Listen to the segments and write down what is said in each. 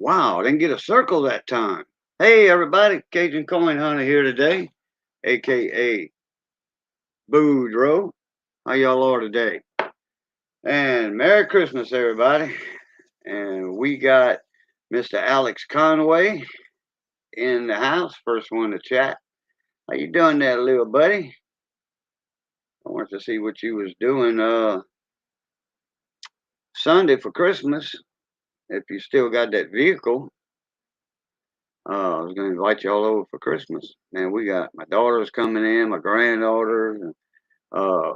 Wow, didn't get a circle that time. Hey, everybody, Cajun Coin Hunter here today, aka Boudreaux. How y'all are today? And Merry Christmas, everybody. And we got Mr. Alex Conway in the house, first one to chat. How you doing there, little buddy? I wanted to see what you was doing Sunday for Christmas, if you still got that vehicle. I was going to invite you all over for Christmas. Man, we got my daughter's coming in, my granddaughter. Uh,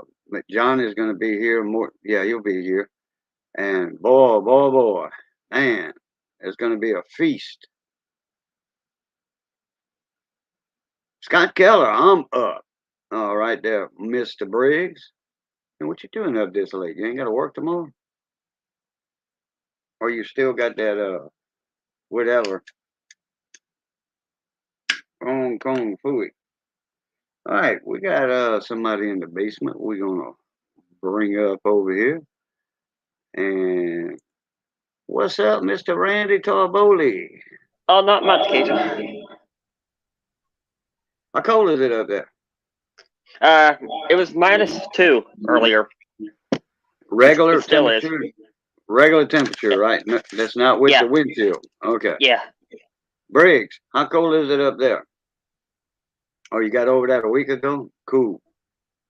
John is going to be here more. Yeah, he'll be here. And boy, man, it's going to be a feast. Scott Keller, I'm up. All right there, Mr. Briggs. And what you doing up this late? You ain't got to work tomorrow? Or you still got that, whatever, Hong Kong food? All right, we got somebody in the basement we're going to bring up over here. And what's up, Mr. Randy Tarboli? Oh, not much, Cajun. How cold is it up there? It was -2 earlier. Regular It still is. temperature? Regular temperature, right? No, that's not with Yeah, the wind chill. Okay. yeah. Briggs, how cold is it up there? Oh, you got over that a week ago? Cool.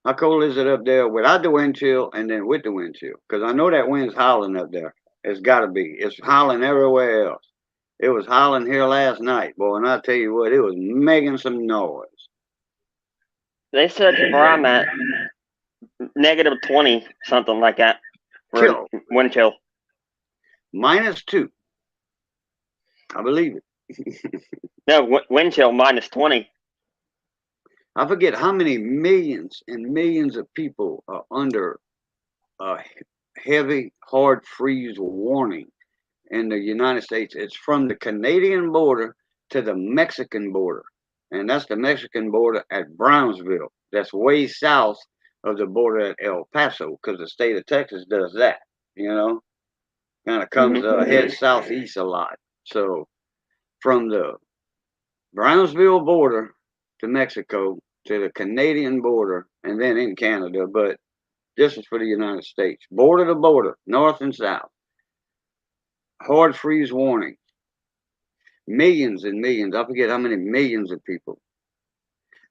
How cold is it up there without the wind chill and then with the wind chill? Because I know that wind's howling up there. It's got to be. It's howling everywhere else. It was howling here last night, boy, and I tell you what, it was making some noise. They said where I'm at, -20, something like that, for Chill. wind chill. -2. I believe it. No, wind chill -20. I forget how many millions and millions of people are under a heavy, hard freeze warning in the United States. It's from the Canadian border to the Mexican border. And that's the Mexican border at Brownsville. That's way south of the border at El Paso because the state of Texas does that, you know, kind of comes head southeast a lot. So from the Brownsville border to Mexico to the Canadian border and then in Canada, but this is for the United States. Border to border, north and south. Hard freeze warning. Millions and millions. I forget how many millions of people.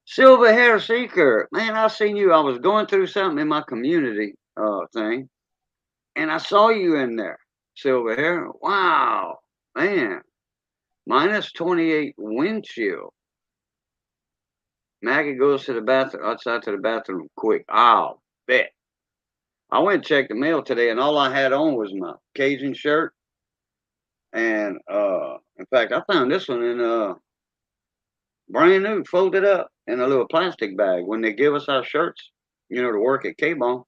Silver Hair Seeker. Man, I seen you. I was going through something in my community thing, and I saw you in there, Silver Hair. Wow. Man. -28 wind chill. Maggie goes to the bathroom, outside to the bathroom quick. I'll bet. I went and checked the mail today, and all I had on was my Cajun shirt. And in fact, I found this one in brand new, folded up in a little plastic bag. When they give us our shirts, you know, to work at K-Bone,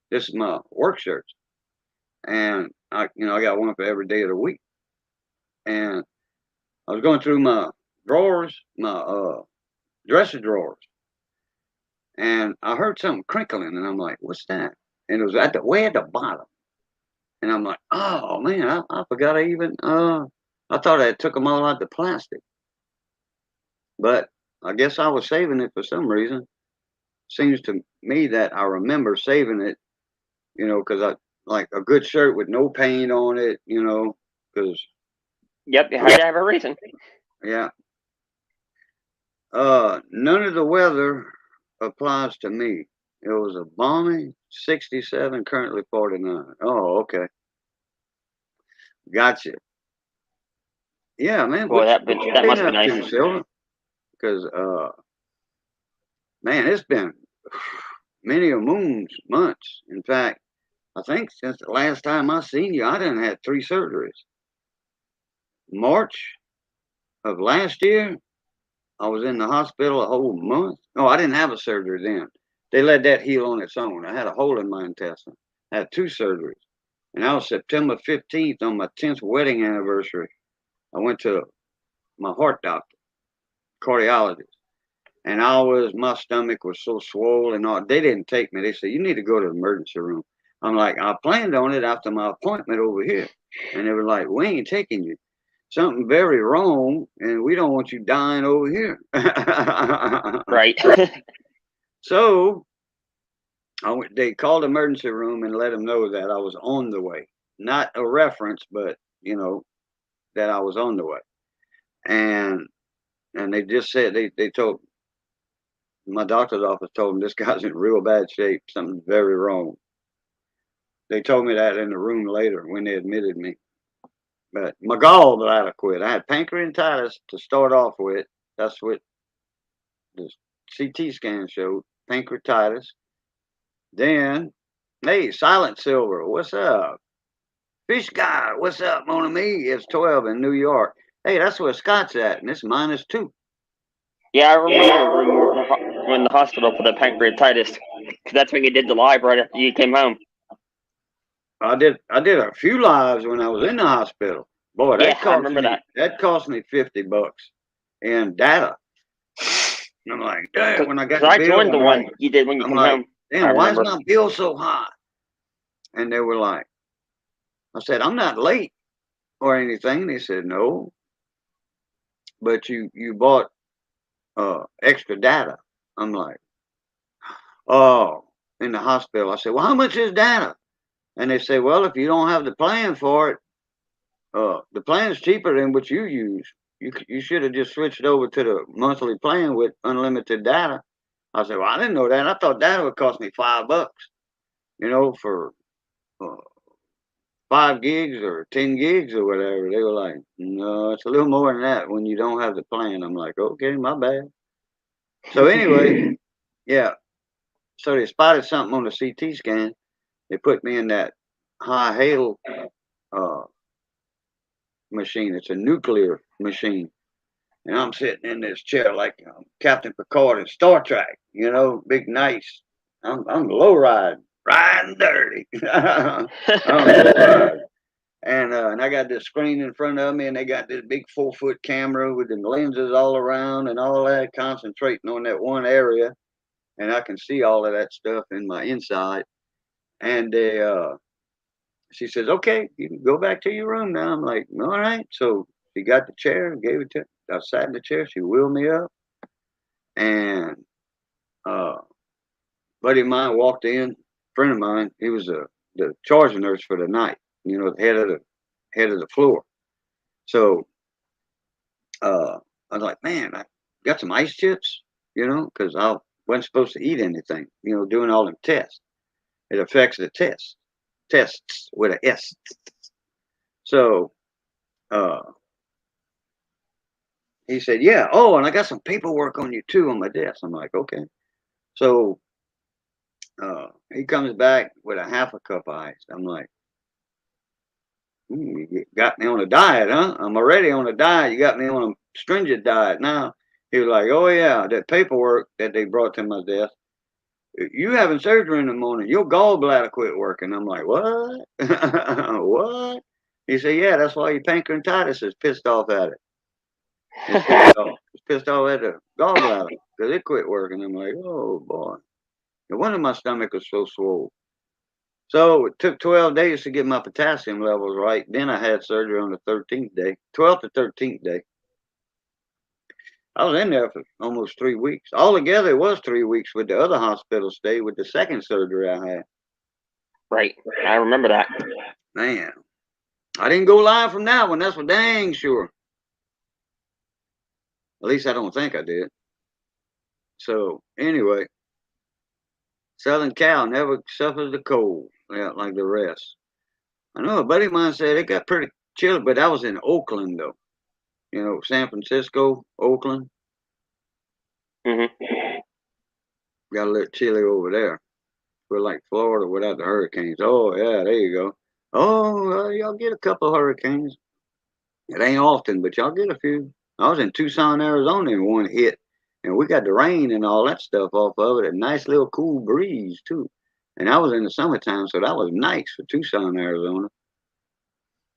this is my work shirts. And I got one for every day of the week. And I was going through my drawers, my dresser drawers, and I heard something crinkling, and I'm like, "What's that?" And it was way at the bottom, and I'm like, "Oh man, I forgot I even I thought I took them all out the plastic, but I guess I was saving it for some reason. Seems to me that I remember saving it, because I like a good shirt with no paint on it, because Yep, you had to have a reason. yeah, none of the weather applies to me. It was a balmy 67, currently 49. Oh, okay. Gotcha. Yeah, man. Boy, What you that been must be up nice. to, Silver? Because, man, it's been many a moons, months. In fact, I think since the last time I seen you, I done had 3 surgeries. March of last year, I was in the hospital a whole month. No, I didn't have a surgery then. They let that heal on its own. I had a hole in my intestine. I had 2 surgeries. And that was September 15th on my 10th wedding anniversary. I went to my heart doctor, cardiologist. And my stomach was so swollen. They didn't take me. They said, you need to go to the emergency room. I'm like, I planned on it after my appointment over here. And they were like, we ain't taking you. something very wrong, and we don't want you dying over here. Right. So they called the emergency room and let them know that I was on the way. Not a reference, but that I was on the way. And they just said they told my doctor's office told them this guy's in real bad shape. Something's very wrong. They told me that in the room later when they admitted me. But my gallbladder quit. I had pancreatitis to start off with. That's what the CT scan showed. Pancreatitis. Then, hey, Silent Silver, what's up? Fish guy, what's up, mon ami? It's 12 in New York. Hey, that's where Scott's at, and it's -2. Yeah, I remember when you were in the hospital for the pancreatitis. 'Cause that's when you did the live right after you came home. I did a few lives when I was in the hospital. Boy, Yeah, I remember that. that cost me $50 in data. And I'm like, damn, when I got the I bill, joined the one you did when you I'm came like, home. I damn, why is remember. my bill so high? And they were like, I said, I'm not late or anything. They said, no, but you bought extra data. I'm like, oh, in the hospital. I said, well, how much is data? And they say, well, if you don't have the plan for it, the plan is cheaper than what you use. You should have just switched over to the monthly plan with unlimited data. I said, well, I didn't know that. I thought data would cost me $5, for uh, 5 gigs or 10 gigs or whatever. They were like, no, it's a little more than that when you don't have the plan. I'm like, okay, my bad. So anyway, yeah. So they spotted something on the CT scan. They put me in that high hail uh, machine. It's a nuclear machine. And I'm sitting in this chair like Captain Picard in Star Trek, big nice. I'm low riding dirty. I'm low ride. And I got this screen in front of me, and they got this big 4-foot camera with the lenses all around and all that, concentrating on that one area, and I can see all of that stuff in my inside. And she says, "Okay, you can go back to your room now." I'm like, "All right." So she got the chair and gave it to. I sat in the chair. She wheeled me up, and uh, buddy of mine walked in. Friend of mine, he was the charge nurse for the night. The head of the floor. So I was like, man, I got some ice chips, because I wasn't supposed to eat anything, doing all them tests. It affects the tests with a S. So uh, he said, yeah, oh, and I got some paperwork on you too on my desk. I'm like, okay. So he comes back with a half a cup of ice. I'm like, you got me on a diet, huh? I'm already on a diet. You got me on a stringent diet now. He was like, oh, yeah, that paperwork that they brought to my desk. You having surgery in the morning. Your gallbladder quit working. I'm like, what? What? He said, yeah, that's why your pancreatitis is pissed off at it. It's pissed off at the gallbladder because it quit working. I'm like, oh, boy. No wonder my stomach was so swollen. So it took 12 days to get my potassium levels right. Then I had surgery on the 13th day, 12th to 13th day. I was in there for almost 3 weeks. Altogether, it was 3 weeks with the other hospital stay with the second surgery I had. Right. I remember that. Man, I didn't go live from that one. That's for dang sure. At least I don't think I did. So anyway, Southern Cal never suffers the cold like the rest. I know a buddy of mine said it got pretty chilly, but that was in Oakland though. San Francisco, Oakland. Got a little chilly over there. We're like Florida without the hurricanes. Oh yeah, there you go. Oh, y'all get a couple of hurricanes. It ain't often, but y'all get a few. I was in Tucson, Arizona, and one hit, and we got the rain and all that stuff off of it. A nice little cool breeze too. And I was in the summertime, so that was nice for Tucson, Arizona.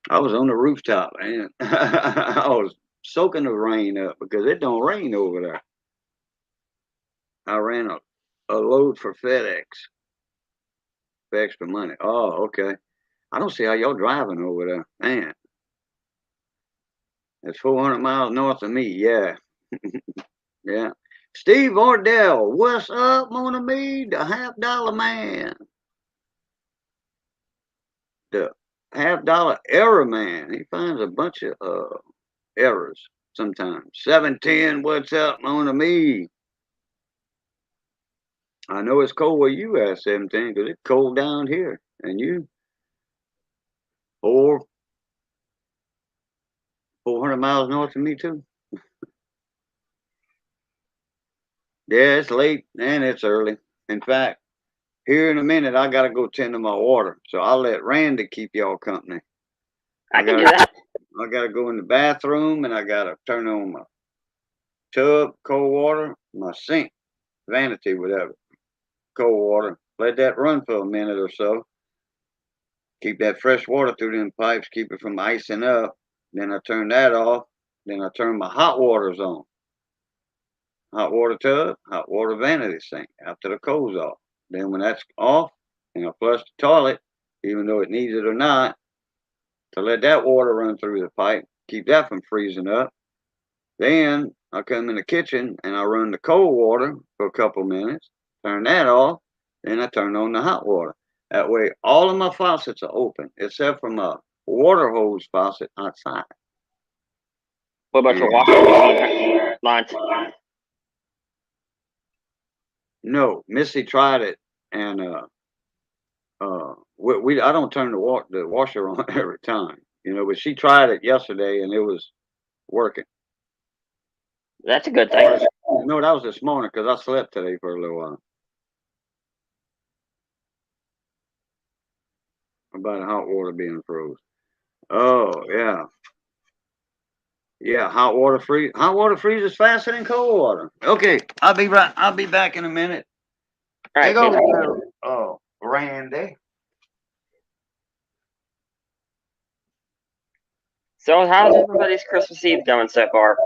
I was on the rooftop, and I was soaking the rain up because it don't rain over there. I ran a load for FedEx for extra money. Oh, okay. I don't see how y'all driving over there, man. It's 400 miles north of me. Yeah. Yeah. Steve Ardell, what's up, Mona Me? The $50 man. The $50 error man. He finds a bunch of errors sometimes. 710, what's up, Mona Me? I know it's cold where you at, 710, because it's cold down here. And you, 400 miles north of me, too. Yeah, it's late and it's early. In fact, here in a minute, I got to go tend to my water. So I'll let Randy keep y'all company. I can do that. I got to go in the bathroom and I got to turn on my tub, cold water, my sink, vanity, whatever, cold water. Let that run for a minute or so. Keep that fresh water through them pipes, keep it from icing up. Then I turn that off. Then I turn my hot waters on. Hot water tub, hot water vanity sink after the cold's off. Then when that's off, then I flush the toilet, even though it needs it or not, to let that water run through the pipe, keep that from freezing up. Then I come in the kitchen and I run the cold water for a couple minutes, turn that off, then I turn on the hot water. That way, all of my faucets are open except for my water hose faucet outside. What about your washing machine lines? No, Missy tried it, and I don't turn the washer on every time, but she tried it yesterday and it was working. That's a good thing. No, that was this morning because I slept today for a little while. About hot water being froze. Oh yeah, yeah. Hot water freeze. Hot water freezes faster than cold water. Okay, I'll be right. I'll be back in a minute. All right, Take over Peter. there. Oh, Randy. So, how's everybody's Christmas Eve going so far?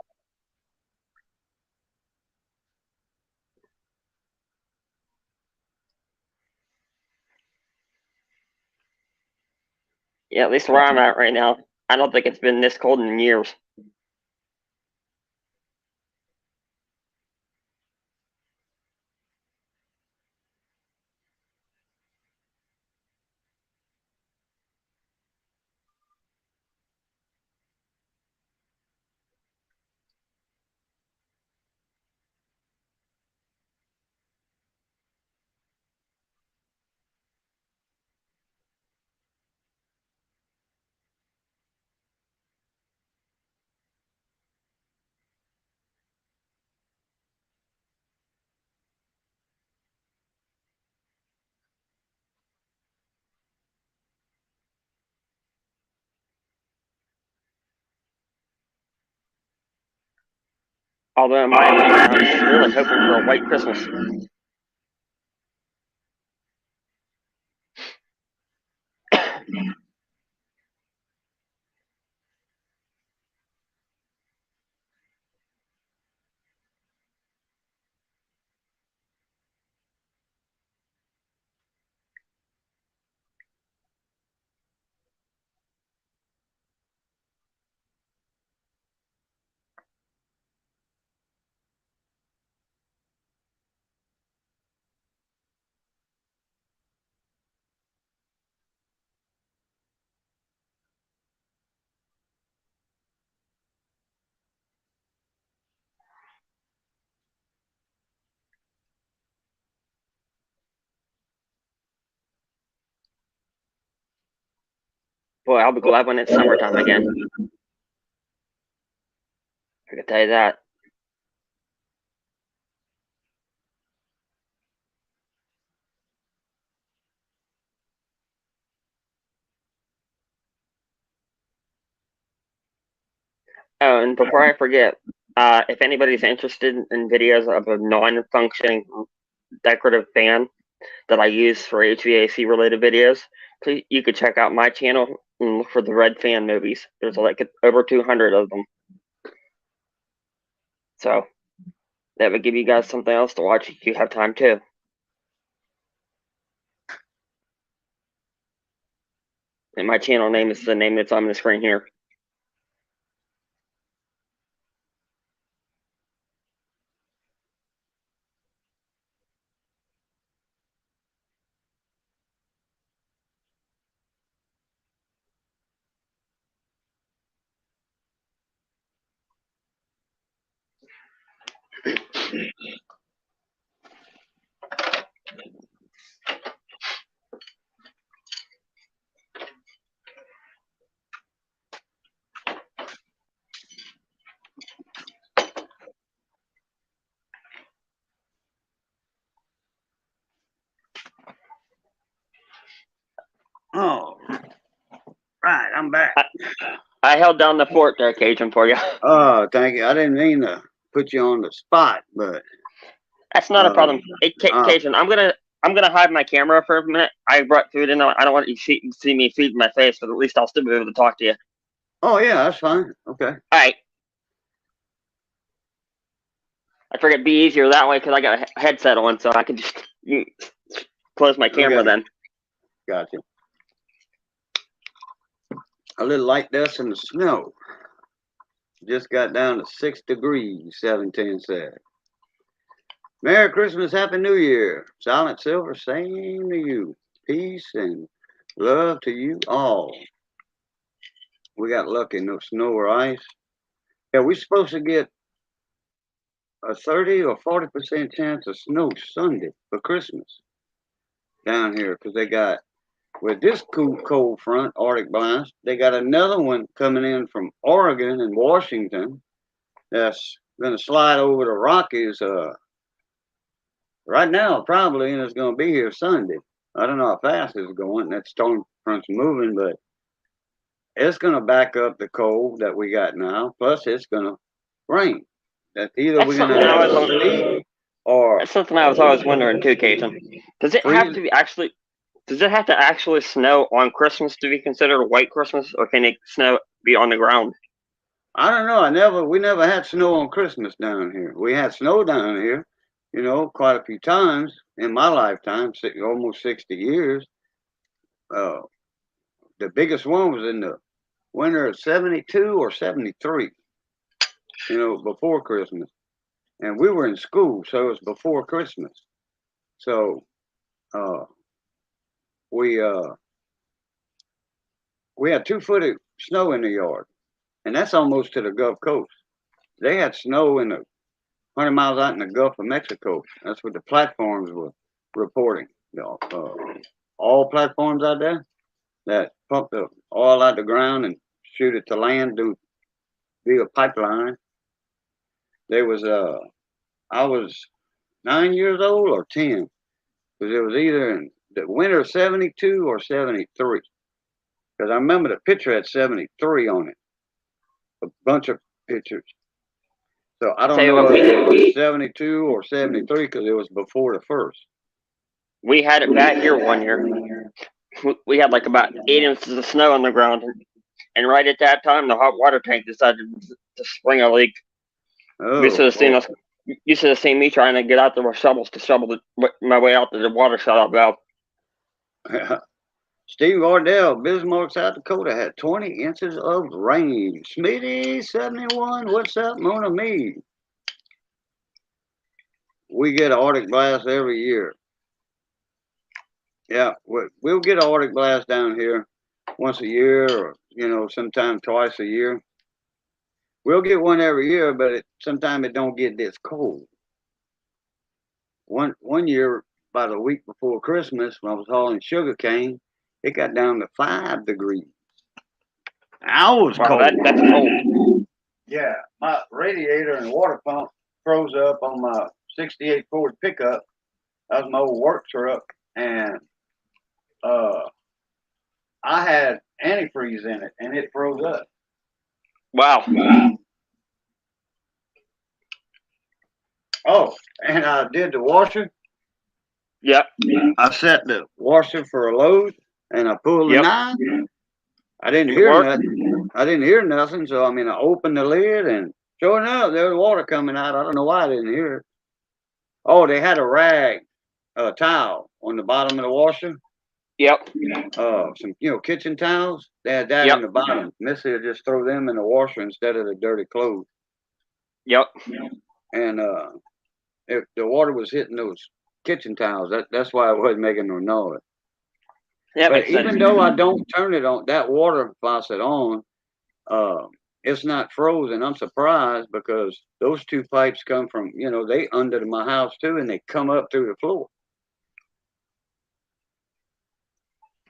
Yeah, at least where I'm at right now. I don't think it's been this cold in years. Although, in my opinion, I was really hoping for a white Christmas. Boy, I'll be glad when it's summertime again. I can tell you that. Oh, and before I forget, if anybody's interested in videos of a non-functioning decorative fan that I use for HVAC related videos, please you could check out my channel and look for the Red Fan movies. There's like over 200 of them, so that would give you guys something else to watch if you have time too. And my channel name is the name that's on the screen here. Oh, right, I'm back. I held down the fort there, Cajun, for you. Oh, thank you. I didn't mean to put you on the spot, but That's not a problem. Hey, uh, Cajun, I'm gonna hide my camera for a minute. I brought food in. I don't want you to see me feed my face, but at least I'll still be able to talk to you. oh yeah, that's fine. Okay. All right. I figured it'd be easier that way because I got a headset on, so I can just close my camera then. Gotcha. A little light dust in the snow. Just got down to 6 degrees, 710 said. Merry Christmas, Happy New Year. Silent Silver, same to you. Peace and love to you all. We got lucky, no snow or ice. Yeah, we're supposed to get a 30 or 40% chance of snow Sunday for Christmas down here because they got, with this cold front, Arctic blast, they got another one coming in from Oregon and Washington that's going to slide over the Rockies right now, probably, and it's going to be here Sunday. I don't know how fast it's going. That storm front's moving, but it's going to back up the cold that we got now. Plus, it's going to rain. That's either we're going to have sleet or. That's something I was always wondering too, Cajun. Does it have to be actually? Does it have to actually snow on Christmas to be considered a white Christmas, or can it snow be on the ground? I don't know. We never had snow on Christmas down here. We had snow down here, quite a few times in my lifetime, almost 60 years. The biggest one was in the winter of 72 or 73, before Christmas. And we were in school, so it was before Christmas. So we had 2 foot of snow in the yard, and that's almost to the Gulf Coast. They had snow in the 100 miles out in the Gulf of Mexico. That's what the platforms were reporting. All platforms out there that pump the oil out the ground and shoot it to land via pipeline. There was I was 9 years old or 10, because it was either in the winter of 72 or 73. Because I remember the picture had 73 on it, a bunch of pictures. So I don't know if it was 72 or 73 because it was before the first. We had it bad here one year. We had like about 8 inches of snow on the ground, and right at that time, the hot water tank decided to spring a leak. Oh, you should have seen us. You should have seen me trying to get out there with shovels to shovel my way out to the water shut-off valve. Steve Vardell, Bismarck, South Dakota, had 20 inches of rain. Smitty, 71, what's up, Mona Me? We get an Arctic blast every year. Yeah, we'll get an Arctic blast down here once a year, or, sometime twice a year. We'll get one every year, but sometimes it don't get this cold. One year, about a week before Christmas, when I was hauling sugar cane, it got down to 5 degrees. I was cold. That's cold. Yeah, my radiator and water pump froze up on my 68 Ford pickup. That was my old work truck, and I had antifreeze in it, and it froze up. Wow. Oh, and I did the washer. Yep. I set the washer for a load, and I pulled the 9. I didn't hear nothing. I didn't hear nothing, so I opened the lid, and sure enough, there was water coming out. I don't know why I didn't hear it. Oh, they had a rag, a towel on the bottom of the washer. Yep. Some kitchen towels. They had that in the bottom. Missy would just throw them in the washer instead of the dirty clothes. Yep. And if the water was hitting those kitchen towels, that's why it wasn't making no noise. Yeah, but even though I don't turn it on, that water faucet on, it's not frozen. I'm surprised because those two pipes come from, they under my house too, and they come up through the floor.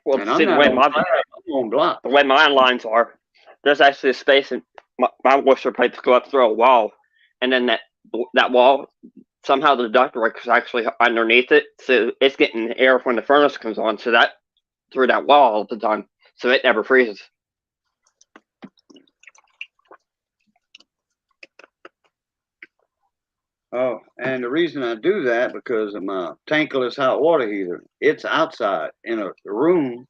Well, And see, I'm on block. the way my lines are, there's actually a space, and my washer pipes go up through a wall, and then that wall, somehow the ductwork is actually underneath it, so it's getting air when the furnace comes on, so that through that wall all the time, so it never freezes. Oh, and the reason I do that because of my tankless hot water heater. It's outside in a room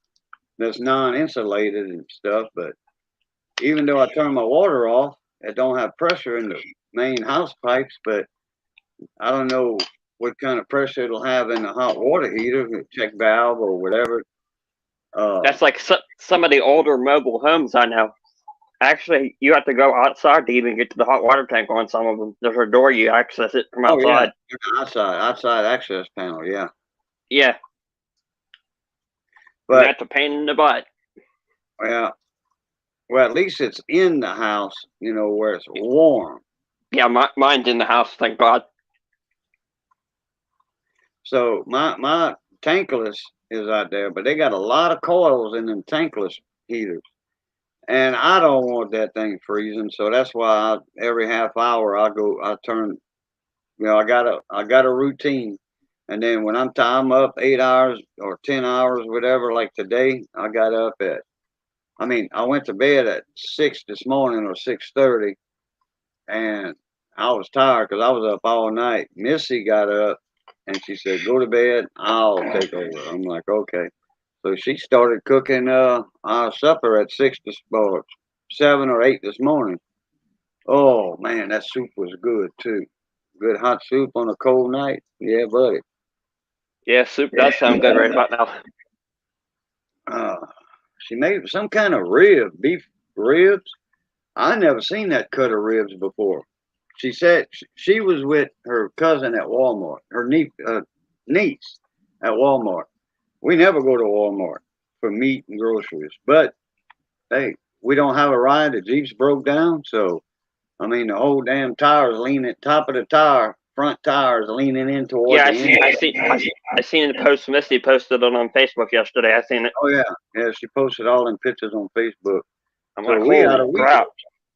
that's non-insulated and stuff, but even though I turn my water off, it don't have pressure in the main house pipes, but I don't know what kind of pressure it'll have in the hot water heater, check valve or whatever. That's like some of the older mobile homes I know. Actually, you have to go outside to even get to the hot water tank on some of them. There's a door you access it from outside. Oh, yeah, outside access panel, yeah. Yeah. But that's a pain in the butt. Well, at least it's in the house, where it's warm. Yeah, mine's in the house, thank God. So my tankless is out there, but they got a lot of coils in them tankless heaters. And I don't want that thing freezing, so that's why every half hour I turn, I got a routine. And then when I'm up 8 hours or 10 hours, whatever, like today, I went to bed at 6 this morning or 6:30, and I was tired because I was up all night. Missy got up and she said, "Go to bed, I'll take over." I'm like, "Okay." So she started cooking our supper at 7 or 8 this morning. Oh man, that soup was good too. Good hot soup on a cold night. Yeah, buddy. Yeah, soup does sound good right about now. She made some kind of beef ribs. I never seen that cut of ribs before. She said she was with her cousin at Walmart, her niece at Walmart. We never go to Walmart for meat and groceries, but hey, we don't have a ride. The Jeep's broke down, so the whole damn tire's leaning, top of the tire, front tire's leaning in towards. Yeah, I seen the post. Misty posted it on Facebook yesterday. I seen it. Oh yeah, she posted all them pictures on Facebook. I'm like, holy crap!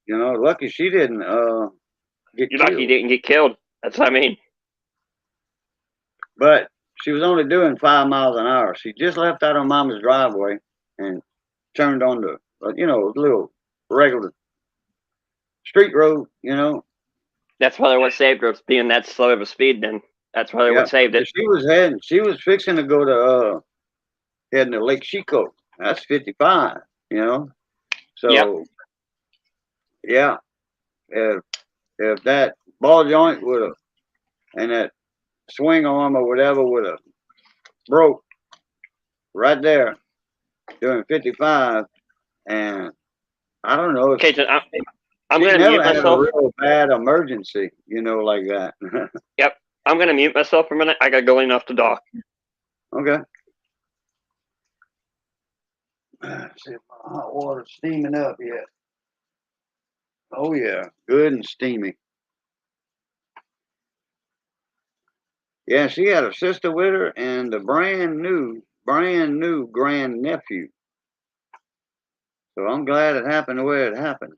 Lucky she didn't get You're killed. lucky you didn't get killed. That's what I mean. But she was only doing 5 miles an hour. She just left out on Mama's driveway and turned on the, little regular street road, That's probably what saved her, being that slow of a speed. Then that's probably what saved it. She was fixing to go to heading to Lake Chico. That's 55, So yeah, if that ball joint would have and that swing arm or whatever would have broke right there doing 55, and I don't know. Okay, I'm going to mute myself. A real bad emergency, like that. Yep, I'm going to mute myself for a minute. I got to go off the dock. Okay. Let's see if my hot water's steaming up yet. Oh yeah, good and steamy. Yeah, she had a sister with her and a brand new grandnephew. So I'm glad it happened the way it happened.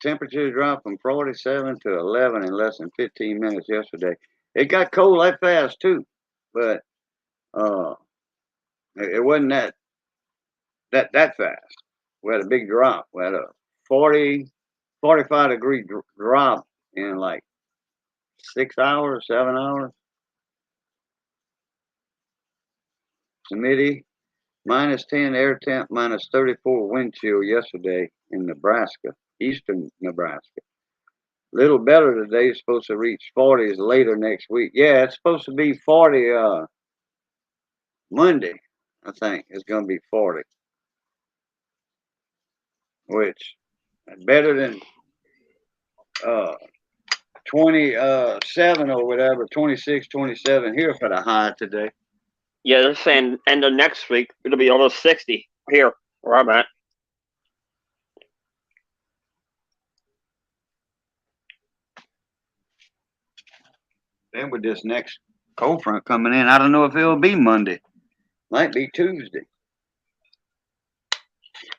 Temperature dropped from 47 to 11 in less than 15 minutes yesterday. It got cold that fast too, but it wasn't that fast. We had a big drop. We had a 45 degree drop in like 6 hours, 7 hours. Humidity -10 air temp, -34 wind chill yesterday in Nebraska, eastern Nebraska. Little better today. It's supposed to reach 40s later next week. Yeah, it's supposed to be 40 Monday. I think it's going to be 40, which better than 27 or whatever, 26, 27 here for the high today. Yeah, they're saying end of next week it'll be almost 60 here. where I'm at. Then with this next cold front coming in, I don't know if it'll be Monday. Might be Tuesday.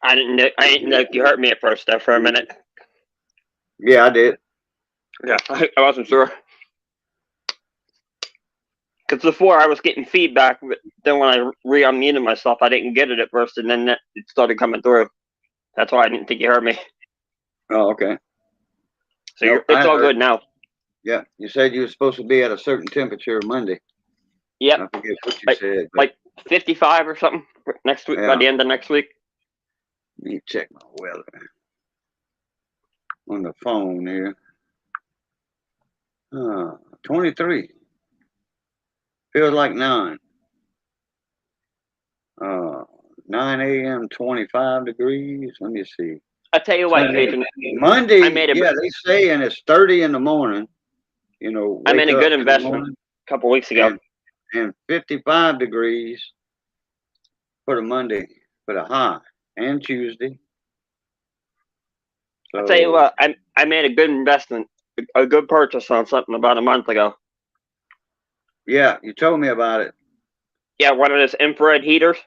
I didn't know you heard me at first there for a minute. Yeah, I did. Yeah, I wasn't sure. Because before I was getting feedback, but then when I re-unmuted myself, I didn't get it at first, and then it started coming through. That's why I didn't think you heard me. Oh, okay. So Nope, it's all good now. Yeah, you said you were supposed to be at a certain temperature Monday. Yep. I forget what you said. Like 55 or something next week, by the end of next week. Let me check my weather on the phone here. 23. Feels like 9. 9 a.m. 25 degrees. Let me see. I tell you what, Jason. Monday, yeah, they say, and it's 30 in the morning. You know, I made a good investment a couple weeks ago. And 55 degrees for the Monday, for the high, and Tuesday. So, I'll tell you what, I made a good investment, a good purchase on something about a month ago. Yeah, you told me about it. Yeah, one of those infrared heaters.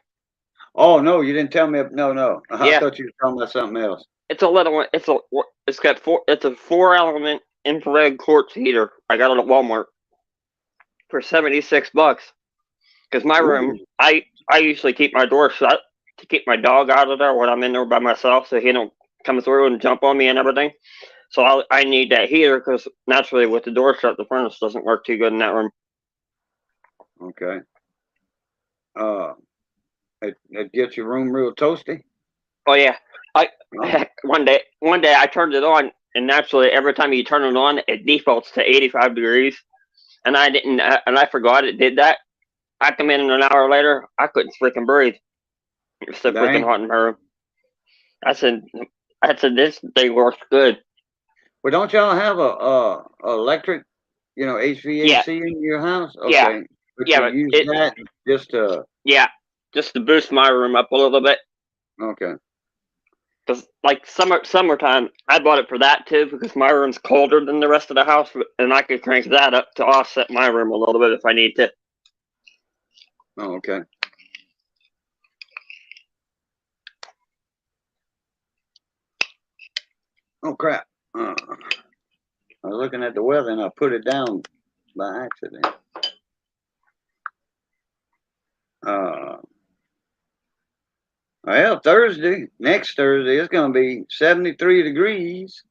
Oh no, you didn't tell me. No. I thought you were talking about something else. It's a little one. It's a 4-element infrared quartz heater. I got it at Walmart for $76. Because my room, I usually keep my door shut to keep my dog out of there when I'm in there by myself, so he don't come through and jump on me and everything. So I need that heater because naturally with the door shut, the furnace doesn't work too good in that room. Okay. It gets your room real toasty. Oh yeah. One day I turned it on, and naturally every time you turn it on, it defaults to 85 degrees, and I forgot it did that. I come in an hour later, I couldn't freaking breathe. It was so freaking hot in my room. I said this thing works good. Well, don't y'all have a electric, HVAC in your house? Okay. Yeah. But you use that just to. Yeah, just to boost my room up a little bit. Okay. Because like summertime, I bought it for that too, because my room's colder than the rest of the house, and I could crank that up to offset my room a little bit if I need to. Oh, okay. Oh crap! I was looking at the weather and I put it down by accident. Well, next Thursday, it's going to be 73 degrees.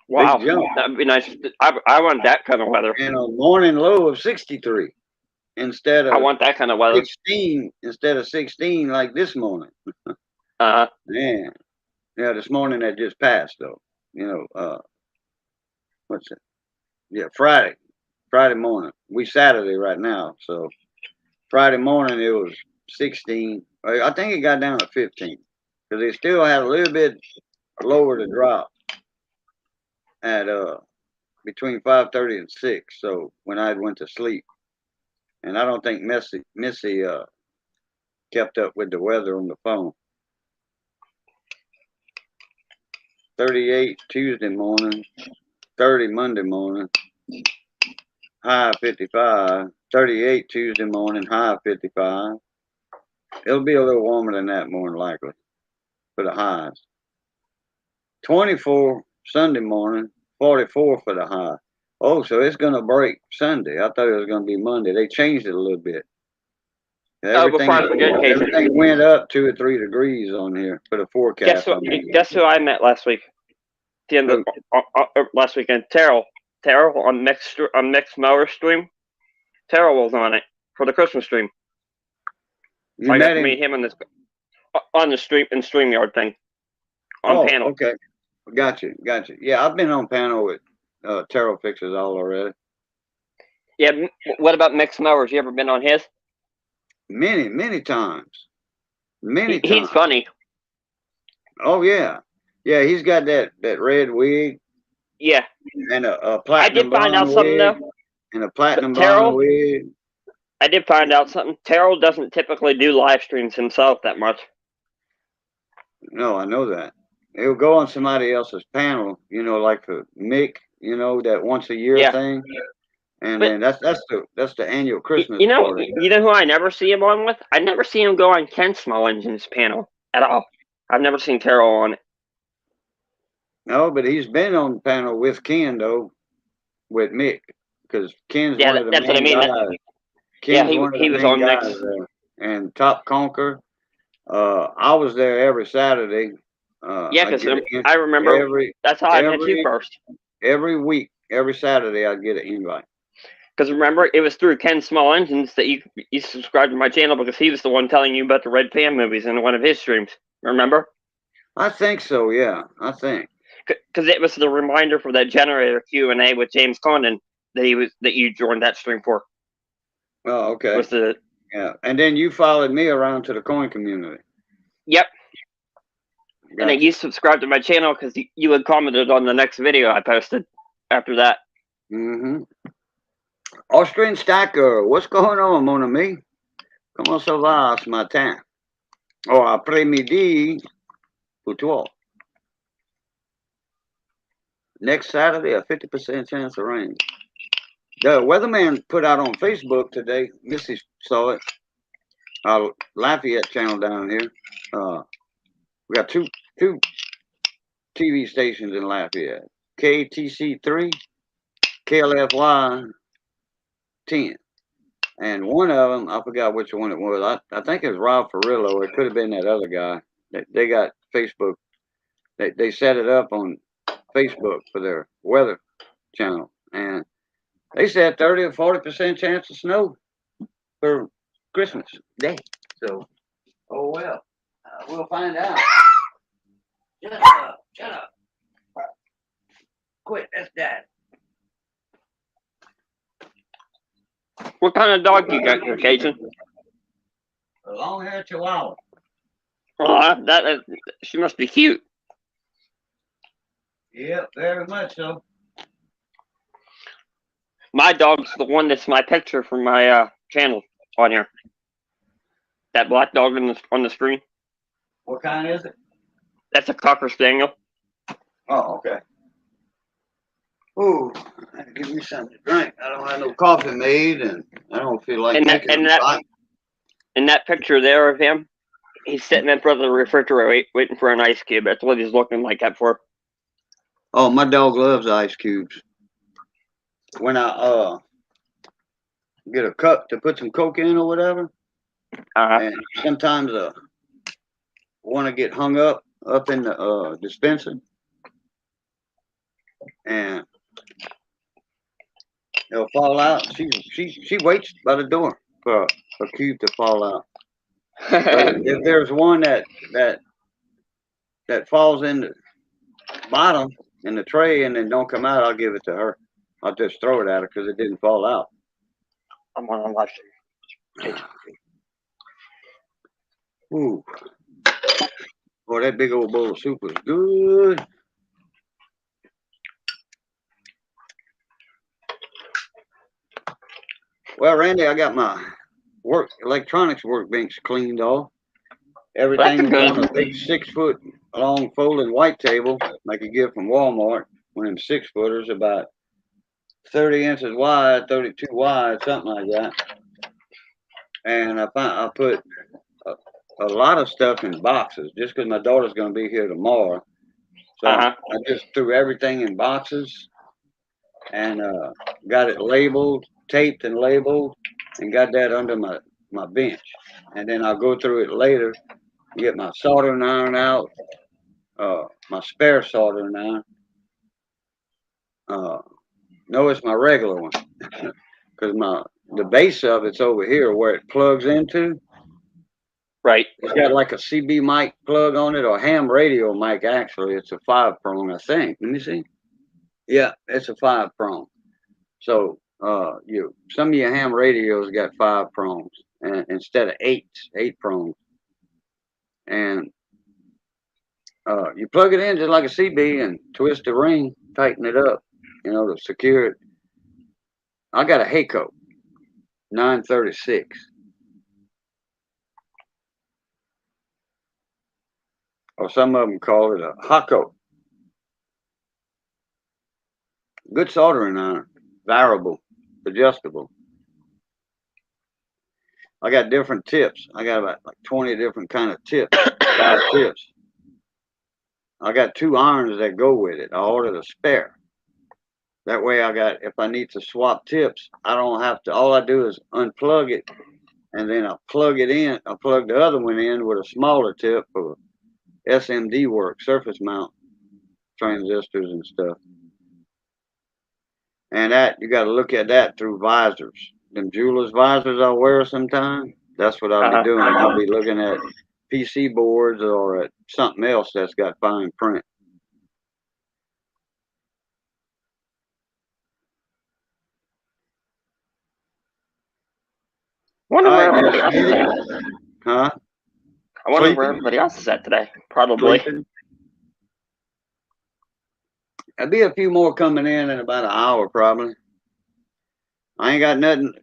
Wow, that'd be nice. I want that kind of weather. And a morning low of 63 instead of. I want that kind of weather. 16 instead of 16 like this morning. Man, yeah, this morning that just passed though. What's it? Yeah, Friday morning. We Saturday right now, so Friday morning it was 16. I think it got down to 15 because it still had a little bit lower to drop at between 5:30 and 6. So when I went to sleep, and I don't think Missy kept up with the weather on the phone. 38 Tuesday morning, 30 Monday morning, high 55. 38 Tuesday morning, high 55. It'll be a little warmer than that more than likely for the highs. 24 Sunday morning, 44 for the high. Oh, so it's going to break Sunday. I thought it was going to be Monday. They changed it a little bit. Everything went up 2 or 3 degrees on here for the forecast. Guess who I met last week? The end of last weekend, Terrell on Mixed Mower stream. Terrell was on it for the Christmas stream. You met him? Meet him on the StreamYard thing. On panel. Okay. Gotcha. Yeah, I've been on panel with Terrell Fixes all already. Yeah. What about Mixed Mowers? You ever been on his? Many times. He's funny. Oh yeah. Yeah, he's got that red wig. Yeah. And a platinum. I did find out something though. And a platinum blonde wig. I did find out something. Terrell doesn't typically do live streams himself that much. No, I know that. It'll go on somebody else's panel, like the Mick, that once a year Yeah, thing. And but then that's the annual Christmas party. you know who I never see him on with? I never see him go on Ken Small Engine's panel at all. I've never seen Terrell on it. No, but he's been on the panel with Ken though, with Mick, because Ken's Yeah, one of the that's what I main mean. guys. Yeah, Ken's one of he the was main on guys Mick's there. And Top Conquer, I was there every Saturday. Yeah, I because get it I remember every that's how I met you every first. every week, every Saturday I get an invite. Because remember, it was through Ken Small Engines that you subscribed to my channel because he was the one telling you about the Red Fan movies in one of his streams. Remember? I think so. Yeah, I think. Because it was the reminder for that generator Q&A with James Condon that you joined that stream for. Oh, okay. Was the Yeah, and then you followed me around to the coin community. Yep. Gotcha. And then you subscribed to my channel because you had commented on the next video I posted after that. Mm-hmm. Austrian Stacker, what's going on, mon ami? Comment ça va ce matin? Or après-midi pour toi? Next Saturday, a 50% chance of rain. The weatherman put out on Facebook today, Missy saw it, our Lafayette channel down here. We got two TV stations in Lafayette, KTC3, KLFY 10. And one of them, I forgot which one it was. I think it was Rob Ferrillo. It could have been that other guy. They got Facebook. They set it up on Facebook for their weather channel. And they said 30 or 40% chance of snow for Christmas Day. So, oh well. We'll find out. Shut up. Quit, that's Dad. What kind of dog you got here, Cajun? A long-haired Chihuahua. Oh, she must be cute. Yep, very much so. My dog's the one that's my picture from my channel on here. That black dog on the screen. What kind is it? That's a Cocker Spaniel. Oh, okay. Ooh, give me something to drink. I don't have no coffee made, and I don't feel like making it. In that picture there of him, he's sitting in front of the refrigerator waiting for an ice cube. That's what he's looking like that for. Oh, my dog loves ice cubes. When I get a cup to put some Coke in or whatever, and sometimes want to get hung up in the dispenser, and it'll fall out. She waits by the door for a cube to fall out. But if there's one that falls in the bottom in the tray and then don't come out, I'll give it to her. I'll just throw it at her because it didn't fall out. I'm on live stream. Ooh. Boy, that big old bowl of soup was good. Well, Randy, I got my electronics workbench cleaned off. Everything was on a big 6-foot long folding white table like you get from Walmart. One of them 6-footers, about 30 inches wide, 32 wide, something like that. And I put a lot of stuff in boxes just because my daughter's going to be here tomorrow. So I just threw everything in boxes and got it labeled, taped and labeled, and got that under my bench. And then I'll go through it later, get my soldering iron out, my spare soldering iron. No, it's my regular one because the base of it's over here where it plugs into. Right. It's got like a CB mic plug on it, or ham radio mic. Actually, it's a 5-prong, I think. Let me see. Yeah, it's a 5-prong. So some of your ham radios got 5 prongs and instead of 8 prongs. And you plug it in just like a CB and twist the ring, tighten it up, to secure it. I got a Hayco 936. or some of them call it a Hako. Good soldering iron, variable, adjustable. I got different tips. I got about like 20 different kind of tips, 5 tips. I got 2 irons that go with it. I ordered a spare. That way I got, if I need to swap tips, I don't have to, all I do is unplug it and then I plug it in. I plug the other one in with a smaller tip for SMD work, surface mount transistors and stuff. And that, you got to look at that through visors. Them jeweler's visors I wear sometimes, that's what I'll be doing. I'll be looking at PC boards or at something else that's got fine print. Wonder All where right, everybody else is at. Huh? I wonder where Sleeping? everybody else is at today. Probably. Sleeping? There'll be a few more coming in about an hour, probably. I ain't got nothing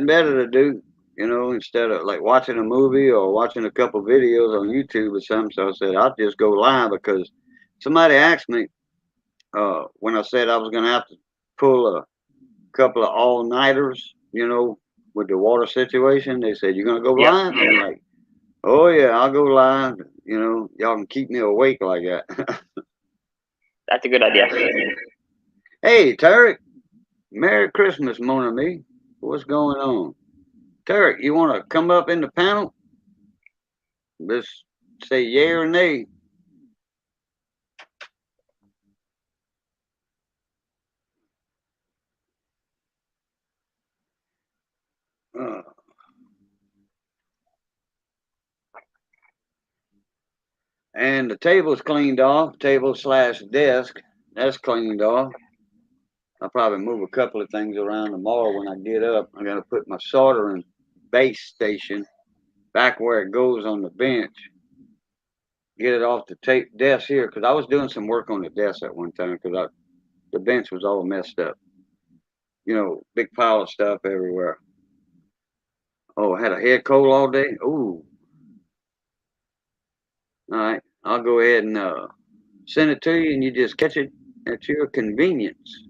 better to do, you know, instead of like watching a movie or watching a couple videos on YouTube or something. So I said I'll just go live because somebody asked me when I said I was gonna have to pull a couple of all-nighters, you know, with the water situation. They said, "You gonna go Yep. live?" I'm like, "Oh yeah, I'll go live. You know, y'all can keep me awake like that." That's a good idea. Hey, Tarek, Merry Christmas, mon ami. What's going on? Tarek, you want to come up in the panel? Let's say yay or nay. Uh, and the table's cleaned off. Table/desk, that's cleaned off. I'll probably move a couple of things around tomorrow when I get up. I'm gonna put my soldering base station back where it goes on the bench. Get it off the tape desk here because I was doing some work on the desk at one time because the bench was all messed up. You know, big pile of stuff everywhere. Oh, I had a head cold all day. Ooh. All right, I'll go ahead and send it to you, and you just catch it at your convenience.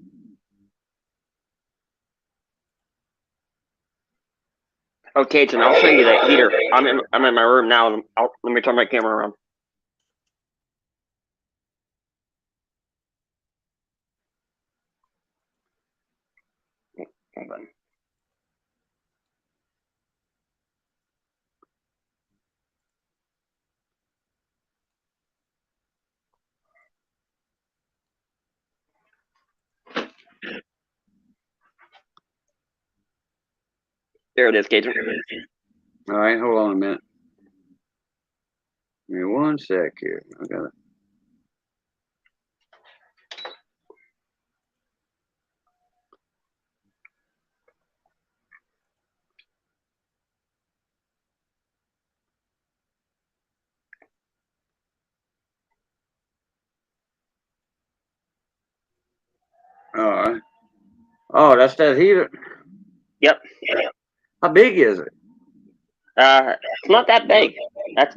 Okay, Jen, I'll send you that heater. I'm in my room now. And let me turn my camera around. Hold on. There it is, Cajun. All right, hold on a minute. Give me one sec here. I got it. All right. Oh, that's that heater. Yep. How big is it? It's not that big. That's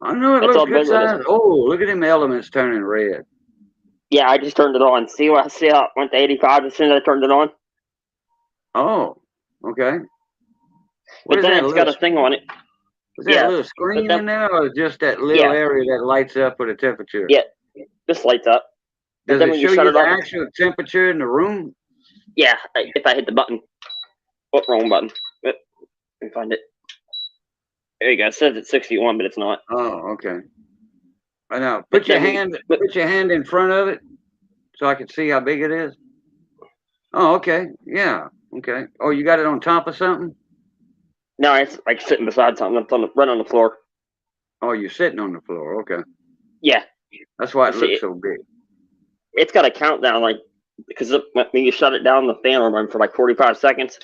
I know it That's looks all good big with size. Oh, look at them elements turning red. yeah. I just turned it on. See how it went to 85 as soon as I turned it on. Oh, okay. What But is then that it's got little? a thing on it. Is that Yeah. little But screen then, in there, or just that little yeah. area that lights up with the temperature? Yeah. Just lights up. But Does then it when show you shut you it the off, actual temperature in the room? yeah. If I hit the button, what wrong button? Let me find it. There you go. It says it's 61, but it's not. Oh, okay. I know. But Put your then hand. Put your hand in front of it, so I can see how big it is. Oh, okay. Yeah. Okay. Oh, you got it on top of something? no, it's like sitting beside something. It's right on the floor. Oh, you're sitting on the floor. Okay. Yeah. That's why it See, looks so big. it's got a countdown, like because when you shut it down, the fan will run for like 45 seconds.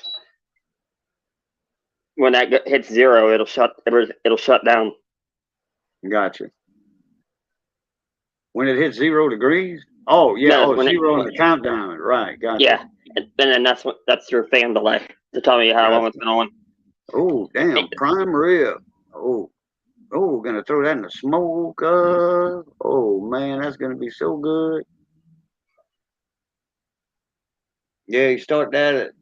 When that hits 0, it'll shut down. Gotcha. When it hits 0 degrees? Oh, yeah. No, Oh, 0 on the countdown. Right. Gotcha. Yeah, and then that's your fan delay to tell me how long it's been on. Oh, damn. Prime rib. Oh. Oh, we're gonna throw that in the smoke. Oh man, that's gonna be so good. Yeah, you start that at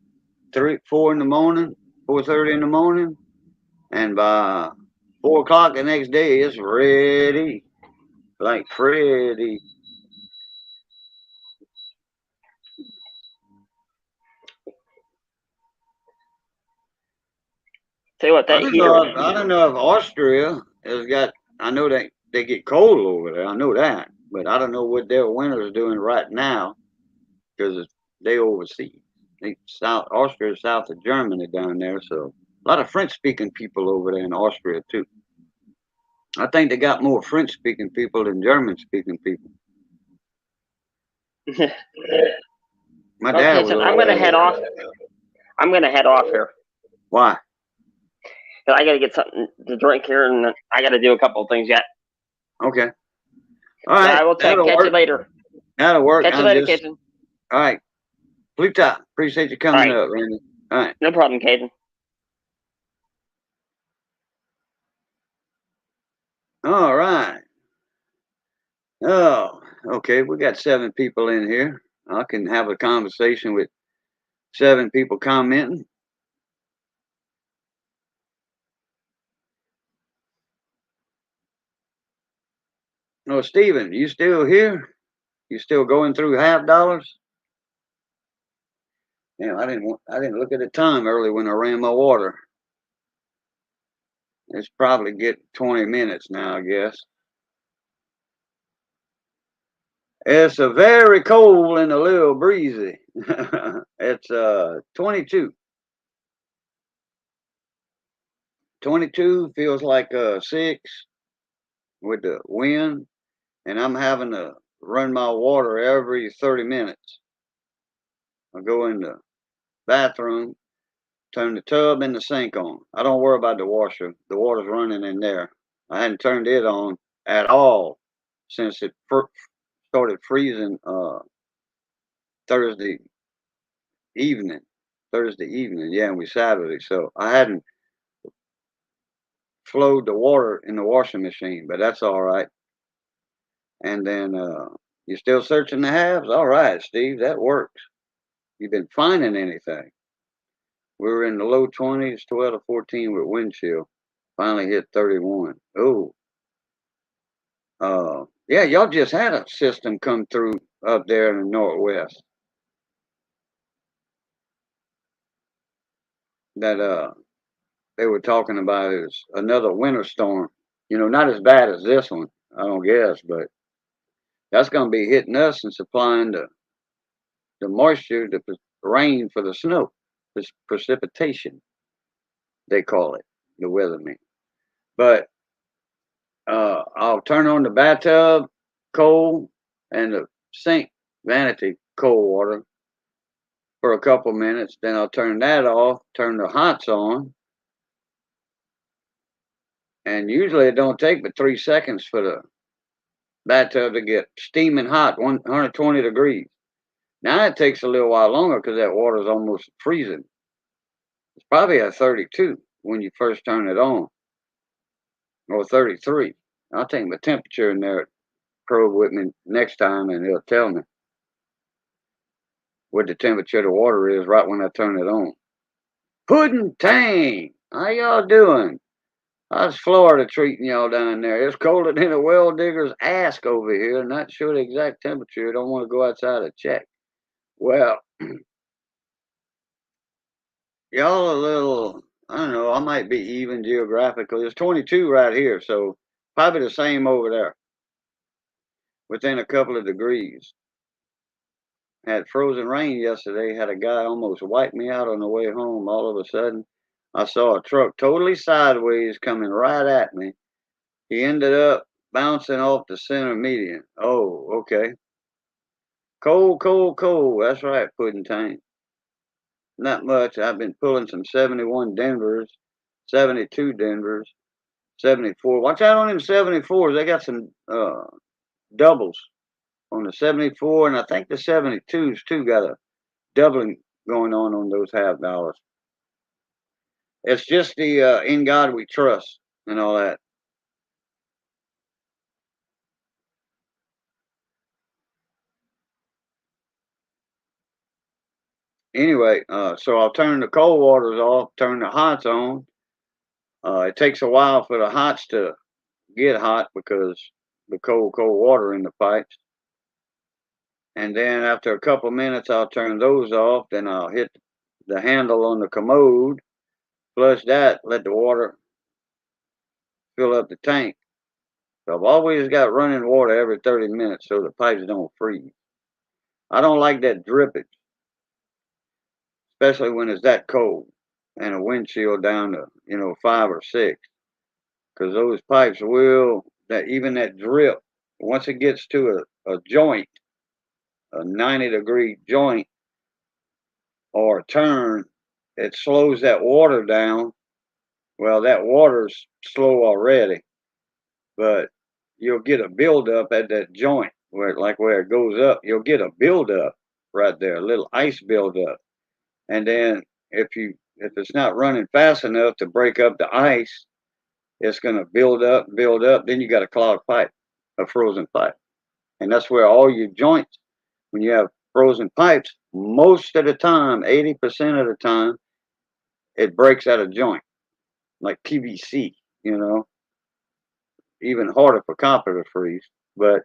4 in the morning, 4:30 in the morning, and by 4 o'clock the next day, it's ready, like Freddy. Tell you what, that heater. I don't know if Austria has got. I know they get cold over there. I know that, but I don't know what their winter is doing right now because they overseas. South Austria is south of Germany down there, so a lot of French-speaking people over there in Austria too. I think they got more French-speaking people than German-speaking people. My dad Okay, was so over I'm gonna head there. off. I'm gonna head off here. Why? I gotta get something to drink here, and I gotta do a couple of things yet. Okay. All So right. I will catch you later. That'll work. Catch you later, Cajun. All right. Pluta, appreciate you coming up, Randy. All right. No problem, Cajun. All right. Oh, okay. We got 7 people in here. I can have a conversation with 7 people commenting. Oh, Steven, you still here? You still going through $50? Damn, I didn't look at the time early when I ran my water. It's probably get 20 minutes now, I guess. It's a very cold and a little breezy. It's 22. 22 feels like 6 with the wind, and I'm having to run my water every 30 minutes. I go in the bathroom, turn the tub and the sink on. I don't worry about the washer. The water's running in there. I hadn't turned it on at all since it started freezing Thursday evening. Thursday evening, yeah, and we Saturday. So I hadn't flowed the water in the washing machine, but that's all right. And then you're still searching the halves? All right, Steve, that works. You've been finding anything? We were in the low 20s, 12 to 14 with wind chill. Finally hit 31. Oh, yeah, y'all just had a system come through up there in the northwest that they were talking about is another winter storm. You know, not as bad as this one, I don't guess, but that's going to be hitting us and supplying the moisture, the rain for the snow, this precipitation, they call it, the weathermen. But I'll turn on the bathtub cold and the sink vanity cold water for a couple minutes. Then I'll turn that off, turn the hots on. And usually it don't take but 3 seconds for the bathtub to get steaming hot, 120 degrees. Now it takes a little while longer because that water is almost freezing. It's probably at 32 when you first turn it on, or 33. I'll take my temperature in there, probe with me next time, and it'll tell me what the temperature of the water is right when I turn it on. Puddin' Tang, how y'all doing? How's Florida treating y'all down there? It's colder than a well digger's ass over here. Not sure the exact temperature. Don't want to go outside to check. Well, y'all a little, I don't know, I might be even geographically. It's 22 right here, so probably the same over there. Within a couple of degrees. Had frozen rain yesterday. Had a guy almost wipe me out on the way home. All of a sudden, I saw a truck totally sideways coming right at me. He ended up bouncing off the center median. Oh, okay. Cold, cold, cold. That's right, Puddin' Tank. Not much. I've been pulling some 71 Denvers, 72 Denvers, 74. Watch out on them 74s. They got some doubles on the 74, and I think the 72s too got a doubling going on those half dollars. It's just the In God We Trust and all that. anyway, so I'll turn the cold waters off, turn the hots on. It takes a while for the hots to get hot because the cold water in the pipes. And then after a couple minutes, I'll turn those off. Then I'll hit the handle on the commode, flush that, let the water fill up the tank. So I've always got running water every 30 minutes so the pipes don't freeze. I don't like that drippage, especially when it's that cold and a wind chill down to 5 or 6, because those pipes will even that drip, once it gets to a joint, a 90-degree joint or a turn, it slows that water down. Well, that water's slow already, but you'll get a buildup at that joint where it goes up. You'll get a buildup right there, a little ice buildup, and then if it's not running fast enough to break up the ice, it's going to build up, build up. Then you got a clogged pipe, a frozen pipe, and that's where all your joints, when you have frozen pipes, most of the time, 80% of the time, it breaks out of joint, like PVC, even harder for copper to freeze, but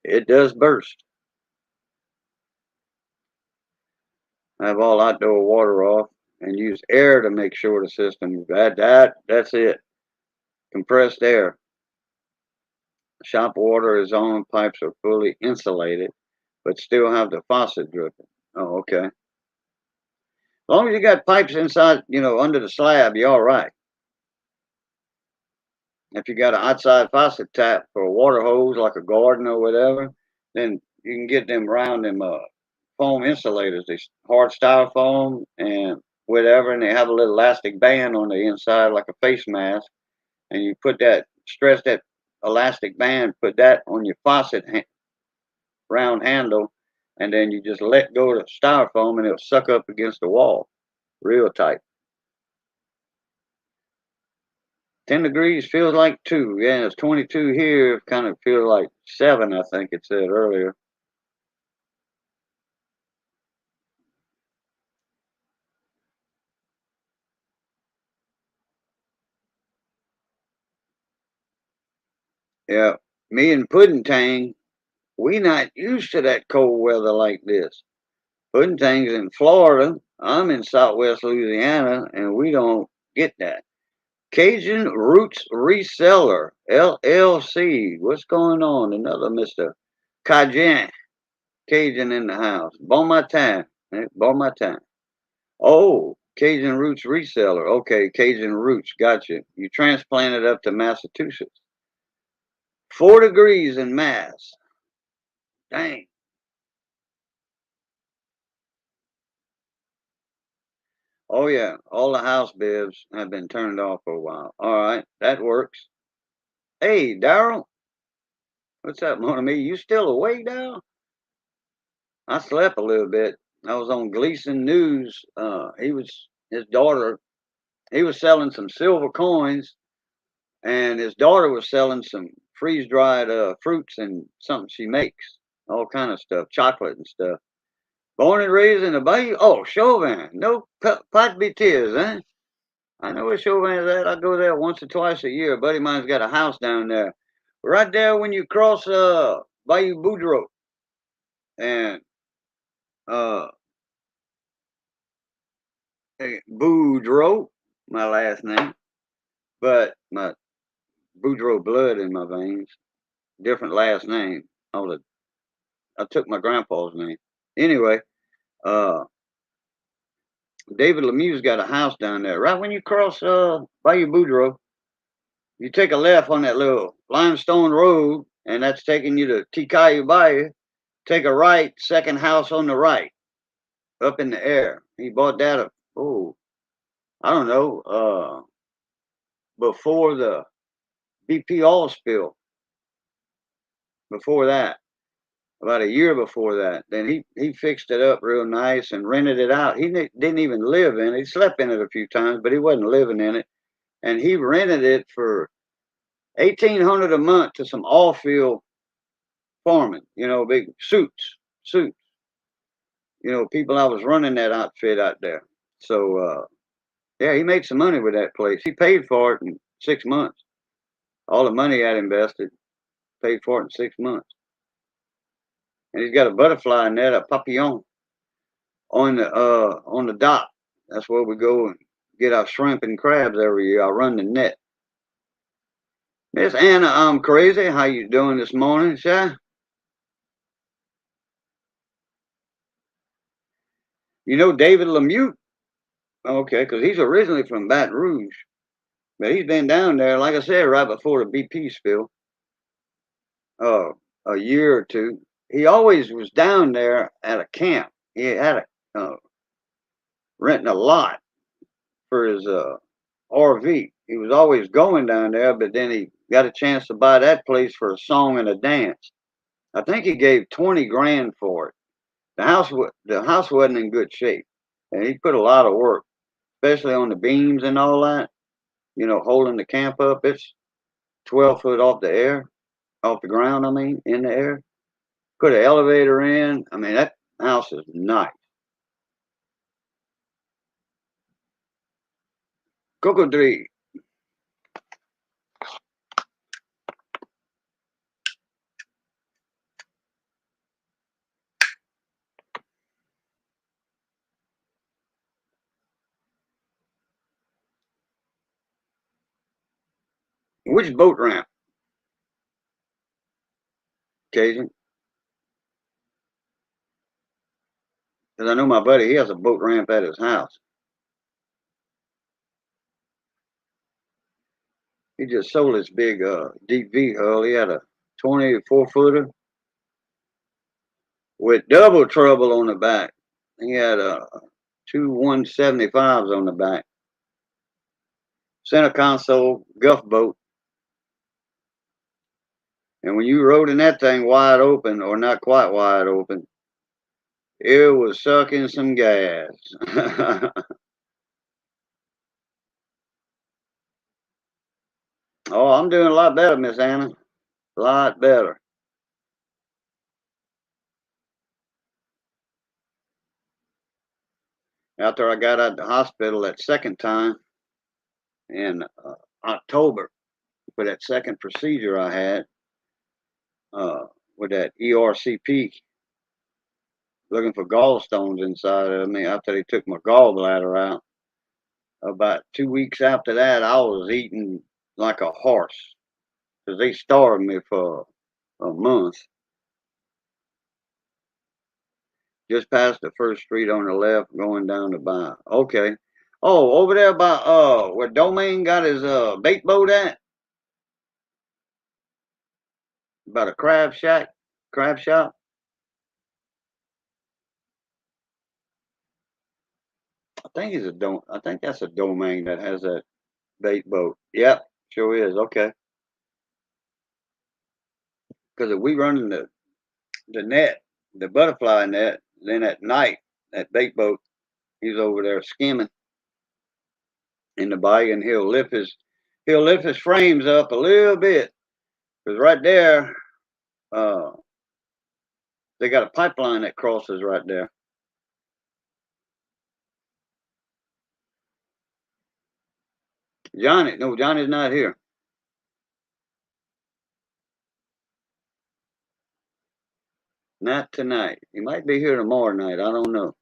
it does burst. I have all outdoor water off and use air to make sure the system, that's it. Compressed air. Shop water is on, pipes are fully insulated, but still have the faucet dripping. Oh, okay. As long as you got pipes inside, under the slab, you're all right. If you got an outside faucet tap for a water hose, like a garden or whatever, then you can get them round them foam insulators. They hard styrofoam and whatever, and they have a little elastic band on the inside, like a face mask. And you stress that elastic band, put that on your faucet round handle, and then you just let go of the styrofoam, and it'll suck up against the wall, real tight. 10 degrees feels like 2. Yeah, it's 22 here. It kind of feels like 7, I think it said earlier. Yeah, me and Pudding Tang, we not used to that cold weather like this. Pudding Tang's in Florida. I'm in Southwest Louisiana, and we don't get that. Cajun Roots Reseller, LLC. What's going on? Another Mr. Cajun. Cajun in the house. Bon matin. Bon matin. Oh, Cajun Roots Reseller. Okay, Cajun Roots. Gotcha. You transplanted up to Massachusetts. 4 degrees in Mass. Dang. Oh, yeah. All the house bibs have been turned off for a while. All right. That works. Hey, Daryl. What's up, mon ami? You still awake, Daryl? I slept a little bit. I was on Gleason News. His daughter, he was selling some silver coins, and his daughter was selling some freeze dried fruits and something she makes, all kind of stuff, chocolate and stuff. Born and raised in the Bayou. Oh, Chauvin. No pot be tears, eh? I know where Chauvin's at. I go there once or twice a year. A buddy of mine's got a house down there. Right there when you cross Bayou Boudreaux. And uh Boudreaux, my last name. But my Boudreaux blood in my veins. Different last name. I took my grandpa's name. Anyway, uh David Lemieux's got a house down there. Right when you cross Bayou Boudreaux, you take a left on that little limestone road, and that's taking you to Tikayu Bayou. Take a right, second house on the right, up in the air. He bought that I don't know, before the BP oil spill. Before that, about a year before that. Then he fixed it up real nice and rented it out. He didn't even live in it. He slept in it a few times, but he wasn't living in it. And he rented it for $1,800 a month to some oil field farming. Big suits. people I was running that outfit out there. So, yeah, he made some money with that place. He paid for it in 6 months. All the money I'd invested, paid for it in 6 months. And he's got a butterfly net, a papillon, on the dock. That's where we go and get our shrimp and crabs every year. I run the net. Miss Anna, I'm crazy. How you doing this morning, sir? You know David Lemieux? Okay, because he's originally from Baton Rouge, but he's been down there, like I said, right before the BP spill, uh, a year or two. He always was down there at a camp. He had renting a lot for his RV. He was always going down there, but then he got a chance to buy that place for a song and a dance. I think he gave 20 grand for it. The house wasn't in good shape, and he put a lot of work, especially on the beams and all that. Holding the camp up. It's 12 foot off the ground. I mean, in the air. Put an elevator in. I mean, that house is nice. Cocodrie. Which boat ramp, Cajun? Because I know my buddy, he has a boat ramp at his house. He just sold his big deep V hull. He had a 24 footer with double trouble on the back. He had two 175s on the back. Center console, Gulf boat. And when you rode in that thing wide open, or not quite wide open, it was sucking some gas. Oh, I'm doing a lot better, Miss Anna. A lot better. After I got out of the hospital that second time in October for that second procedure I had uh, with that ERCP, looking for gallstones inside of me after they took my gallbladder out. About 2 weeks after that, I was eating like a horse because they starved me for a month. Just past the first street on the left, going down the by. Okay. Oh, over there by where Domain got his bait boat at, about a crab shop. I think that's a Domain that has that bait boat. Yep, sure is. Okay. Because if we running the net, the butterfly net, then at night that bait boat, he's over there skimming in the bay, and he'll lift his frames up a little bit because right there, uh, they got a pipeline that crosses right there. Johnny, no, Johnny's not here. Not tonight. He might be here tomorrow night. I don't know.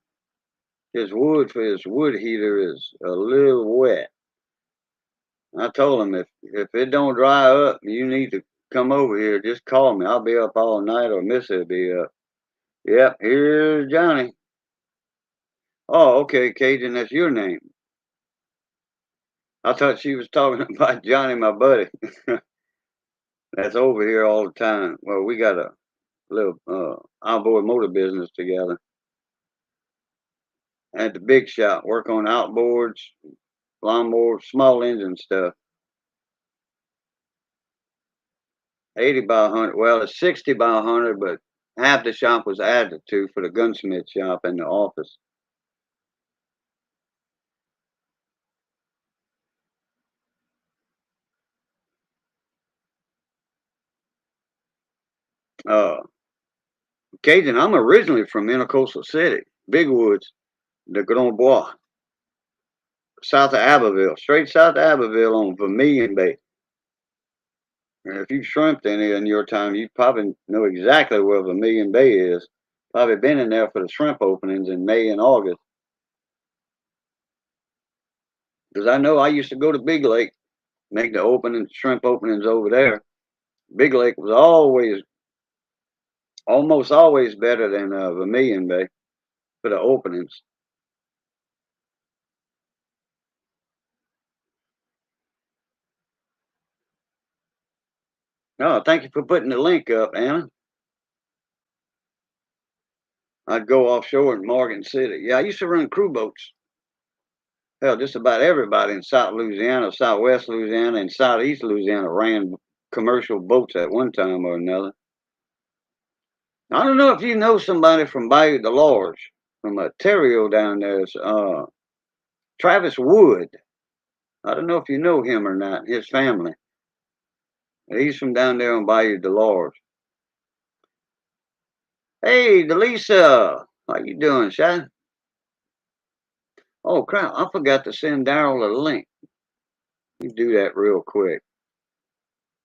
His wood for his wood heater is a little wet. I told him if it don't dry up, you need to come over here. Just call me. I'll be up all night, or Missy will be up. Yep, here's Johnny. Oh, okay, Cajun, that's your name. I thought she was talking about Johnny, my buddy. That's over here all the time. Well, we got a little outboard motor business together at the big shop. Work on outboards, lawnmowers, small engine stuff. 80 by 100. Well, it's 60 by 100, but half the shop was added to for the gunsmith shop and the office. Uh, Cajun, I'm originally from Intercoastal City. Big Woods, the Grand Bois, south of Abbeville, straight south of Abbeville on Vermilion Bay. And if you've shrimped any in your time, you probably know exactly where Vermilion Bay is. Probably been in there for the shrimp openings in May and August. Because I know I used to go to Big Lake, make the openings, shrimp openings over there. Big Lake was almost always better than Vermilion Bay for the openings. No, thank you for putting the link up, Anna. I'd go offshore in Morgan City. Yeah, I used to run crew boats. Hell, just about everybody in South Louisiana, Southwest Louisiana, and Southeast Louisiana ran commercial boats at one time or another. I don't know if you know somebody from Bayou de Large, from Terrio down there. Travis Wood. I don't know if you know him or not, his family. He's from down there on Bayou de Large. Hey, Delisa, how you doing, Shy? Oh, crap, I forgot to send Daryl a link. You do that real quick.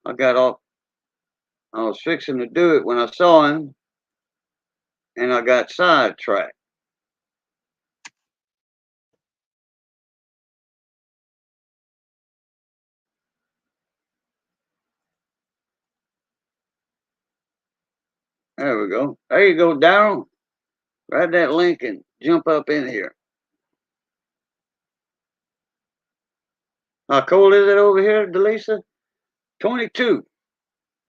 I was fixing to do it when I saw him, and I got sidetracked. There we go. There you go, Daryl. Grab that link and jump up in here. How cold is it over here, Delisa? 22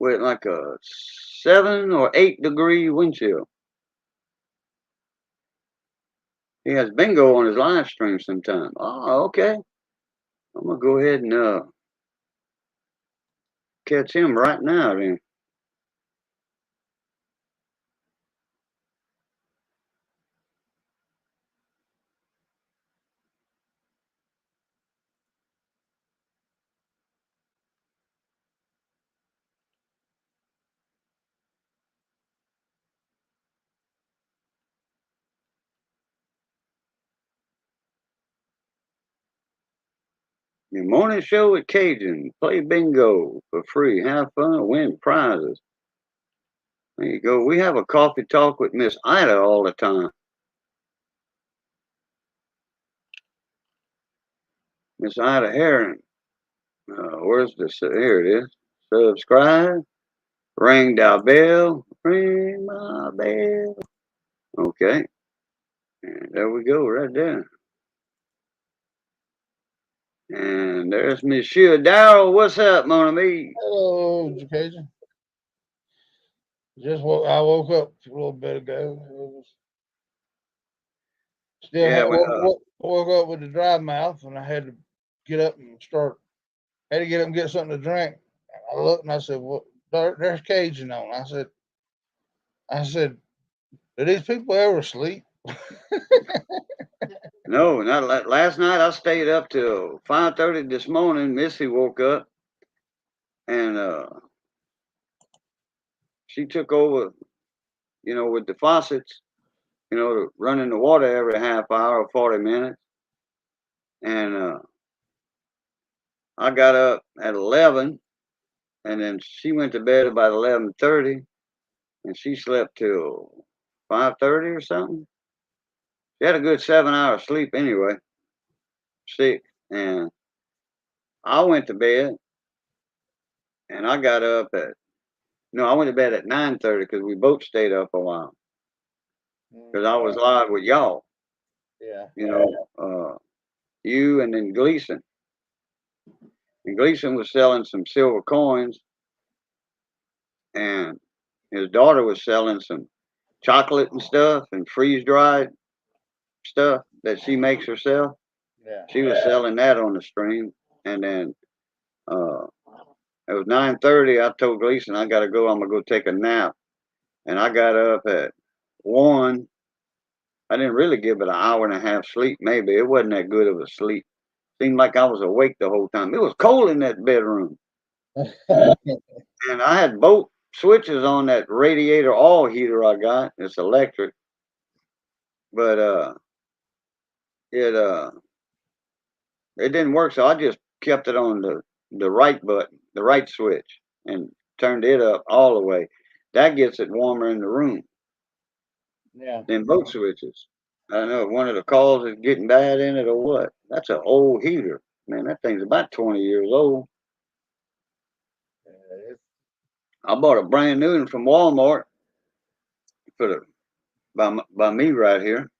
with like a 7 or 8 degree wind chill. He has bingo on his live stream sometime. Oh, okay. I'm gonna go ahead and catch him right now then. Your morning show with Cajun. Play bingo for free. Have fun. Win prizes. There you go. We have a coffee talk with Miss Ida all the time. Miss Ida Heron. Where's the, here it is. Subscribe. Ring the bell. Ring my bell. Okay. And there we go, right there. And there's Monsieur Darrell. What's up, mon ami? Hello, Cajun. I woke up a little bit ago. Woke up with a dry mouth, and I had to get up and get something to drink. And I looked and I said, "Well, there's Cajun on." I said, do these people ever sleep? No, not last night. I stayed up till 5:30 this morning. Missy woke up, and she took over, with the faucets, running the water every half hour or 40 minutes. And I got up at 11, and then she went to bed about 11:30, and she slept till 5:30 or something. She had a good 7 hours sleep anyway. 6, and I went to bed, and I got up I went to bed at 9:30 because we both stayed up a while. Because I was live with y'all. Yeah. You and then Gleason. And Gleason was selling some silver coins, and his daughter was selling some chocolate and stuff and freeze dried stuff that she makes herself. Yeah. She was selling that on the stream, and then it was 9:30. I told Gleason I gotta go. I'm gonna go take a nap, and I got up at 1. I didn't really give it an hour and a half sleep. Maybe it wasn't that good of a sleep. Seemed like I was awake the whole time. It was cold in that bedroom, and I had both switches on that radiator all heater I got. It's electric, but it didn't work. So I just kept it on the right button, the right switch, and turned it up all the way. That gets it warmer in the room Yeah. than both switches. I don't know if one of the coils is getting bad in it or what. That's an old heater, man. That thing's about 20 years old. I bought a brand new one from Walmart for by me right here.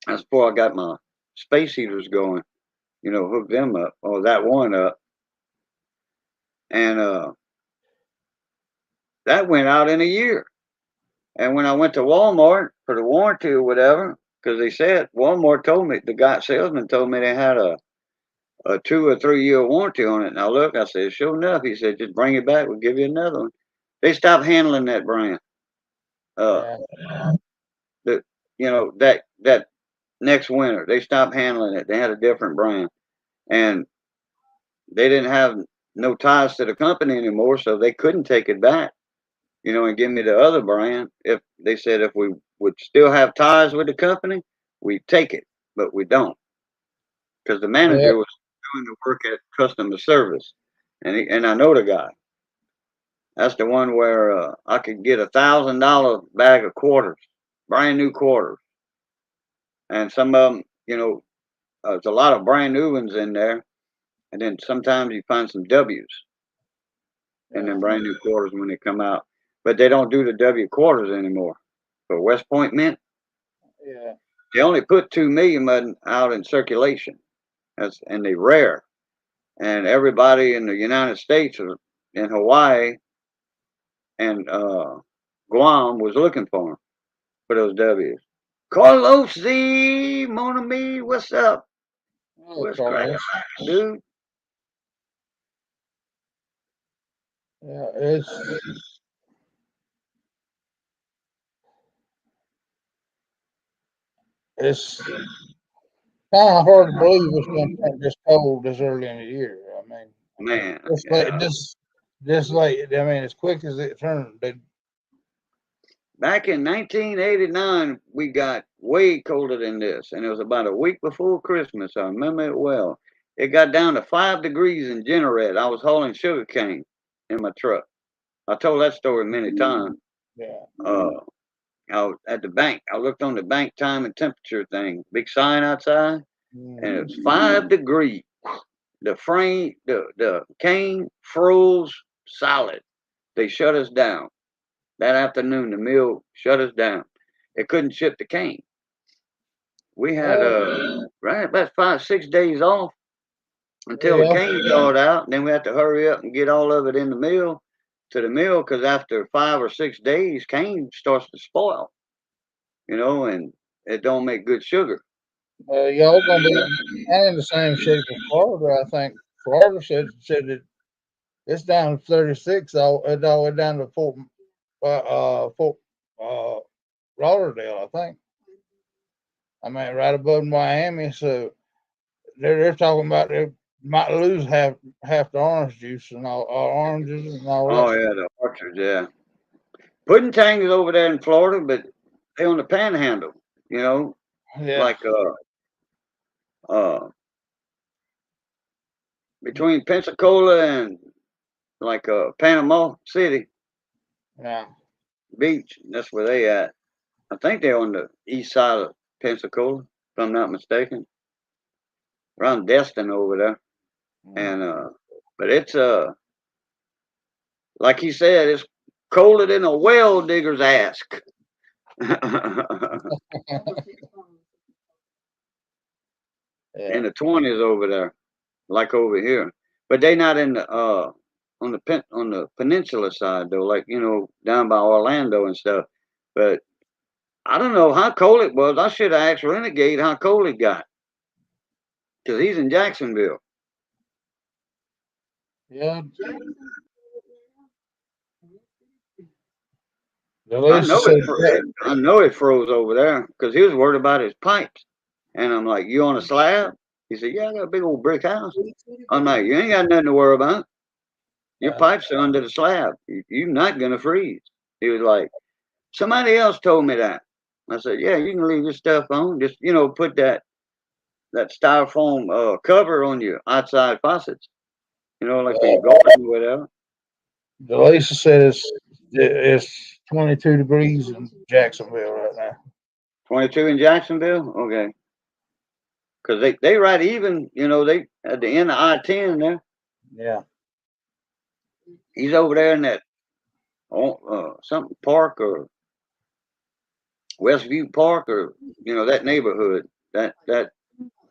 That's before I got my space heaters going. You know, hook them up or that one up, and that went out in a year. And when I went to Walmart for the warranty or whatever, because they said Walmart told me the guy salesman told me they had a 2 or 3 year warranty on it. And I look, I said, sure enough, he said, just bring it back, we'll give you another one. They stopped handling that brand. Yeah. The you know that next winter they stopped handling it. They had a different brand, and they didn't have no ties to the company anymore, so they couldn't take it back. You know, and give me the other brand. If they said if we would still have ties with the company, we'd take it, but we don't because the Yeah. manager was doing the work at customer service, and I know the guy. That's the one where I could get $1,000 bag of quarters, brand new quarters, and some of them, you know, there's a lot of brand new ones in there, and then sometimes you find some W's and then brand new quarters when they come out, but they don't do the W quarters anymore. For West Point Mint, Yeah. they only put 2 million of them out in circulation. And they're rare. And everybody in the United States or in Hawaii and Guam was looking for them for those W's. Carlos Z, Mon ami, what's up? Oh, What's Carlos. cracking, dude? Yeah, it's kind of hard to believe it's going to turn this cold this early in the year. I mean, Man, just yeah. like I mean, as quick as it turned, Back in 1989, we got way colder than this, and it was about a week before Christmas. I remember it well. It got down to 5 degrees in Jeanerette. I was hauling sugar cane in my truck. I told that story many times. yeah, I was at the bank. I looked on the bank time and temperature thing, big sign outside, and it was 5 degrees. The frame, the cane froze solid. They shut us down. That afternoon, the mill shut us down. They couldn't ship the cane. We had right about 5, 6 days off until the yeah, cane thawed out. And then we had to hurry up and get all of it in the mill to the mill because after 5 or 6 days, cane starts to spoil, you know, and it don't make good sugar. y'all gonna be kind of in the same shape as Florida. I think Florida said that it's down to 36. It's all the way down to Fort Lauderdale, I think. I mean, right above Miami. So they're talking about they might lose half the orange juice and all oranges and all Oh that. yeah, the orchards, yeah. Pudding Tang is over there in Florida, but they on the Panhandle, you know, Yeah, like between Pensacola and like Panama City yeah, Beach. That's where they at. I think they're on the east side of Pensacola, if I'm not mistaken, around Destin over there. And but it's like he said, it's colder than a well digger's ass. yeah. In the 20s over there, like over here. But they not in the on the peninsula side though, like you know down by Orlando and stuff. But I don't know how cold it was. I should have asked Renegade how cold it got because he's in Jacksonville. Yeah. The I list know said I know it froze over there because he was worried about his pipes. And I'm like, you on a slab? He said, yeah, I got a big old brick house. I'm like, you ain't got nothing to worry about. Your pipes are under the slab. You're not gonna freeze. He was like, somebody else told me that. I said, yeah, you can leave your stuff on. Just, put that styrofoam cover on your outside faucets, like for your garden or whatever. Delisa said it's 22 degrees in Jacksonville right now. 22 in Jacksonville? Okay. Because they right even, they at the end of I-10 there. Yeah. He's over there in that something park or Westview Park or, that neighborhood, that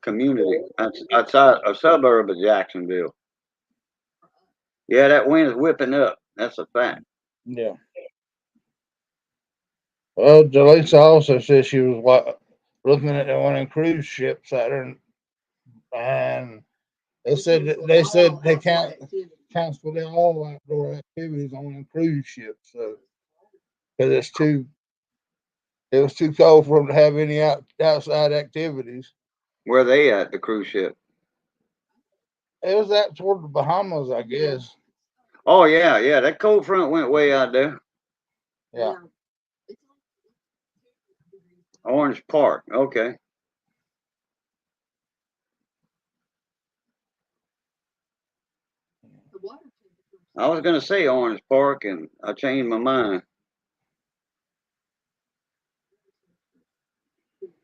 community outside a suburb of Jacksonville. Yeah, that wind is whipping up. That's a fact. Yeah. Well, Delisa also said she was looking at one of them cruise ships out there, and they said they canceled all outdoor activities on them cruise ships, so because it was too cold for them to have any outside activities. Where they at, the cruise ship? It was out toward the Bahamas, I guess. Oh, yeah. That cold front went way out there. Yeah. Orange Park. Okay. I was going to say Orange Park, and I changed my mind.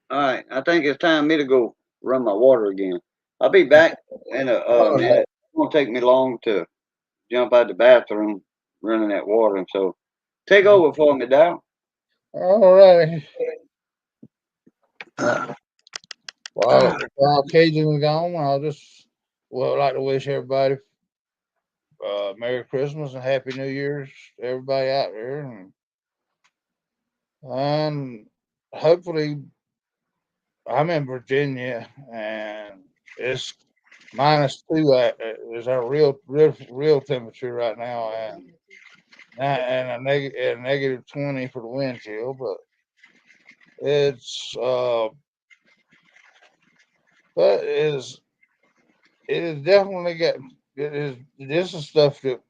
All right. I think it's time for me to go run my water again. I'll be back in a minute. It won't take me long to jump out the bathroom running that water. And so take over for me, Dow. All right. While Cajun is gone, would like to wish everybody Merry Christmas and Happy New Year's to everybody out there, and hopefully I'm in Virginia and it's -2 is our real temperature right now, and a -20 for the wind chill, but it's but it is definitely this is stuff that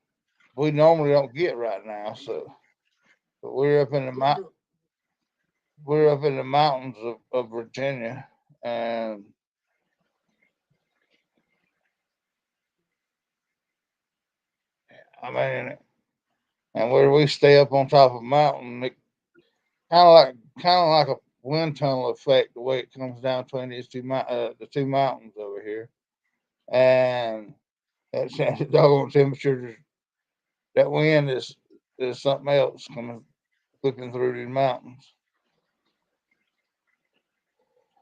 we normally don't get right now. So, but we're up in the mountains of Virginia, and I mean, and where we stay up on top of a mountain, it kind of like a wind tunnel effect. The way it comes down between these the two mountains over here, and that doggone temperature, that wind is something else coming looking through these mountains.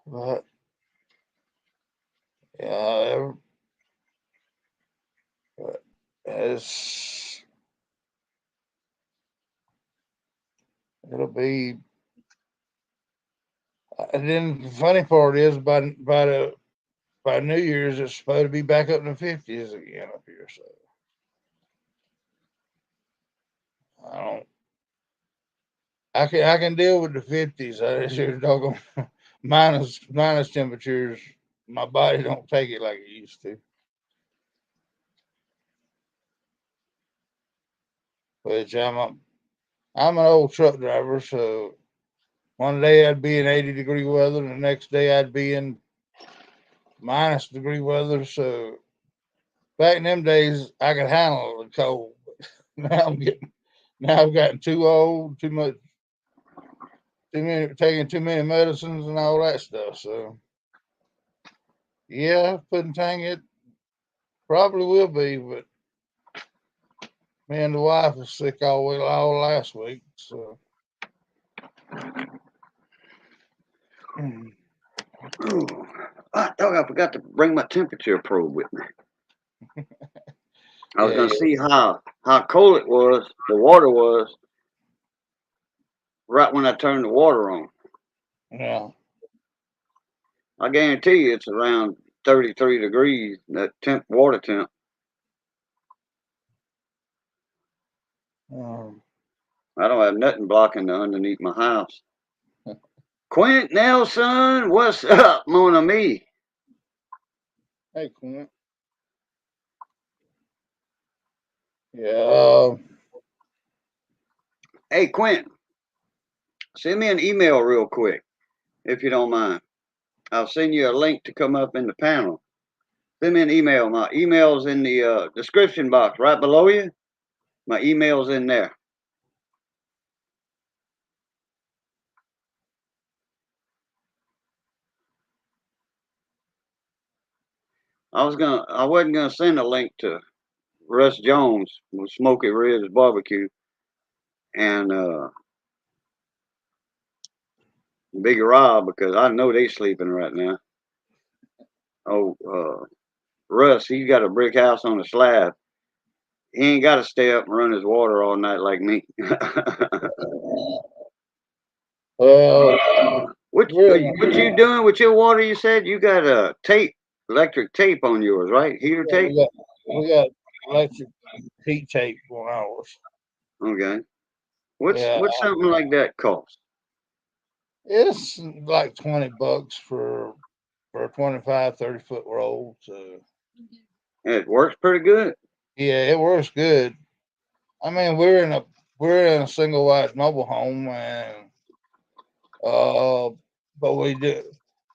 But yeah, it's it'll be. And then the funny part is by New Year's it's supposed to be back up in the 50s again up here. So I don't. I can deal with the 50s. I just doggone minus temperatures. My body don't take it like it used to. Which I'm an old truck driver, so one day I'd be in 80-degree weather, and the next day I'd be in -degree weather. So back in them days, I could handle the cold. Now I've gotten too old, taking too many medicines and all that stuff. So yeah, Pudding it probably will be, but me and the wife was sick all last week. So Ooh, I thought I forgot to bring my temperature probe with me. I was going to see how cold it was, the water was, right when I turned the water on. yeah. I guarantee you it's around 33 degrees, that water temp. I don't have nothing blocking the underneath my house. Quint Nelson, what's up, mon ami? Hey, Quint. Yeah. Hey, Quint, Send me an email real quick, if you don't mind. I'll send you a link to come up in the panel. Send me an email. My email's in the description box right below you. My email's in there. I wasn't gonna send a link to Russ Jones with Smoky Ribs Barbecue and Big Rob because I know they sleeping right now. Oh, Russ, he's got a brick house on a slab. He ain't got to stay up and run his water all night like me. Well, what you doing with your water? You said you got a electric tape on yours, right? Heater tape. We got electric heat tape on ours. Okay. What's something like that cost? It's like $20 for a 25, 30-foot roll. So It works pretty good. yeah, it works good. I mean, we're in a single wide mobile home, and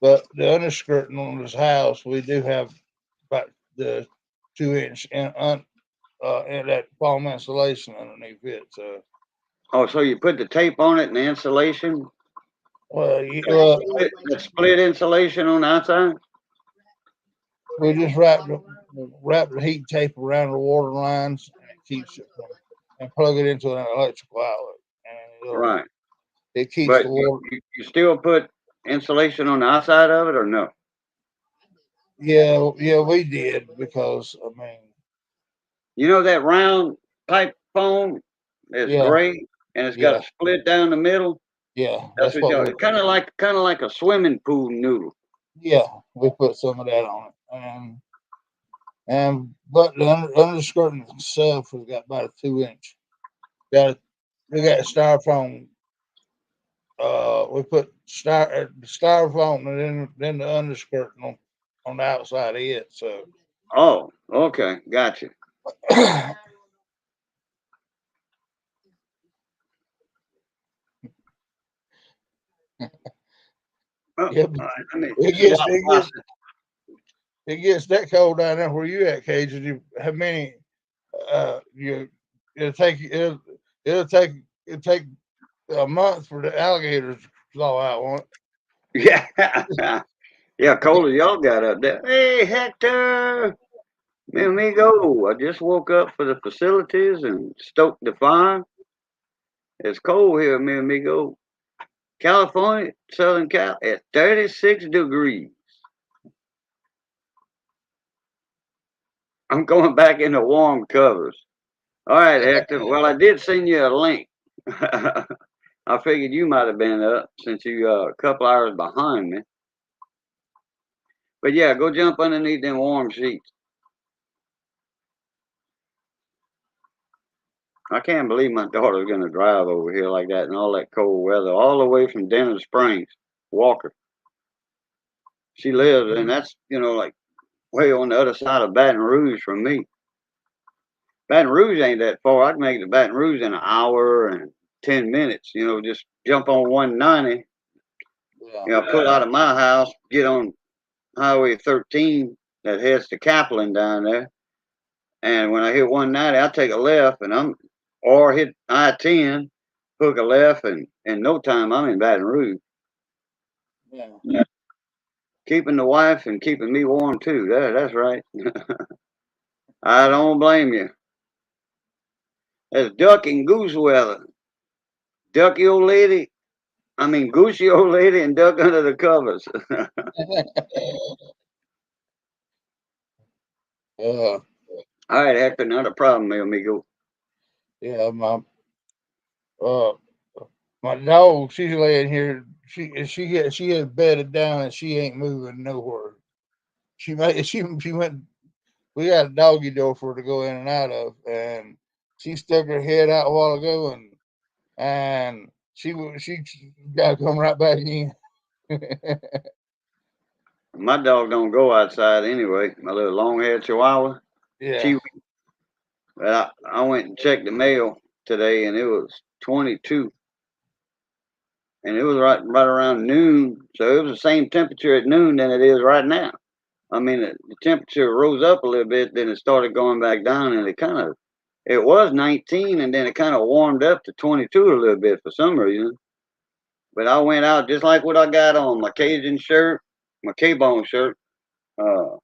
but the underskirting on this house, we do have about the 2-inch in that foam insulation underneath it. So Oh, so you put the tape on it and the insulation? well, The split insulation on the outside? we just wrap the heat tape around the water lines, and it keeps it and plug it into an electrical outlet, and Right. it keeps But the water. you still put insulation on the outside of it or no? Yeah, we did because I mean, You know that round pipe foam is yeah, gray and it's got a split down the middle? yeah, That's what y'all, kind of like a swimming pool noodle. yeah, we put some of that on it, but the underskirting itself has got about a 2-inch. We got styrofoam. We put styrofoam and then the underskirting on the outside of it. So. Oh, okay, gotcha. Yeah, it gets that cold down there where you at, Cajun. You how many? It'll take a month for the alligators to thaw out, won't Yeah, yeah, cold as y'all got up there. Hey, Hector, mi amigo, I just woke up for the facilities and stoked the fire. It's cold here, mi amigo. California, Southern Cal, at 36 degrees. I'm going back into warm covers. All right, Hector. Well, I did send you a link. I figured you might have been up since you a couple hours behind me. But yeah, go jump underneath them warm sheets. I can't believe my daughter's going to drive over here like that in all that cold weather, all the way from Denham Springs, Walker. She lives, and that's, like way on the other side of Baton Rouge from me. Baton Rouge ain't that far. I can make it to Baton Rouge in an hour and 10 minutes. Just jump on 190. Pull out of my house, get on Highway 13 that heads to Kaplan down there. And when I hit 190, I take a left or hit I-10, hook a left, and in no time I'm in Baton Rouge. Yeah. Keeping the wife and keeping me warm too. That's right. I don't blame you. It's duck and goose weather. Ducky old lady, goosey old lady and duck under the covers. All right, Hector, not a problem, mi amigo. Yeah, my dog, she's laying here. She has bedded down and she ain't moving nowhere. She went. We got a doggy door for her to go in and out of, and she stuck her head out a while ago, and she got to come right back in. My dog don't go outside anyway. My little long-haired Chihuahua. Yeah. But I went and checked the mail today, and it was 22. and it was right around noon. So it was the same temperature at noon than it is right now. I mean, the temperature rose up a little bit, then it started going back down, and it was 19, and then it kind of warmed up to 22 a little bit for some reason. But I went out just like what I got on, my Cajun shirt, my K-Bone shirt, uh,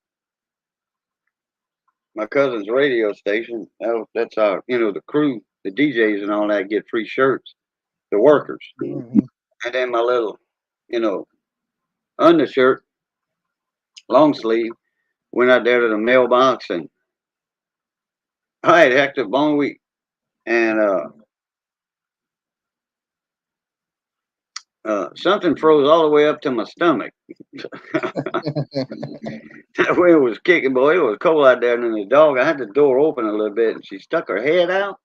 my cousin's radio station. That's our, the crew, the DJs and all that get free shirts, the workers. Mhm. And then my little, undershirt, long sleeve, went out there to the mailbox and I had Hector Bone Week. And something froze all the way up to my stomach. That wind was kicking, boy. It was cold out there. And then the dog, I had the door open a little bit, and she stuck her head out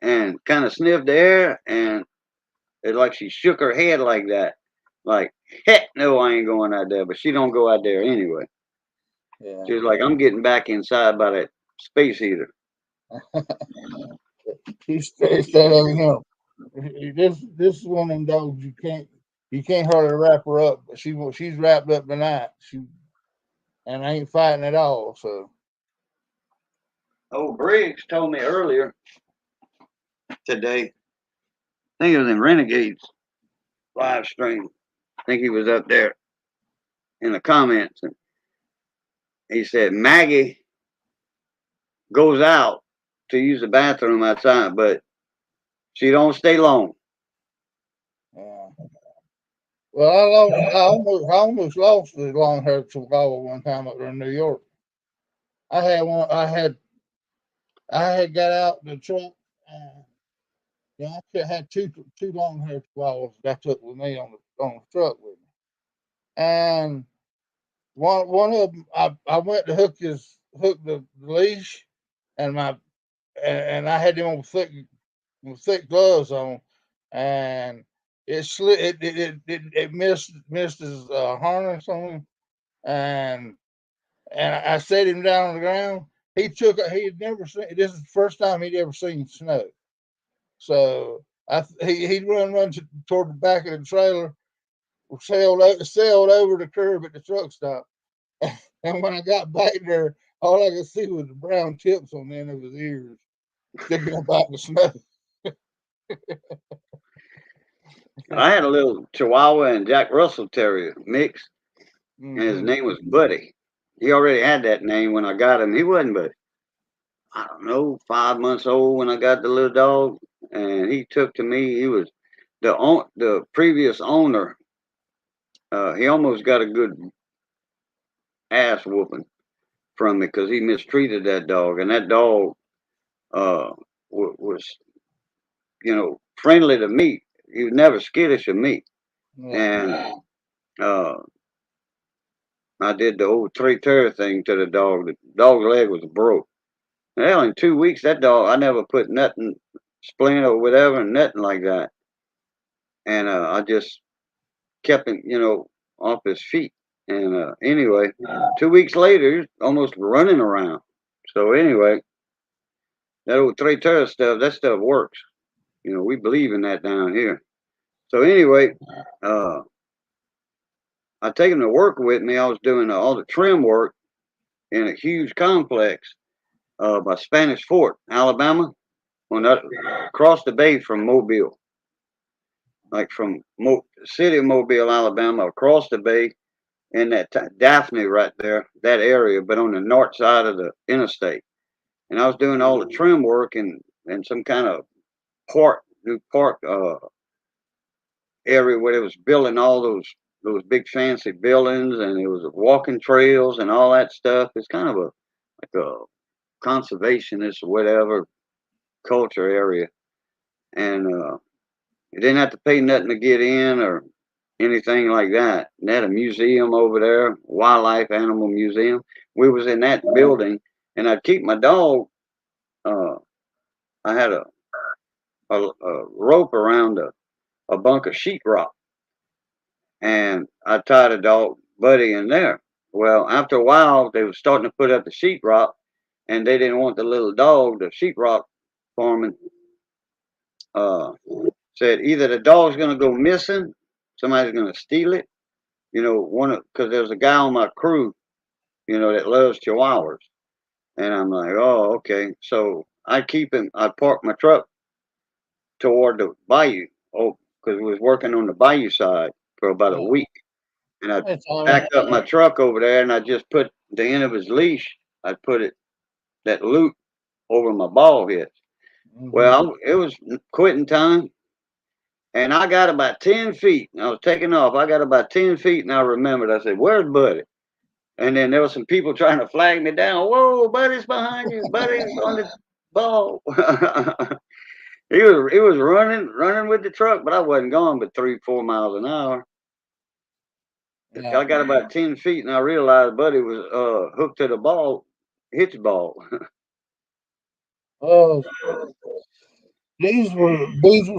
and kind of sniffed the air, and it's like she shook her head like that. Like, heck no, I ain't going out there. But she don't go out there anyway. Yeah. She was like, I'm getting back inside by that space heater. She's straight over him. This is one of them dogs you can't hardly wrap her up, but she's wrapped up tonight. And ain't fighting at all. So Oh, Briggs told me earlier today. I think it was in Renegades live stream. I think he was up there in the comments, and he said Maggie goes out to use the bathroom outside, but she don't stay long. yeah. Well, I almost lost the long-haired Chihuahua one time up there in New York. I had one. I had got out the truck. Yeah, I had two long-haired Chihuahuas that I took with me on the truck with me, and one of them I went to hook the leash, and and I had them on thick gloves on, and it slid. It missed his harness on him, and I set him down on the ground. He had never seen. This is the first time he'd ever seen snow. So he'd run toward the back of the trailer, sailed over the curb at the truck stop, and when I got back there, all I could see was the brown tips on the end of his ears sticking up out the snow. I had a little Chihuahua and Jack Russell Terrier mix, and his Mm-hmm. name was Buddy. He already had that name when I got him. He wasn't but I don't know 5 months old when I got the little dog, and he took to me. He was the previous owner. He almost got a good ass whooping from me because he mistreated that dog, and that dog was friendly to me. He was never skittish of me, Yeah. and uh, I did the old three tear thing to the dog. The dog's leg was broke. Hell, in 2 weeks, that dog, I never put nothing, splint or whatever, nothing like that. And I just kept him, off his feet. And anyway, 2 weeks later, he's almost running around. So anyway, that old three tear stuff, that stuff works. We believe in that down here. So anyway, I take him to work with me. I was doing all the trim work in a huge complex by Spanish Fort, Alabama, across the bay from Mobile, like from the city of Mobile, Alabama, across the bay in that Daphne right there, that area, but on the north side of the interstate. And I was doing all the trim work and some kind of new park area where they was building all those big fancy buildings, and it was walking trails and all that stuff. It's kind of a conservationist or whatever culture area, and you didn't have to pay nothing to get in or anything like that. And they had a museum over there, wildlife animal museum. We was in that building, and I'd keep my dog. I had a rope around a bunk of sheetrock, and I tied a dog Buddy in there. Well, after a while, they were starting to put up the sheetrock, and they didn't want the little dog, the sheetrock foreman, said either the dog's gonna go missing, somebody's gonna steal it. You know, because there's a guy on my crew, you know, that loves Chihuahuas, and I'm like, oh, okay. So I keep him. I park my truck toward the bayou. Oh, because we was working on the bayou side for about a week, and I It's all backed up my truck over there, and I just put the end of his leash. I put it that loop over my ball head. Well, it was quitting time, and I got about 10 feet. And I was taking off. I got about 10 feet, and I remembered. I said, "Where's Buddy?" And then there was some people trying to flag me down. Whoa, Buddy's behind you. Buddy's on the ball. he was running with the truck, but I wasn't going but 3-4 miles an hour. I got about 10 feet, and I realized Buddy was hooked to the ball, hitch ball. Oh, these were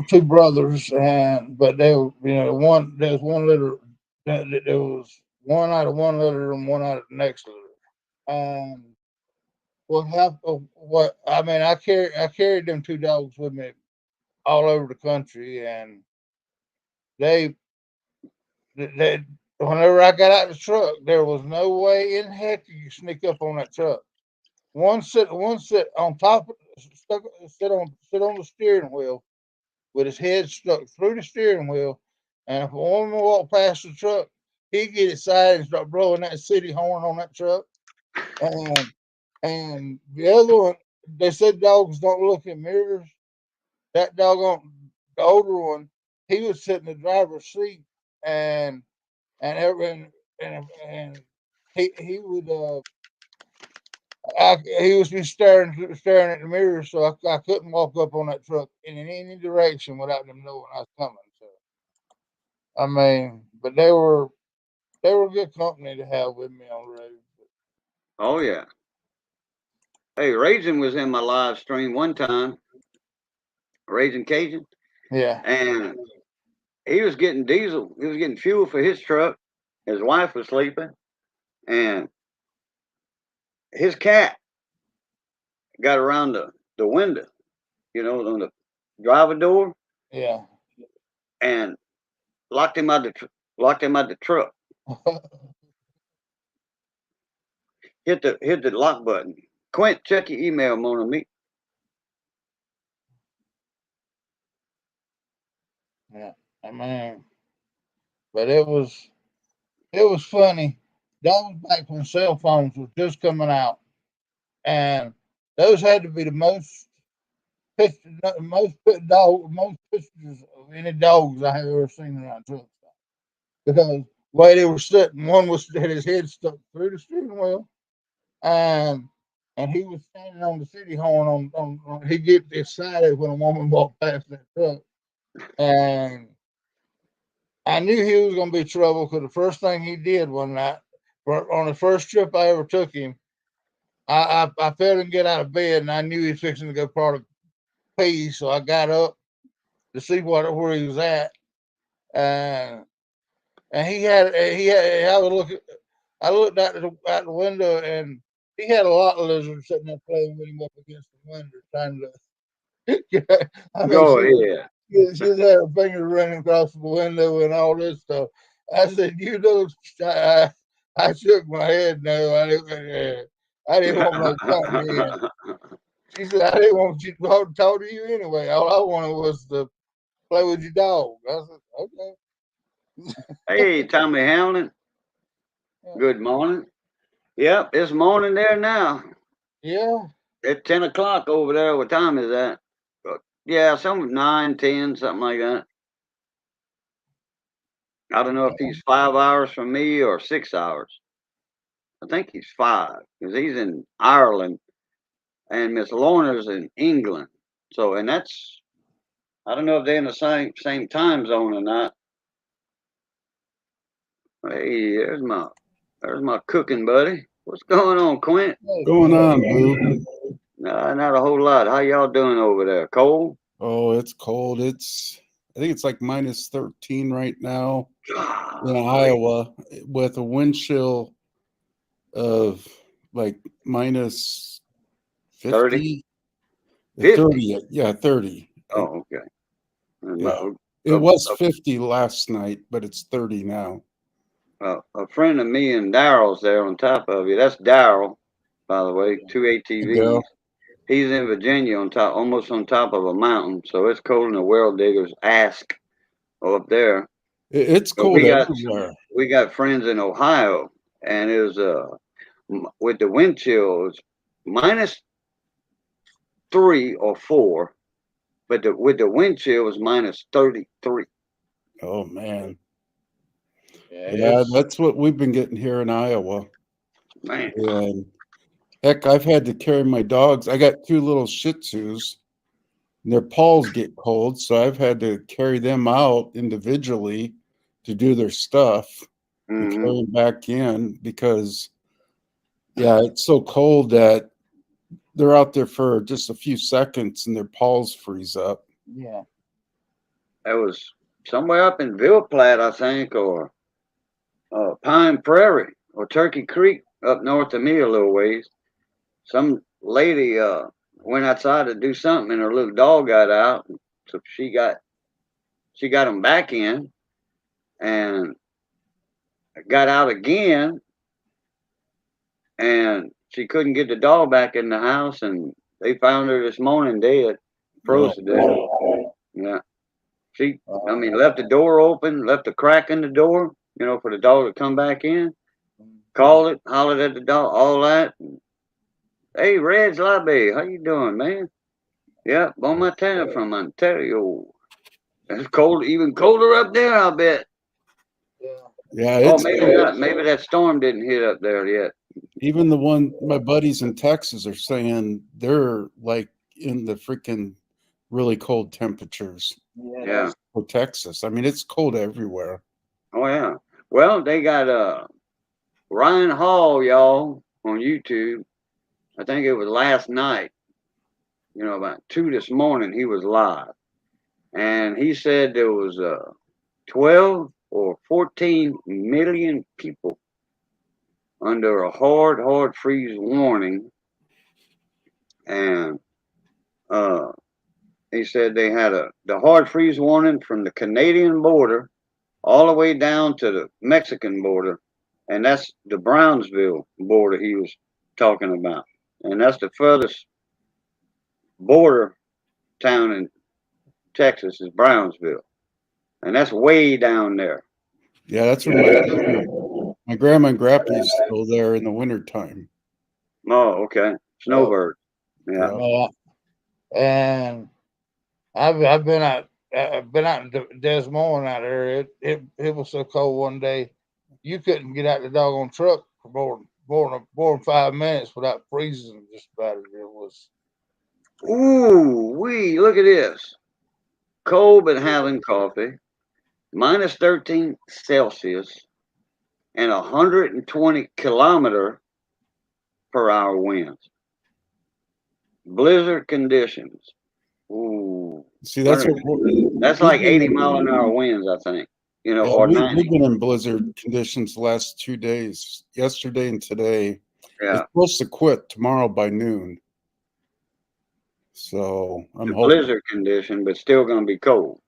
two brothers, and but they were, you know, there's one litter. There was one out of one litter and one out of the next litter. What happened? What I mean, I carried them two dogs with me all over the country, and they whenever I got out of the truck, there was no way in heck you could sneak up on that truck. One sit on top, sit on the steering wheel with his head stuck through the steering wheel, and if a woman walked past the truck, he'd get excited and start blowing that city horn on that truck. And the other one, they said dogs don't look in mirrors. That dog, the older one, he was sitting in the driver's seat, and and he would he was just staring at the mirror, so I couldn't walk up on that truck in any direction without them knowing I was coming. So I mean, but they were good company to have with me on the road. Oh yeah. Hey, Raging was in my live stream one time. Raging Cajun, Yeah. and he was getting diesel. He was getting fuel for his truck. His wife was sleeping, and his cat got around the window, you know, on the driver door, Yeah. and locked him out the truck. Hit the lock button. Quint, check your email, Mona me. Yeah. I mean, but it was funny. That was back when cell phones were just coming out, and those had to be the most most pictures of any dogs I have ever seen around truck stop. Because the way they were sitting, one was had his head stuck through the steering wheel, and he was standing on the city horn on he get excited when a woman walked past that truck, and I knew he was going to be trouble because the first thing he did one night, on the first trip I ever took him, I felt him get out of bed, and I knew he was fixing to go part of pee, so I got up to see where he was at, and I was looking, I looked out the window, and he had a lot of lizards sitting there playing with him up against the window, trying to. I mean, Go ahead. she had her fingers running across the window and all this stuff. I said, "You know," I shook my head. No, I didn't want no company in. She said, "I didn't want you to talk to you anyway. All I wanted was to play with your dog." I said, "Okay." Hey, Tommy Hamlin. Good morning. Yep, it's morning there now. Yeah. It's 10 o'clock over there. What time is that? Yeah, some 9, 10, something like that. I don't know if he's 5 hours from me or 6 hours. I think he's 5 because he's in Ireland and Miss Lorna's in England. So, and that's, I don't know if they're in the same time zone or not. Hey, there's my cooking buddy. What's going on, Quint? Going on, Boo? Not a whole lot. How y'all doing over there? Cold? Oh, it's cold. I think it's like minus 13 right now in Iowa with a wind chill of like minus 50. 30? 30, yeah, 30. Oh, okay. And, Yeah. It was 50 last night, but it's 30 now. a friend of me and Daryl's there on top of you. That's Daryl, by the way, 2 ATVs. Daryl. He's in Virginia on top, almost on top of a mountain. So it's cold in the well digger's ass up there. It's But cold everywhere. we got friends in Ohio, and it was with the wind chill, it's -3 or 4, but with the wind chill was -33. Oh man. Yeah, Yeah, that's what we've been getting here in Iowa. Man, And heck, I've had to carry my dogs. I got 2 little Shih Tzus, and their paws get cold, so I've had to carry them out individually to do their stuff and mhm. carry them back in because, yeah, it's so cold that they're out there for just a few seconds and their paws freeze up. yeah. That was somewhere up in Ville Platte, I think, or Pine Prairie or Turkey Creek up north of me a little ways. Some lady went outside to do something, and her little dog got out, so she got him back in, and got out again, and she couldn't get the dog back in the house, and they found her this morning dead, froze to death. Yeah, I mean, left the door open, left a crack in the door, for the dog to come back in. Called it, hollered at the dog, all that. Hey, Reg Labby, how you doing, man? Yeah, on my town from Ontario. It's cold, even colder up there, I bet. Yeah, Oh, it's maybe not. Maybe that storm didn't hit up there yet. even the one my buddies in Texas are saying they're like in the freaking really cold temperatures Yeah. for Texas. I mean, it's cold everywhere. Oh, yeah. Well, they got Ryan Hall, y'all, on YouTube. I think it was last night. About 2 this morning, he was live. And he said there was 12 or 14 million people under a hard freeze warning. And he said they had the hard freeze warning from the Canadian border all the way down to the Mexican border. And that's the Brownsville border he was talking about. And that's the furthest border town in Texas is Brownsville. And that's way down there. Yeah, that's where my grandma and grandpa used to go there in the wintertime. Oh, okay. Snowbird. Yeah. Yeah. And I've been out in Des Moines out there. It was so cold one day, you couldn't get out the doggone truck for more than 5 minutes without freezing just about it. It was. Ooh, look at this. Cold but having coffee. -13 Celsius and 120 kilometer per hour winds. Blizzard conditions. Ooh. See, that's what That's like 80 mile an hour winds, I think. Or 90. we've been in blizzard conditions the last 2 days, yesterday and today. Yeah. It's supposed to quit tomorrow by noon. So I'm hoping. Blizzard condition, but still going to be cold.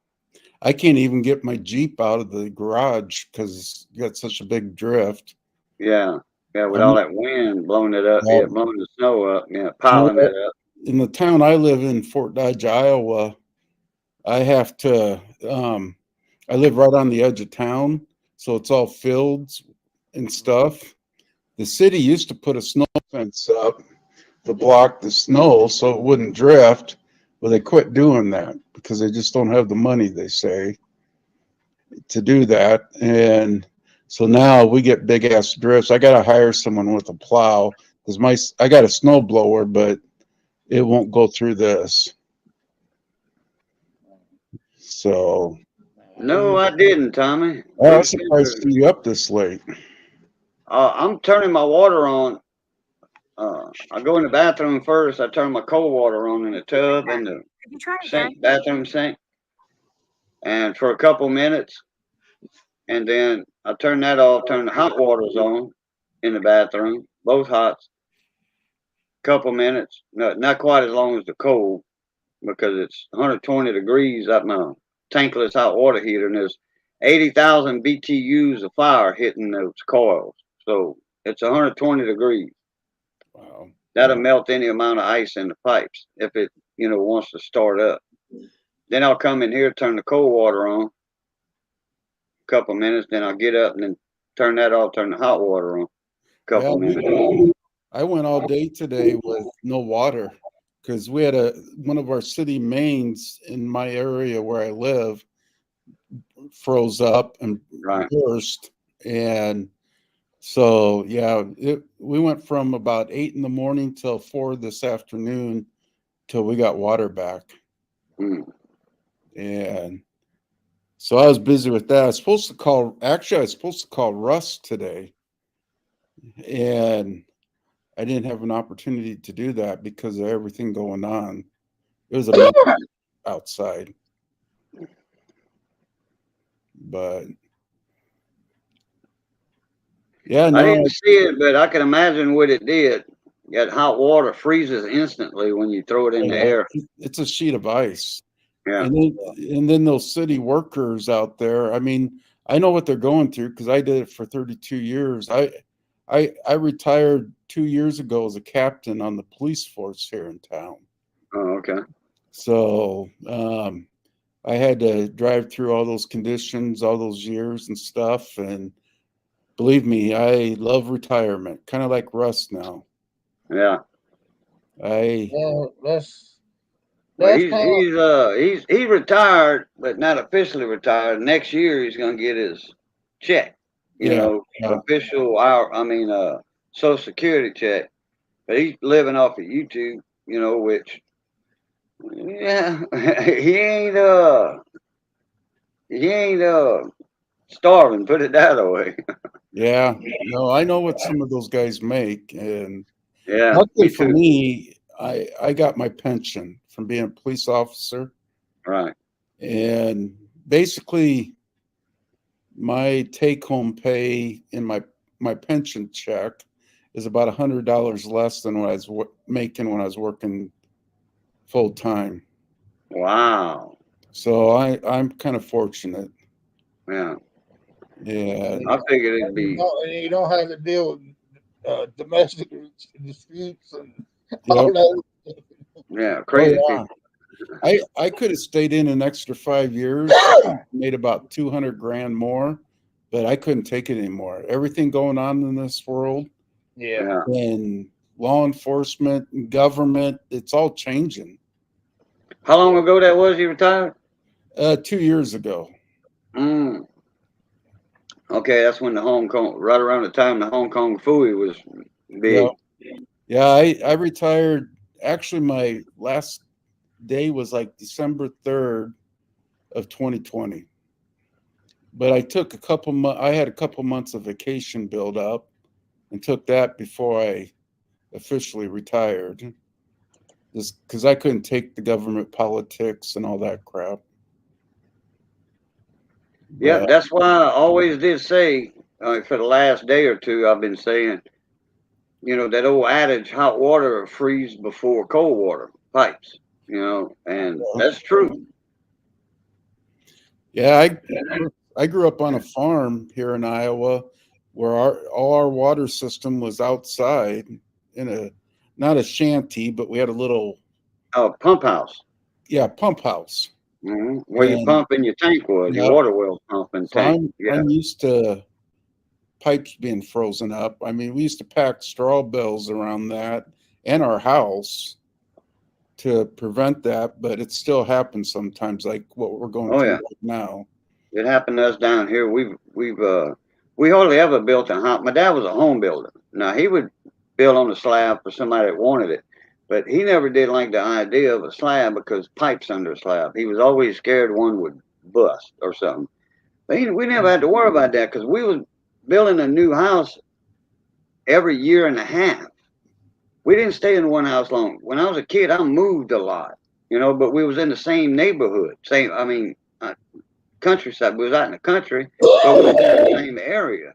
I can't even get my Jeep out of the garage because you got such a big drift. Yeah. Yeah, with all that wind blowing it up, blowing the snow up, piling it up. In the town I live in, Fort Dodge, Iowa, I have to I live right on the edge of town, so it's all fields and stuff. The city used to put a snow fence up to block the snow so it wouldn't drift, but they quit doing that because they just don't have the money, they say, to do that. And so now we get big ass drifts. I got to hire someone with a plow because I got a snow blower, but it won't go through this. So. No, I didn't, Tommy. Oh, I'm surprised to see you up this late. I'm turning my water on. I go in the bathroom first. I turn my cold water on in the tub and the sink, bathroom sink, and for a couple minutes, and then I turn that off. Turn the hot waters on in the bathroom, both hots. Couple minutes, not quite as long as the cold, because it's 120 degrees up my tankless hot water heater, and there's 80,000 BTUs of fire hitting those coils. So it's 120 degrees. Wow. That'll melt any amount of ice in the pipes if it, wants to start up. Then I'll come in here, turn the cold water on, a couple minutes. Then I'll get up and then turn that off, turn the hot water on, a couple minutes. I went all day today with no water because we had one of our city mains in my area where I live froze up and burst. And so, yeah, we went from about 8 in the morning till 4 this afternoon till we got water back. And so I was busy with that. I was supposed to call Russ today. And I didn't have an opportunity to do that because of everything going on. It was a mess outside. But yeah, no, I didn't see it, but I can imagine what it did. That hot water freezes instantly when you throw it in the air. It's a sheet of ice. Yeah. And then those city workers out there, I mean, I know what they're going through because I did it for 32 years. I retired 2 years ago as a captain on the police force here in town. Oh, okay. So I had to drive through all those conditions, all those years and stuff. And believe me, I love retirement, kind of like Russ now. Yeah. He's retired, but not officially retired. Next year he's gonna get his check. Official Social Security check. But he's living off of YouTube, which he ain't starving, put it that way. Yeah. No, I know what some of those guys make. And yeah, luckily for me, I got my pension from being a police officer. Right. And basically my take-home pay in my pension check is about $100 less than what I was making when I was working full time. Wow. So I'm kind of fortunate. Yeah. Yeah. I figured it'd be. You don't have to deal with domestic disputes and all that. Yeah, crazy people. I could have stayed in an extra 5 years, made about 200 grand more, but I couldn't take it anymore. Everything going on in this world, and law enforcement and government, it's all changing. How long ago that was you retired? 2 years ago. Okay, that's when right around the time the Hong Kong Phooey was big. Yeah, I retired. Actually, my last day was like December 3rd of 2020. But I took I had a couple months of vacation build up and took that before I officially retired. Just because I couldn't take the government politics and all that crap. Yeah, that's why I always did say for the last day or two, I've been saying, that old adage, hot water freeze before cold water pipes, and that's true. Yeah, I grew up on a farm here in Iowa where all our water system was outside in not a shanty, but we had a little pump house. Yeah, pump house. Mm-hmm. Where you pump in your tank was, your water well pumping tank. I'm used to pipes being frozen up. I mean, we used to pack straw bales around that and our house to prevent that, but it still happens sometimes, like what we're going through right now. It happened to us down here. We hardly ever built a house. My dad was a home builder. Now he would build on a slab for somebody that wanted it. But he never did like the idea of a slab because pipes under a slab. He was always scared one would bust or something. But we never had to worry about that because we was building a new house every year and a half. We didn't stay in one house long. When I was a kid, I moved a lot, but we was in the same neighborhood. Countryside. We was out in the country, but we was in the same area,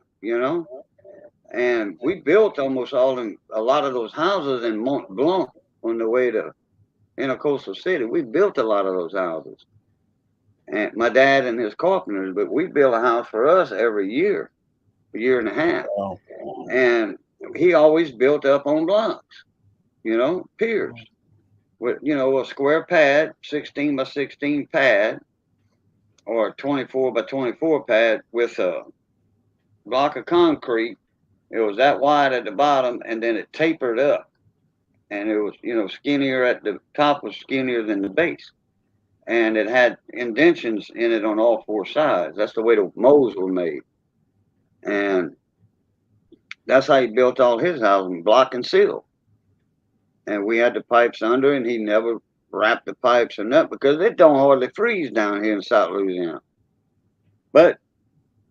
And we built almost a lot of those houses in Mont Blanc. On the way to Intercoastal City, we built a lot of those houses. and my dad and his carpenters, but we built a house for us every year, a year and a half. Wow. And he always built up on blocks, piers with, a square pad, 16 by 16 pad, or a 24 by 24 pad with a block of concrete. It was that wide at the bottom, and then it tapered up, and it was, skinnier at the top, was skinnier than the base, and it had indentions in it on all four sides. That's the way the molds were made, and that's how he built all his houses, block and seal. And we had the pipes under, and he never wrapped the pipes or nothing because it don't hardly freeze down here in South Louisiana. But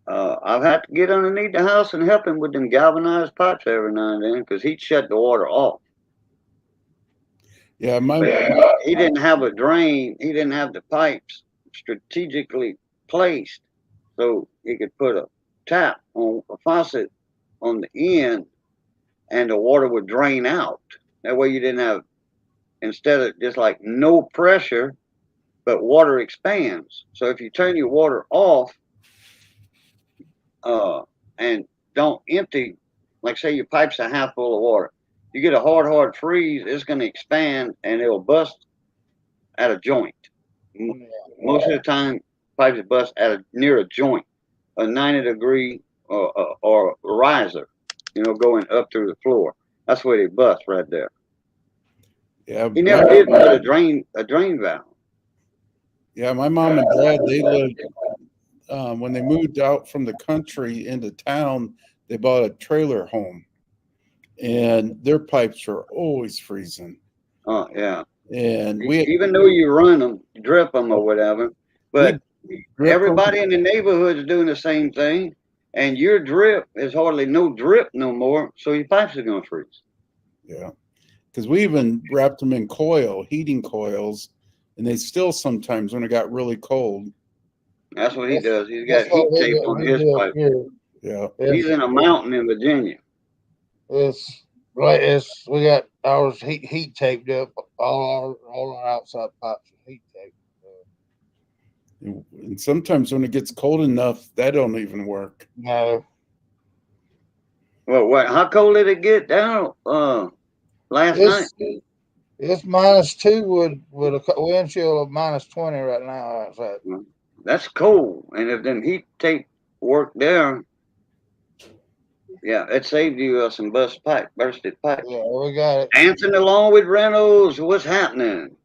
I've had to get underneath the house and help him with them galvanized pipes every now and then because he'd shut the water off. Yeah, He didn't have a drain. He didn't have the pipes strategically placed so he could put a tap on a faucet on the end and the water would drain out. That way you didn't have, instead of just like no pressure, but water expands. So if you turn your water off and don't empty, like say your pipes are half full of water, you get a hard freeze, it's going to expand and it'll bust at a joint. Most of the time, pipes bust near a joint, a 90-degree or a riser, going up through the floor. That's where they bust right there. Yeah, He never did put a drain valve. Yeah, my mom and dad, they lived when they moved out from the country into town, they bought a trailer home, and their pipes were always freezing. Oh yeah. And even though you run them, drip them or whatever, but everybody in the neighborhood is doing the same thing, and your drip is hardly no drip no more, so your pipes are gonna freeze. Yeah, because we even wrapped them in heating coils, and they still sometimes, when it got really cold. That's what he does. He's got heat tape on his pipe. Yeah, he's in a mountain in Virginia. It's right. We got ours heat taped up. All our outside pipes are heat taped. And sometimes when it gets cold enough, that don't even work. No. Well, what? How cold did it get down last night? It's -2 with a wind chill of -20 right now outside. That's cold, and if them heat tape work there, yeah, it saved you some bursted pipe. Yeah, we got it. Dancing along with Reynolds, what's happening?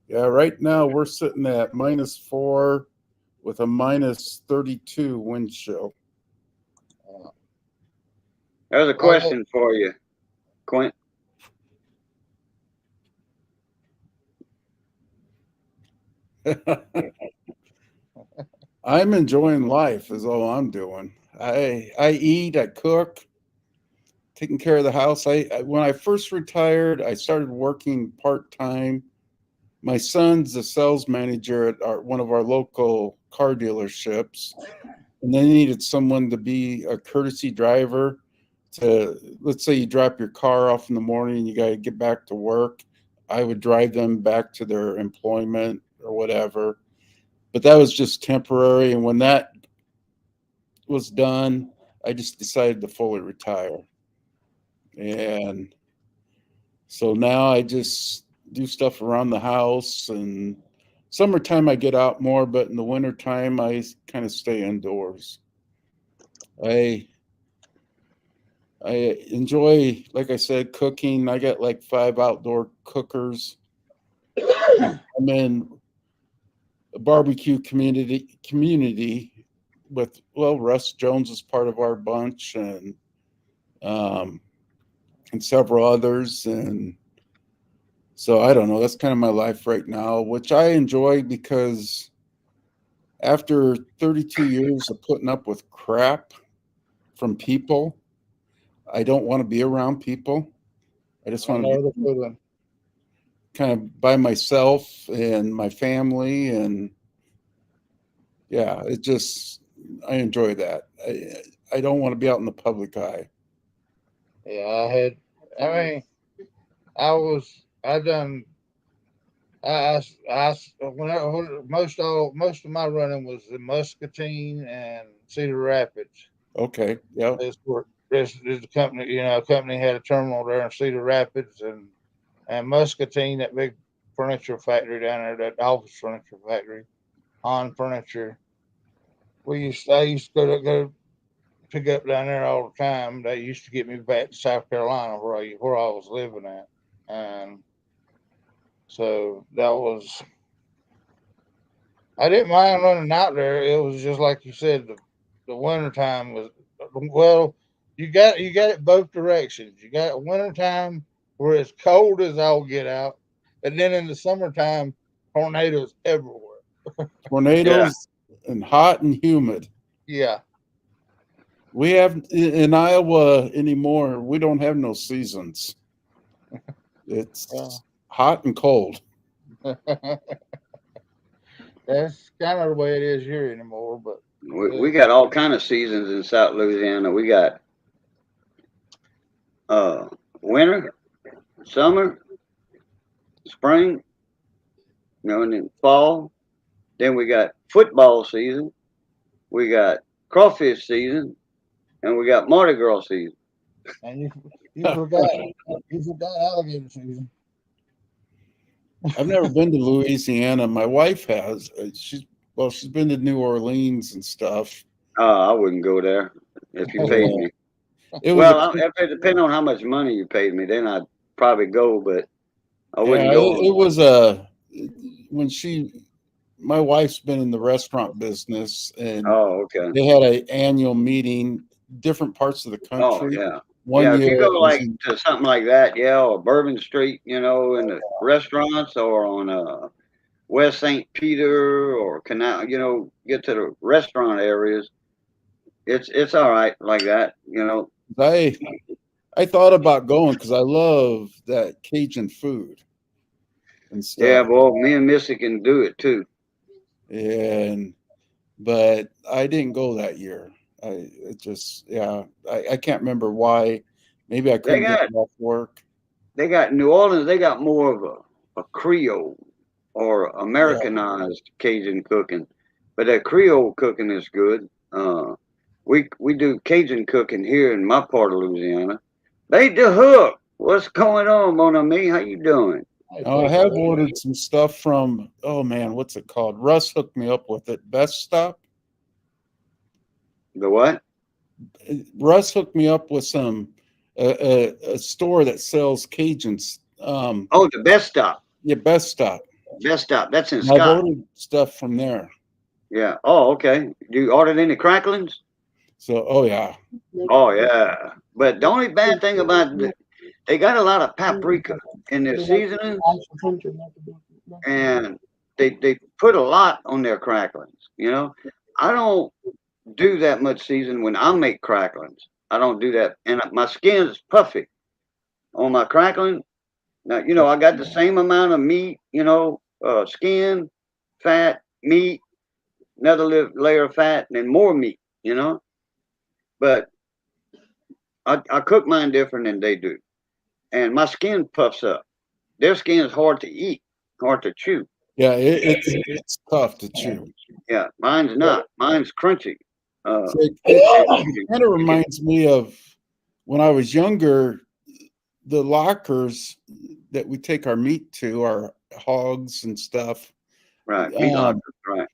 Yeah, right now we're sitting at -4 with a -32 wind chill. There's a question for you, Quint. I'm enjoying life is all I'm doing. I eat, I cook, taking care of the house. When I first retired, I started working part-time. My son's a sales manager at one of our local car dealerships, and they needed someone to be a courtesy driver let's say you drop your car off in the morning and you got to get back to work. I would drive them back to their employment or whatever. But that was just temporary. And when that was done, I just decided to fully retire. And so now I just do stuff around the house, and summertime I get out more, but in the wintertime I kind of stay indoors. I enjoy, like I said, cooking. I got like 5 outdoor cookers. I'm in a barbecue community with, Russ Jones is part of our bunch, and several others. And so I don't know, that's kind of my life right now, which I enjoy because after 32 years of putting up with crap from people, I don't want to be around people. I just want to be kind of by myself and my family. And yeah, I enjoy that. I don't want to be out in the public eye. Yeah, I Most of my running was in Muscatine and Cedar Rapids. Okay. Yep. This the company, company had a terminal there in Cedar Rapids and Muscatine, that big furniture factory down there, that office furniture factory, On Furniture. I used to go pick up down there all the time. They used to get me back to South Carolina where I was living at, and so that was. I didn't mind running out there. It was just like you said, the winter time was well. You got it both directions. You got winter time where it's cold as all get out, and then in the summertime, tornadoes everywhere. Tornadoes and hot and humid. Yeah. We have in Iowa anymore. We don't have no seasons. It's hot and cold. That's kind of the way it is here anymore. But we got all kind of seasons in South Louisiana. We got winter, summer, spring, and then fall. Then we got football season. We got crawfish season, and we got Mardi Gras season. And you forgot alligator season. I've never been to Louisiana. My wife has. She's been to New Orleans and stuff. I wouldn't go there if you paid me. If it depends on how much money you paid me, then I'd probably go. But I wouldn't go. It was my wife's been in the restaurant business, and okay. They had an annual meeting, different parts of the country. Oh yeah. One if year you go to something like that, or Bourbon Street, in the restaurants, or on West St. Peter or Canal, get to the restaurant areas, it's all right like that, I thought about going because I love that Cajun food and stuff. Yeah, well, me and Missy can do it too. But I didn't go that year. I can't remember why. Maybe I couldn't get enough work. They got New Orleans. They got more of a Creole or Americanized Cajun cooking, but that Creole cooking is good. We do Cajun cooking here in my part of Louisiana. Bait the hook. What's going on, Mon Ami? How you doing? I have ordered some stuff from. Oh man, what's it called? Russ hooked me up with it. Best Stop. The what? Russ hooked me up with some a store that sells Cajuns. The Best Stop. Yeah, Best Stop. Best Stop. That's in Scott. Scott. I ordered stuff from there. Yeah. Oh, okay. You ordered any cracklings? So, oh yeah. Oh yeah. But the only bad thing about they got a lot of paprika in their seasoning, and they put a lot on their cracklings. I don't do that much seasoning when I make cracklings. I don't do that, and my skin is puffy on my crackling. Now, I got the same amount of meat, skin, fat, meat, another layer of fat, and then more meat, But I cook mine different than they do, and my skin puffs up. Their skin is hard to eat, hard to chew. Yeah, it's tough to chew. Yeah, mine's not. Mine's crunchy. It kind of reminds me of when I was younger, the lockers that we take our meat to, our hogs and stuff. Right, meat lockers, right.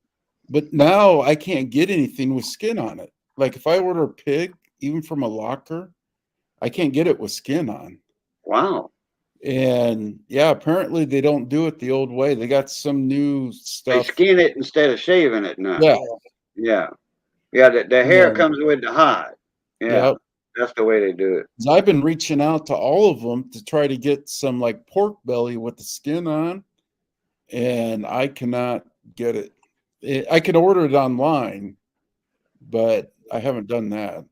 But now I can't get anything with skin on it. Like if I order a pig, even from a locker, I can't get it with skin on. Wow. And apparently they don't do it the old way. They got some new stuff. They skin it instead of shaving it now. Yeah. Yeah, the hair comes with the hide. Yeah, that's the way they do it. I've been reaching out to all of them to try to get some like pork belly with the skin on, and I cannot get it. I could order it online, but I haven't done that.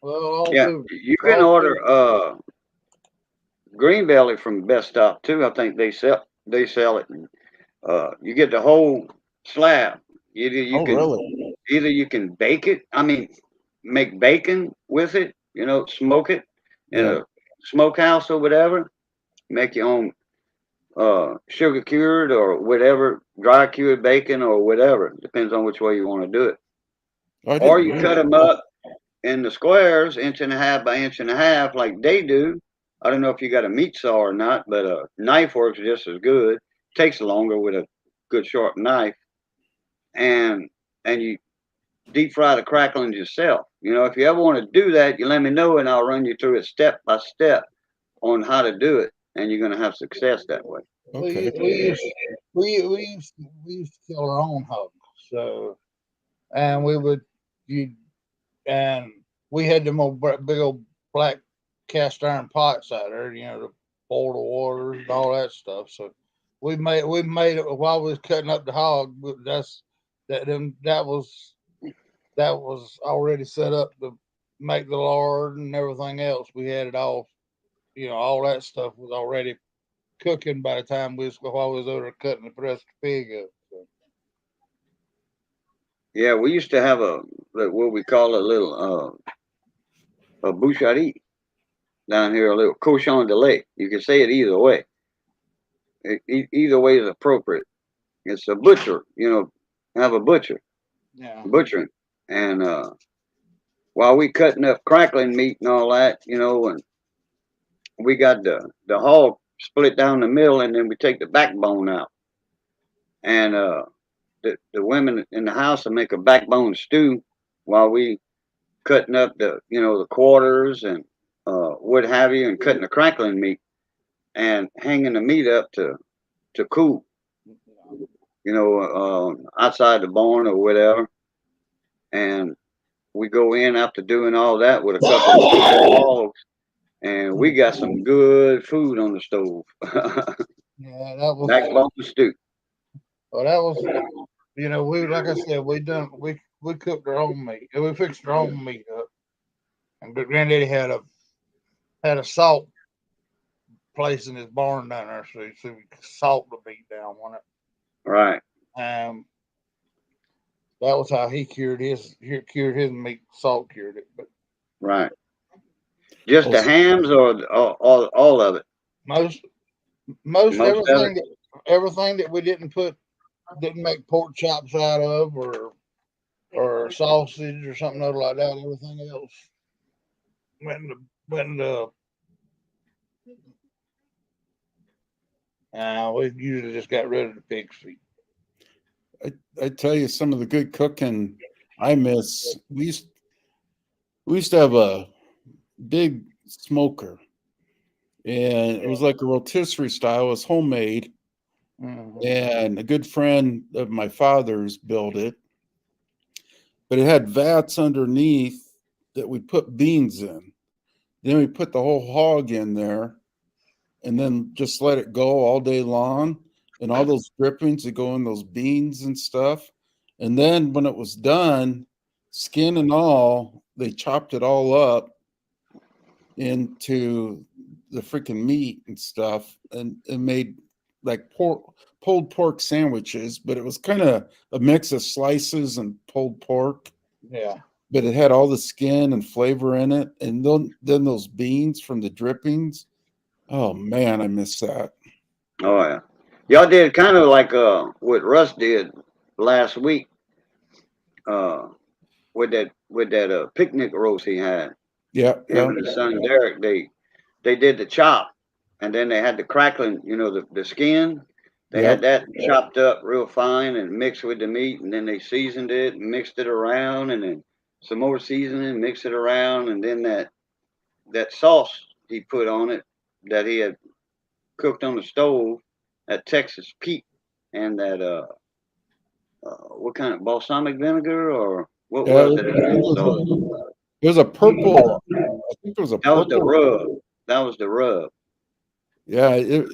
Well, you can order green belly from Best Stop too. I think they sell it. You get the whole slab. Either you can bake it. I mean, make bacon with it. Smoke it in a smokehouse or whatever. Make your own sugar cured or whatever, dry cured bacon or whatever. Depends on which way you want to do it. I Or didn't you know cut that. them up in the squares, 1.5 inches by 1.5 inches, like they do. I don't know if you got a meat saw or not, but a knife works just as good. Takes longer with a good sharp knife, and you deep fry the cracklings yourself. You know, if you ever want to do that, you let me know, and I'll run you through it step by step on how to do it, and you're gonna have success that way. Okay. We used to kill our own hogs. So, and we would you and we had them old big old black cast iron pots out there, you know, to boil the waters and all that stuff. So we made it while we was cutting up the hog. That was already set up to make the lard and everything else. We had it all, you know, all that stuff was already cooking by the time while we was over there cutting the rest of the pig up. So, Yeah, we used to have what we call a little a boucherie down here, a little cochon de lait. You can say it either way. Either way is appropriate. It's a butcher, you know, have a butcher yeah, butchering, and while we cutting up crackling meat and all that, you know, and we got the hog split down the middle, and then we take the backbone out, and the women in the house will make a backbone stew while we cutting up the quarters and what have you, and cutting the crackling meat and hanging the meat up to cool, outside the barn or whatever, and we go in after doing all that with a couple of logs, and we got some good food on the stove. yeah, that was Backbone stew. well, that was we like I said we cooked our own meat. We fixed our own meat up, and Granddaddy had a salt place in his barn down there, so we could salt the meat down on it. Right, That was how he cured his meat. Salt cured it, but right. Just Oh, the hams or all of it. most most Most of it. everything that we didn't make pork chops out of or sausage or something other like that. Everything else went in the we usually just got rid of the pig's feet. I tell you, some of the good cooking I miss. We used to have a big smoker, and it was like a rotisserie style. It was homemade, Mhm. and a good friend of my father's built it, but it had vats underneath that we put beans in. Then we put the whole hog in there, and then just let it go all day long, and all those drippings that go in those beans and stuff. And then when it was done, skin and all, they chopped it all up into the freaking meat and stuff, and it made like pulled pork sandwiches, but it was kind of a mix of slices and pulled pork, Yeah, but it had all the skin and flavor in it. And then those beans from the drippings. Oh man, I miss that. Oh yeah. Y'all did kind of like what Russ did last week uh with that picnic roast he had. Yeah, Him yeah, and his son Derek, they did the chop, and then they had the crackling, the skin. They yep. had that chopped up real fine and mixed with the meat, and then they seasoned it and mixed it around, and then some more seasoning, mix it around, and then that sauce he put on it that he had cooked on the stove, that Texas Pete, and that what kind of balsamic vinegar or what Yeah, was it again? So it was a purple. I think it was a that was the purple. rub. That was the rub. Yeah, it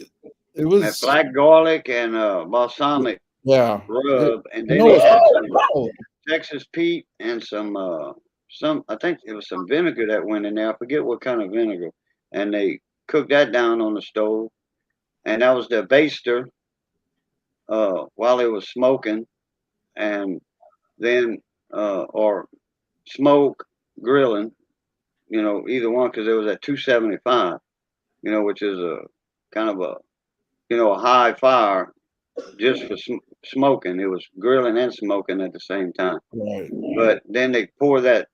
That was. black garlic and balsamic Yeah, rub, and I then know he it's had some purple. Texas Pete and some I think it was some vinegar that went in there. I forget what kind of vinegar, and they cooked that down on the stove, and that was the baster while it was smoking, and then or smoke grilling, either one because it was at 275, which is a kind of a a high fire just for smoking. It was grilling and smoking at the same time. Right. But then they pour that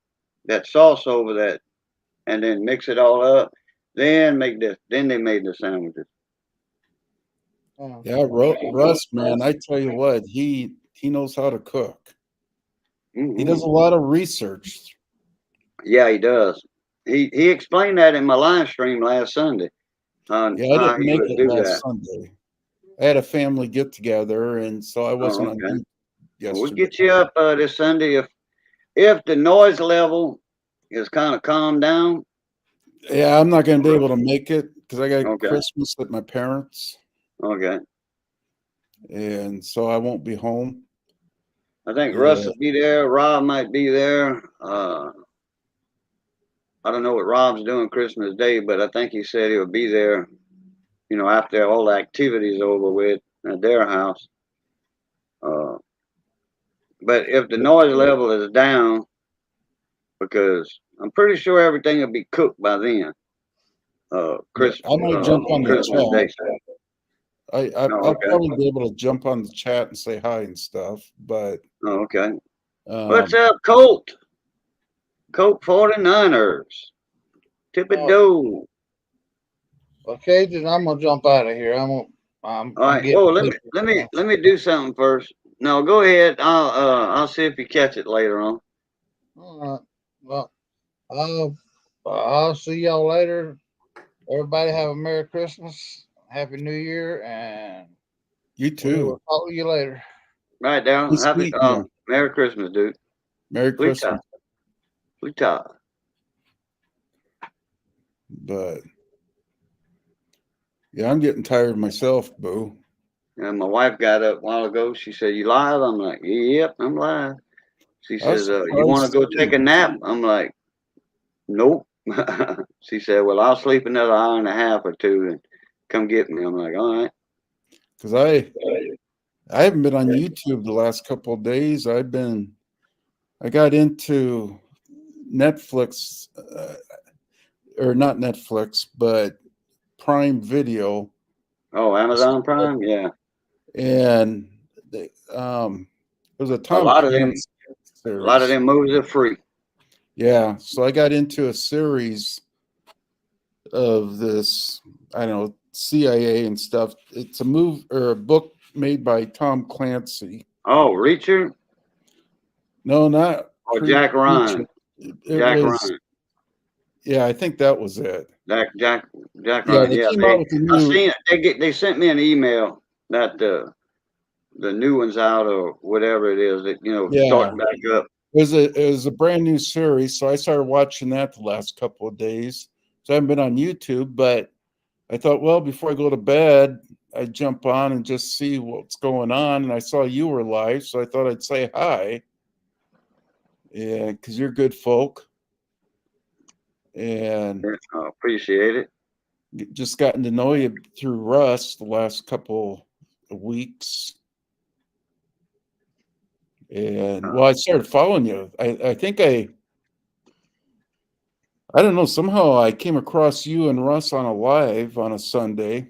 sauce over that, and then mix it all up. Then they made the sandwiches. Yeah, Russ, man, I tell you what, he knows how to cook. Mm-hmm. He does a lot of research. Yeah, he does. He explained that in my live stream last Sunday. Yeah, I didn't make it last Sunday. I had a family get together, and so I wasn't on YouTube yesterday. We'll get you up this Sunday if the noise level is kind of calmed down. Yeah, I'm not going to be able to make it because I got Christmas at my parents'. Okay. And so I won't be home. I think Russ will be there. Rob might be there. I don't know what Rob's doing Christmas Day, but I think he said he'll be there, after all the activities over with at their house. But if the noise level is down, because I'm pretty sure everything will be cooked by then. Christmas. I might jump on the chat. Day. I'll probably be able to jump on the chat and say hi and stuff, but okay. What's up, Colt? Colt 49ers. Tip it do. Okay, then I'm gonna jump out of here. All right. Well, let me do something first. No, go ahead. I'll see if you catch it later on. All right. Well, I'll see y'all later. Everybody have a Merry Christmas, Happy New Year, and you too. We'll talk to you later. Right, Darren. Happy Merry Christmas, dude. Merry Christmas. But yeah, I'm getting tired myself, Boo. And my wife got up a while ago. She said, "You live?" I'm like, "Yep, I'm live." She says, "You want to go take a nap?" I'm like, "Nope." She said, "Well, I'll sleep another hour and a half or two and come get me." I'm like, "All right." Because I haven't been on YouTube the last couple of days. I got into Netflix, or not Netflix, but Prime Video. Oh, Amazon Prime, yeah. And there was a Tom Clancy series. A lot of them movies are free. Yeah, so I got into a series of this, I don't know, CIA and stuff. It's a a book made by Tom Clancy. Oh, Reacher? No, not. Oh, Jack Ryan. Jack Ryan. Yeah, I think that was it. Jack Ryan. Yeah, I seen it. They sent me an email that the new one's out or whatever it is that starting back up. It was a brand new series, so I started watching that the last couple of days. So I haven't been on YouTube, but I thought, well, before I go to bed, I'd jump on and just see what's going on. And I saw you were live, so I thought I'd say hi. Yeah, because you're good folk. And I appreciate it. Just gotten to know you through Russ the last couple of weeks. And I started following you. I think I don't know, somehow I came across you and Russ on a live on a Sunday.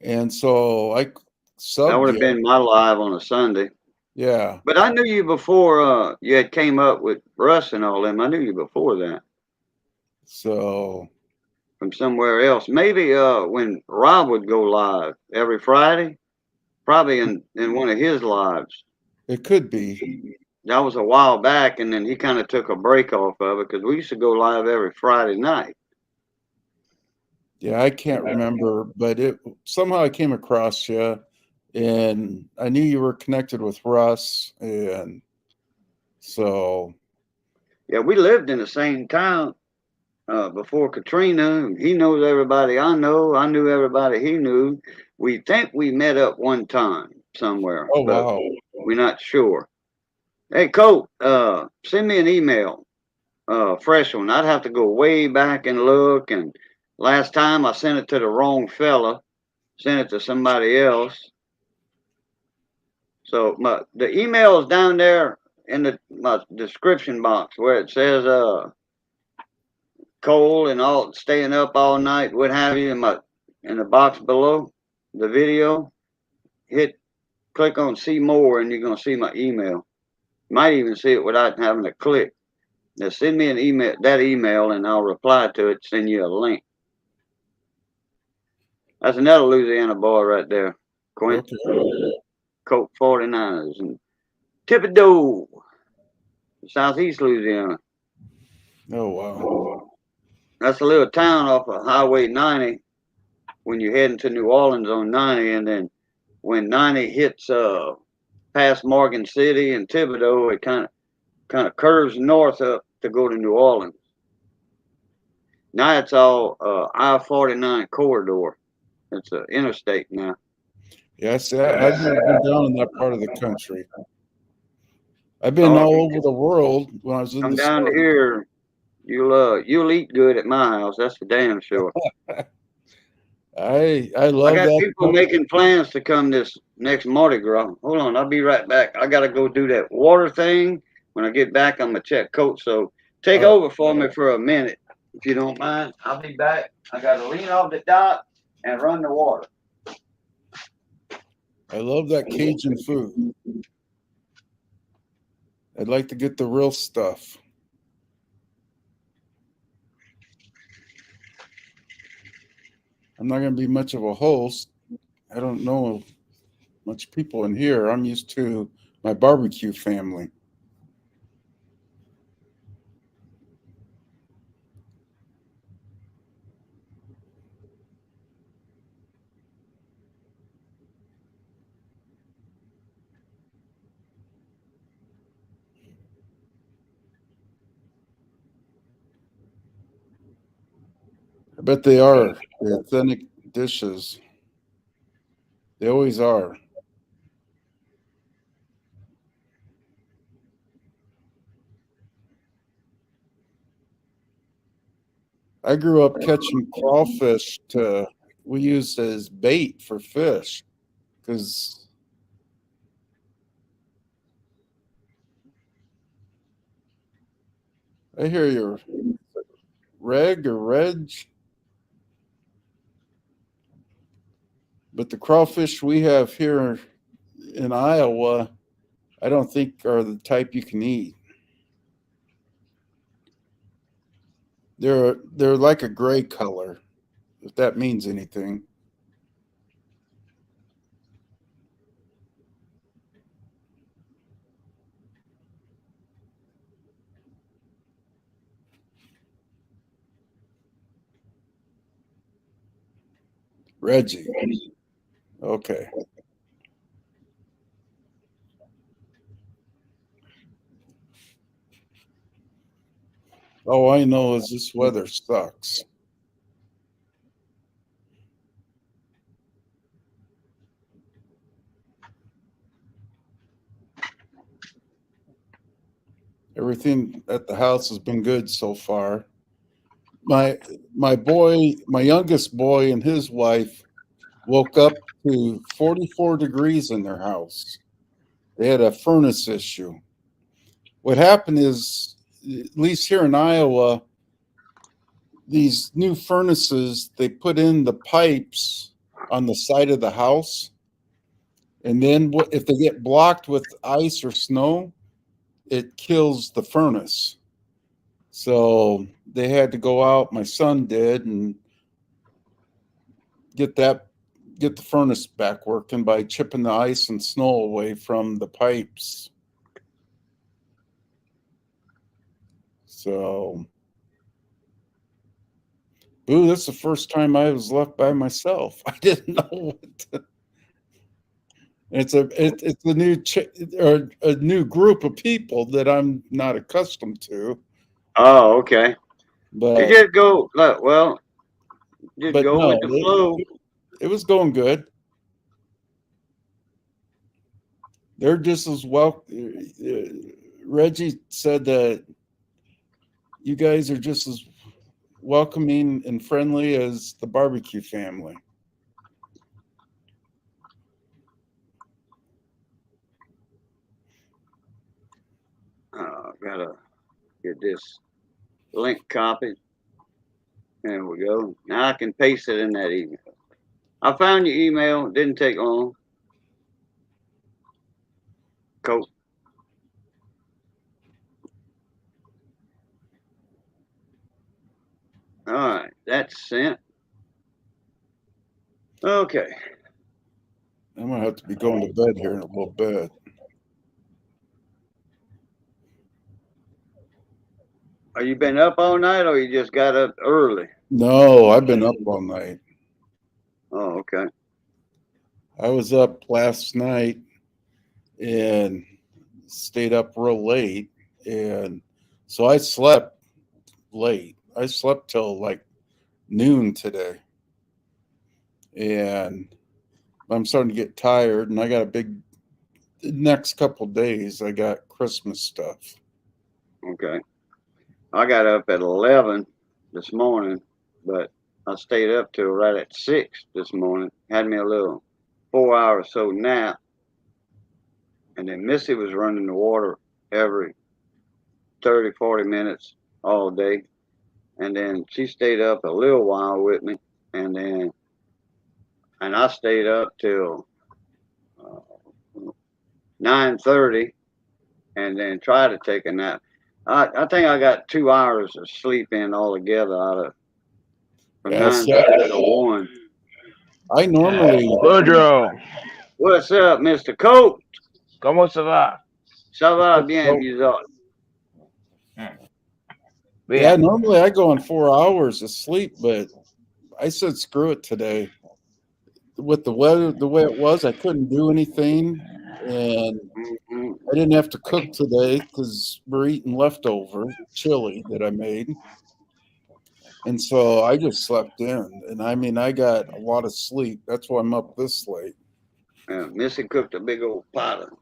And so that would have been my live on a Sunday. Yeah. But I knew you before you had came up with Russ and all them. I knew you before that. So from somewhere else. Maybe when Rob would go live every Friday, probably in one of his lives. It could be. That was a while back, and then he kind of took a break off of it because we used to go live every Friday night. Yeah, I can't remember, but somehow I came across you, and I knew you were connected with Russ, and so. Yeah, we lived in the same town before Katrina. He knows everybody I know. I knew everybody he knew. We think we met up one time somewhere. Oh, wow. We're not sure. Hey, Colt, send me an email, fresh one. I'd have to go way back and look. And last time I sent it to the wrong fella, sent it to somebody else. So the email is down there in my description box where it says Cole and all staying up all night, what have you. And in the box below the video, click on see more, and you're gonna see my email. You might even see it without having to click. Now send me an email, and I'll reply to it, send you a link. That's another Louisiana boy right there. Quint, Okay. Colt 49ers, and Thibodaux, Southeast Louisiana. Oh wow. That's a little town off of Highway 90 when you're heading to New Orleans on 90, and then when 90 hits past Morgan City and Thibodaux, it kind of curves north up to go to New Orleans. Now it's all I-49 corridor. It's an interstate now. Yeah, I've never been down in that part of the country. I've been Oh, all over the world when I was in come the down States. here, you'll eat good at my house. That's for damn sure. I I love got that. people making plans to come this next Mardi Gras. Hold on, I'll be right back. I gotta go do that water thing. When I get back, I'm gonna check Coach. So take over for me for a minute, if you don't mind. I'll be back. I gotta lean off the dock and run the water. I love that Cajun food. I'd like to get the real stuff. I'm not going to be much of a host. I don't know much people in here. I'm used to my barbecue family. I bet they are. The authentic dishes. They always are. I grew up catching crawfish we used as bait for fish because I hear your Reg or Reg, but the crawfish we have here in Iowa, I don't think are the type you can eat. They're like a gray color, if that means anything. Reggie. Okay. All I know is this weather sucks. Everything at the house has been good so far. My my youngest boy and his wife woke up to 44 degrees in their house. They had a furnace issue. What happened is, at least here in Iowa, these new furnaces, they put in the pipes on the side of the house. And then if they get blocked with ice or snow, it kills the furnace. So they had to go out, my son did, and get the furnace back working by chipping the ice and snow away from the pipes. So, ooh, that's the first time I was left by myself. I didn't know what to, it's a new or a new group of people that I'm not accustomed to. Oh, okay. But You just go, look, well, just but go no, with the flow. it was going good. They're just as well. Reggie said that you guys are just as welcoming and friendly as the barbecue family. Gotta get this link copied. There we go. Now I can paste it in that email. I found your email. Didn't take long. Cool. All right, that's sent. Okay. I'm gonna have to be going to bed here in a little bit. Are you been up all night, or you just got up early? No, I've been up all night. Oh, okay. I was up last night and stayed up real late, and so I slept late. I slept till like noon today, and I'm starting to get tired. And I got a big next couple days. I got Christmas stuff. Okay. I got up at 11 this morning, but I stayed up till right at 6 this morning. Had me a little 4 hour or so nap. And then Missy was running the water every 30, 40 minutes all day. And then she stayed up a little while with me. And I stayed up till 9:30 and then tried to take a nap. I think I got 2 hours of sleep in altogether out of from Yes, 9:30 to 1. I normally Woodrow, What's up, Mr. Coates? ¿cómo se va? Ça va bien, vous autres? yeah, Bien. normally I go on 4 hours of sleep, but I said screw it today. With the weather the way it was, I couldn't do anything, and Mhm. I didn't have to cook today because we're eating leftover chili that I made. And so I just slept in. And I mean, I got a lot of sleep. That's why I'm up this late. Yeah, Missy cooked a big old pot of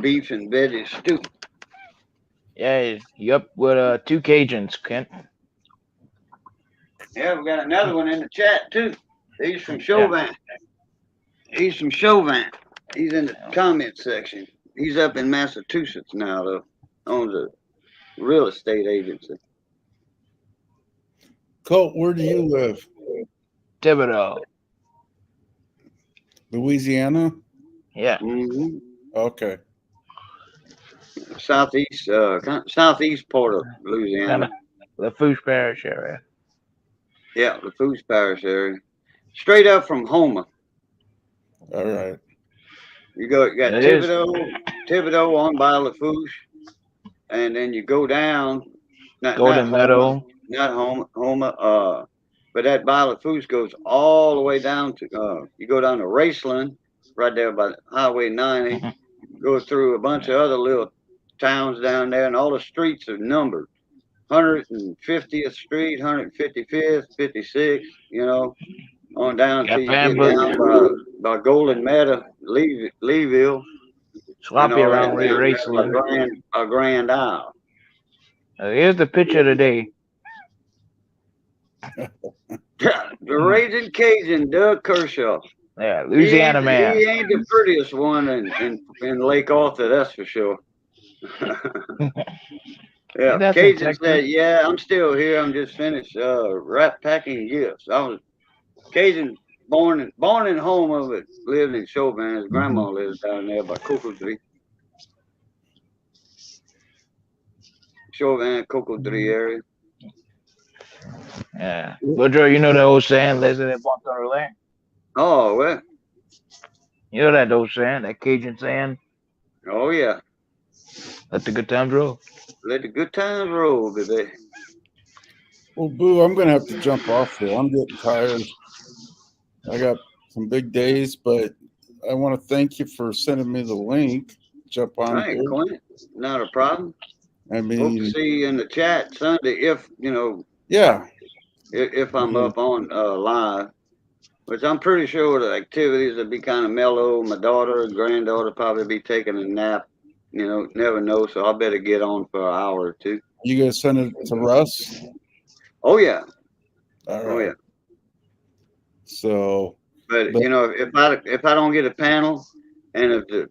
beef and veggie stew. Yeah, you up with 2 Cajuns, Kent? Yeah, we got another one in the chat too. He's from Chauvin. He's from Chauvin. He's in the comment section. He's up in Massachusetts now, though. Owns a real estate agency. Colt, where do you live? Thibodeau. Louisiana? Yeah. Mm-hmm. Okay. Southeast part of Louisiana. Lafourche Parish area. Yeah, the Lafourche Parish area. Straight up from Homer. All right. You got It is. Thibodeau on by Lafourche, and then you go down. Golden Meadow. Not Homer. But that by Lafourche goes all the way down to you go down to Raceland, right there by Highway 90. Go through a bunch of other little towns down there, and all the streets are numbered. 150th Street, 155th, 56th, you know, on down till you get down by Golden Meadow, Leeville. Sloppy around Raceland. A Grand Isle. Here's the picture of the day. The Raging Cajun, Doug Kershaw. Yeah, Louisiana man. He ain't the prettiest one in Lake Arthur, that's for sure. Yeah, That's Cajun exactly. said, "Yeah, I'm still here. I'm just finished packing gifts." I was Cajun, born and home of it. Lived in Chauvin. His grandma lives down there by Cocoa Tree. Chauvin, Cocoa Tree area. Yeah. Woodrow, you know the old saying, "Les de bon temps roulé." Oh well. You know that old saying, that Cajun saying, Oh yeah. "Let the good times roll." Let the good times roll, baby. Well, Boo, I'm going to have to jump off here. I'm getting tired. I got some big days, but I want to thank you for sending me the link. Jump on All right, here. Clint. Not a problem. I Hope to mean, see you in the chat Sunday if yeah. if I'm up on live. Which I'm pretty sure the activities will be kind of mellow. My daughter and granddaughter probably be taking a nap. You know, never know. So I better get on for an hour or two. You going to send it to Russ? Oh yeah, All right. oh yeah. So, But you know, if I don't get a panel, and if the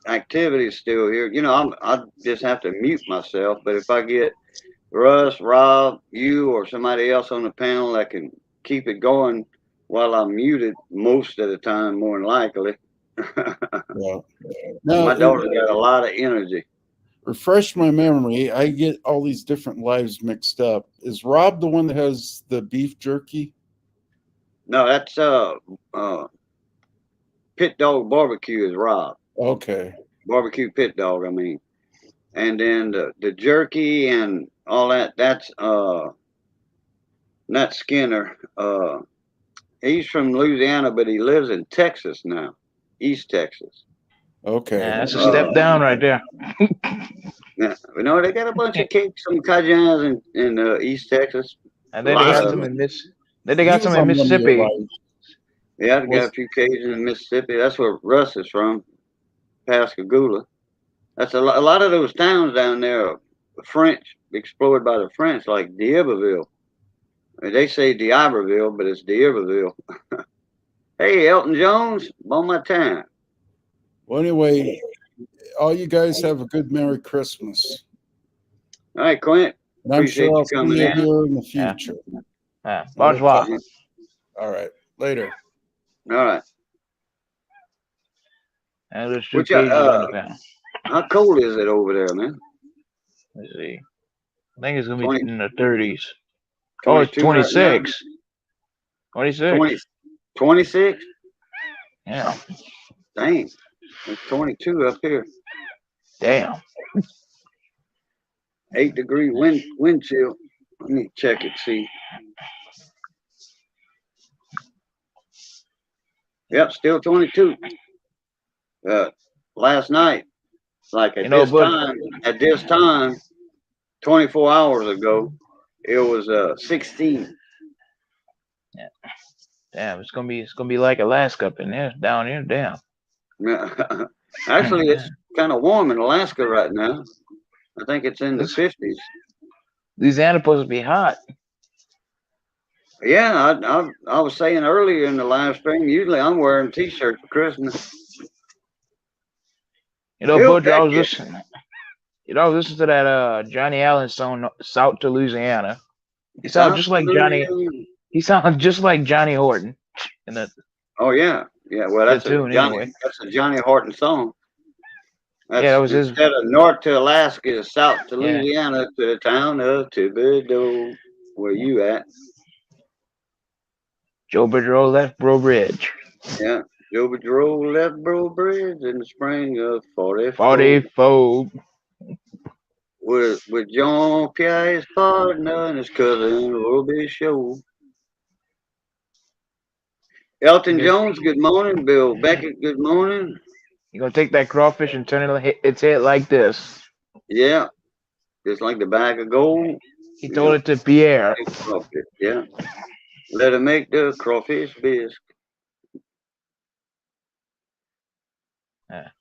activity is still here, you know, I just have to mute myself. But if I get Russ, Rob, you, or somebody else on the panel that can keep it going while I'm muted most of the time, more than likely. Yeah. Now, My daughter's got a lot of energy. refresh my memory. I get all these different lives mixed up. Is Rob the one that has the beef jerky? No, that's Pit Dog Barbecue is Rob. Okay. Barbecue Pit Dog, I mean. And then the jerky and all that, that's Nut Skinner. He's from Louisiana, but he lives in Texas now, East Texas. Okay. Yeah, that's a step down right there. Yeah, you know, they got a bunch of cakes, some Cajuns in East Texas. And A then they lot got of some them. in Miss. Then they He got was some in on one of your Mississippi. lives. Yeah, they got Was- a few Cajuns in Mississippi. That's where Russ is from, Pascagoula. That's a lot of those towns down there are French, explored by the French, like D'Iberville. I mean, they say D'Iberville, but it's D'Iberville. Hey, Elton Jones, on my time. Well, anyway, all you guys have a good Merry Christmas. All right, Clint. And I'm Appreciate sure you I'll see coming you in. here in the Yeah. future. Bonsoir. All right. Later. All right. And there's two Which, cages on the panel. how cold is it over there, man? Let's see. I think it's gonna be 20 in the 30s. Oh, it's 22 right now? 26. 26. 20, 26? Yeah. Dang. It's 22 up here. Damn. 8-degree wind chill. Let me check it, see. Yep, still 22. Last night, like You know, at this time, 24 hours ago, it was 16. damn, it's gonna be like Alaska up in there, down here. Damn. Actually, it's kind of warm in Alaska right now. I think it's in the This- 50s. Louisiana supposed to be hot. Yeah, I was saying earlier in the live stream, usually I'm wearing t-shirts for Christmas. You know, Bill Butcher, I was Beckett. listening. You know, I was listening to that Johnny Allen song, "South to Louisiana." He sounds just like Johnny. He sounds just like Johnny Horton. And that Oh yeah, yeah. Well, The that's tune, a Johnny. anyway. That's a Johnny Horton song. That's, Yeah, that was his- instead of north to Alaska, south to Yeah. Louisiana, to the town of Thibodeau. Where you at? Joe Boudreaux left Bro Bridge. Yeah, Joe Boudreaux left Bro Bridge in the spring of 44. 44. With John Pierre, his partner, and his cousin Robbie Show. Elton Okay. Jones, good morning. Bill Beckett, good morning. You're gonna take that crawfish and turn its head like this. Yeah, just like the bag of gold. He told it to Pierre. Crawfish, yeah. Let him make the crawfish bisque.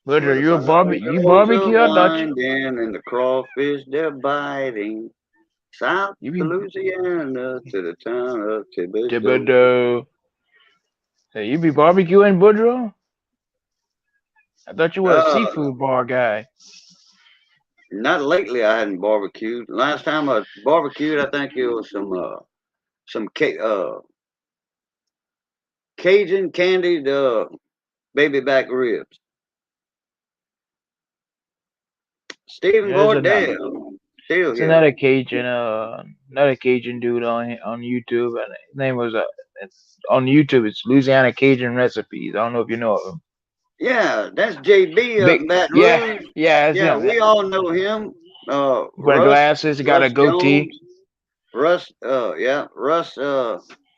Butcher, you barbecue or Dutch? Winding and the crawfish they're biting. South You to mean- Louisiana to the town of Thibodeau. Thibodeau. Hey, you be barbecuing, Boudreaux? I thought you were a seafood bar guy. Not lately. I hadn't barbecued. Last time I barbecued, I think it was some Cajun candied baby back ribs. Stephen There's Gordell, still It's here. another Cajun dude on YouTube. And his name was it's on YouTube. It's Louisiana Cajun Recipes. I don't know if you know of him. Yeah, that's JB up in Baton Yeah, Rouge. yeah, it's Yeah, him. we all know him. Wear Russ, glasses. He got a Russ goatee. Jones, Russ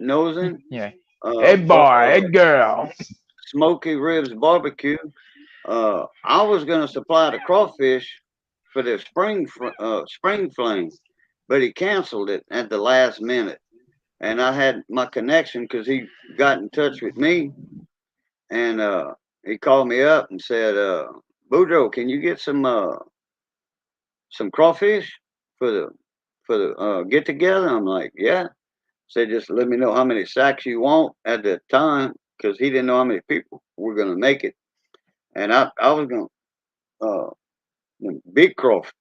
Nosen. Yeah. Head bar, head girl. Smoky Ribs Barbecue. I was gonna supply the crawfish for the spring fling, but he canceled it at the last minute. And I had my connection because he got in touch with me, and he called me up and said, "Boudreaux, can you get some crawfish for the get together?" I'm like, "Yeah." Said, "Just let me know how many sacks you want at the time," because he didn't know how many people were gonna make it. And I was gonna big crawfish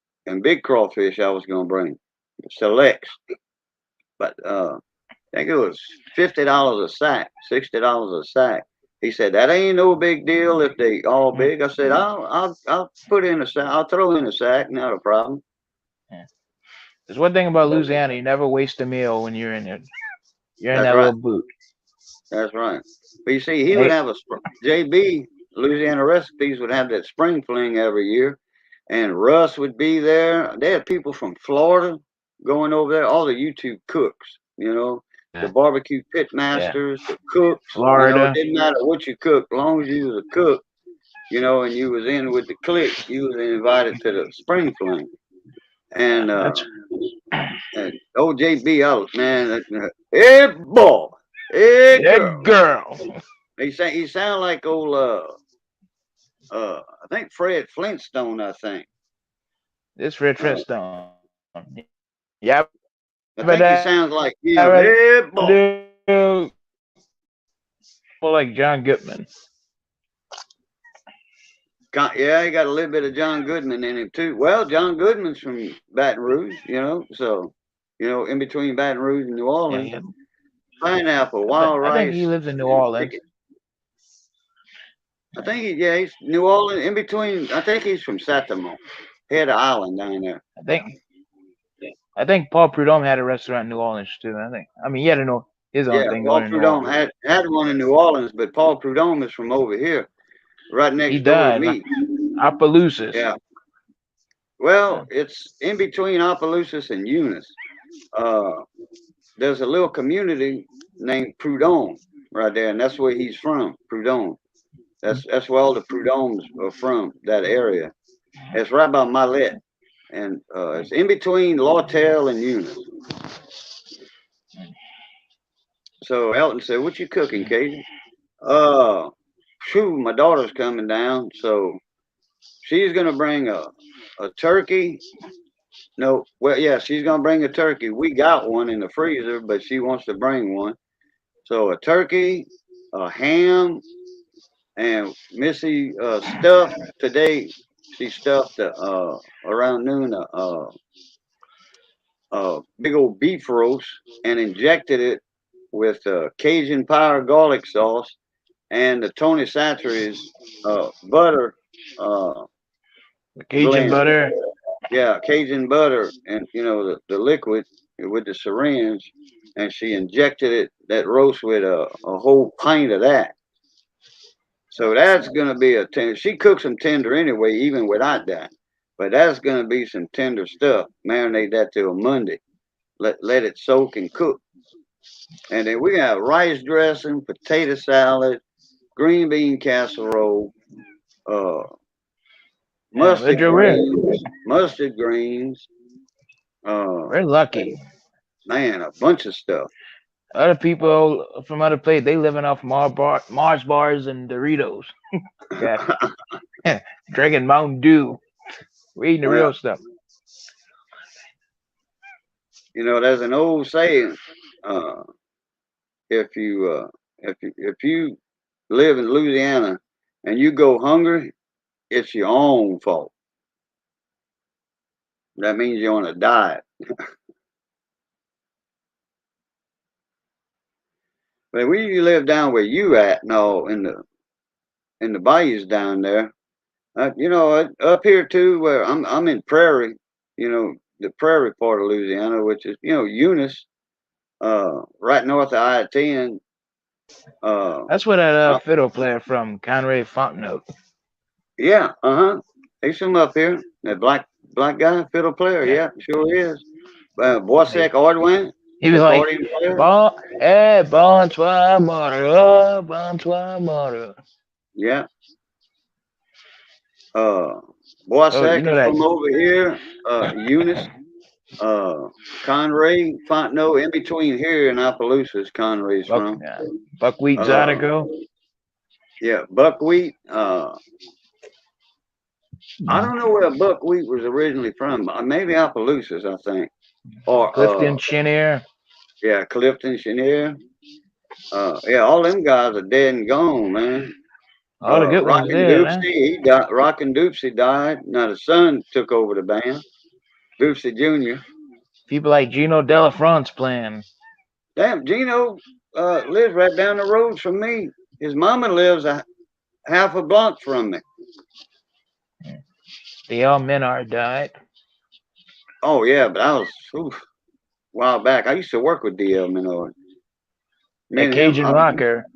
I was gonna bring selects, but think it was $50 a sack, $60 a sack. He said that ain't no big deal if they all big. I said I'll put in a sack. I'll throw in a sack, not a problem. There's one thing about Louisiana: you never waste a meal when you're in it. You're in That's that right. little boot. That's right. But you see, he would have a JB Louisiana Recipes would have that spring fling every year, and Russ would be there. They had people from Florida going over there. All the YouTube cooks, you know, the Yeah. barbecue pit masters, the cooks. You know, Florida. it didn't matter what you cooked, as long as you was a cook, you know, and you was in with the clique, you was invited to the spring fling. And and OJB out, man. Hey boy, hey That girl. girl. He sound like old I think Fred Flintstone. I think. This Fred Flintstone. Yeah. I think he sounds like him. Hey boy. More like John Goodman. Yeah, he got a little bit of John Goodman in him too. Well, John Goodman's from Baton Rouge, you know, so you know, in between Baton Rouge and New Orleans. Yeah, Pineapple, wild rice. I think he lives in New Orleans. I think he's New Orleans in between. I think he's from Satamon, head of island down there. I think Paul Prudhomme had a restaurant in New Orleans too. I mean, he had his own thing Paul going in New Prudhomme Orleans. had one in New Orleans, but Paul Prudhomme is from over here, right next door to me. Opelousas. Yeah. Well, it's in between Opelousas and Eunice. There's a little community named Prudhomme right there, and that's where he's from, Prudhomme. That's where all the Prudhommes are from, that area. It's right by Millet, and it's in between Lawtell and Eunice. So Elton said, "What you cooking, Katie?" My daughter's coming down, so she's gonna bring a turkey. No, well, yeah, she's gonna bring a turkey. We got one in the freezer, but she wants to bring one. So a turkey, a ham, and Missy stuffed today. She stuffed around noon a big old beef roast and injected it with Cajun power garlic sauce and the Tony Chachere's butter. Cajun blend. butter. Yeah, Cajun butter, and you know the liquid with the syringe, and she injected that roast with a whole pint of that. So that's gonna be a tender. She cooks them tender anyway, even without that. But that's gonna be some tender stuff. Marinate that till Monday. Let it soak and cook. And then we have rice dressing, potato salad, green bean casserole, mustard greens. We're lucky. Man, a bunch of stuff. Other people from other places, they living off Mars bars and Doritos. Drinking Mountain Dew. We're eating the real stuff. You know, there's an old saying. If you live in Louisiana and you go hungry, it's your own fault. That means you're on a diet. But when you live down where you at, no, in the bayous down there, you know, up here too, where I'm in Prairie, you know, the Prairie part of Louisiana, which is, you know, Eunice, right north of I-10. That's where that fiddle player from, Conrad Fontenot. Yeah, he's from up here. That black guy, fiddle player. Yeah, sure is. Boisec Ordwin. He was like, bonsoir, mother, bonsoir, mother. Yeah. Boisec is from over here. Eunice. Conrad Fontenot, in between here and Opelousas, Conrad's from. Buckwheat Zydeco. Yeah, buckwheat. I don't know where buckwheat was originally from. Maybe Opelousas, I think. Or Clifton Chenier. Yeah, Clifton Chenier. Yeah, all them guys are dead and gone, man. All the good ones there, man. He died. Rockin' Doopsie died. Now the son took over the band. Doopsie Jr. People like Gino Delafrance playing. Damn, Gino lives right down the road from me. His mama lives a half a block from me. D.L. Menard died. Oh yeah, but I was a while back. I used to work with DL Menard. Me That and him. Cajun rocker.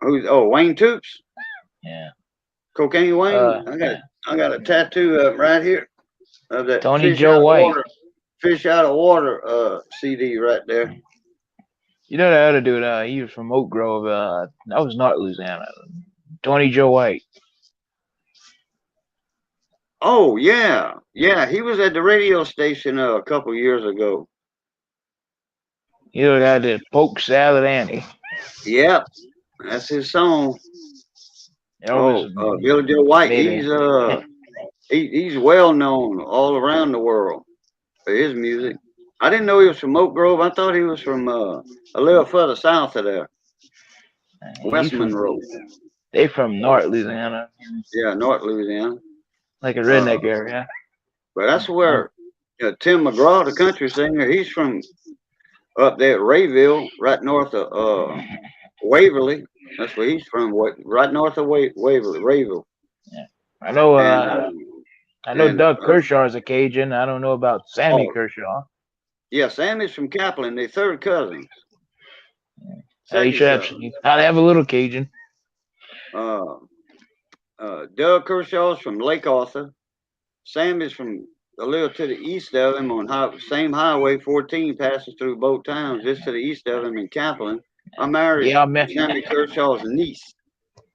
Who's Wayne Toops? Yeah. Cocaine Wayne. Yeah. I got a tattoo right here of that Tony fish Joe out of White. water, fish out of water CD right there. You know that other dude, he was from Oak Grove, that was not Louisiana. Tony Joe White. Oh yeah, yeah. He was at the radio station a couple years ago. You know that did Poke Salad Annie. Yep, that's his song. Billy Joe White. maybe. He's well known all around the world for his music. I didn't know he was from Oak Grove. I thought he was from a little further south of there, West Monroe. They from North Louisiana. Yeah, North Louisiana. Like a redneck area. But that's where Tim McGraw, the country singer, he's from up there at Rayville, right north of Waverly. That's where he's from, right north of Waverly, Rayville. Yeah. I know Doug Kershaw is a Cajun. I don't know about Sammy Kershaw. Yeah, Sammy's from Kaplan. They're third cousins. He should have a little Cajun. Doug Kershaw's from Lake Arthur. Sam is from a little to the east of him on same highway 14 passes through both towns, just to the east of him in Kaplan. I married Sammy Kershaw's niece.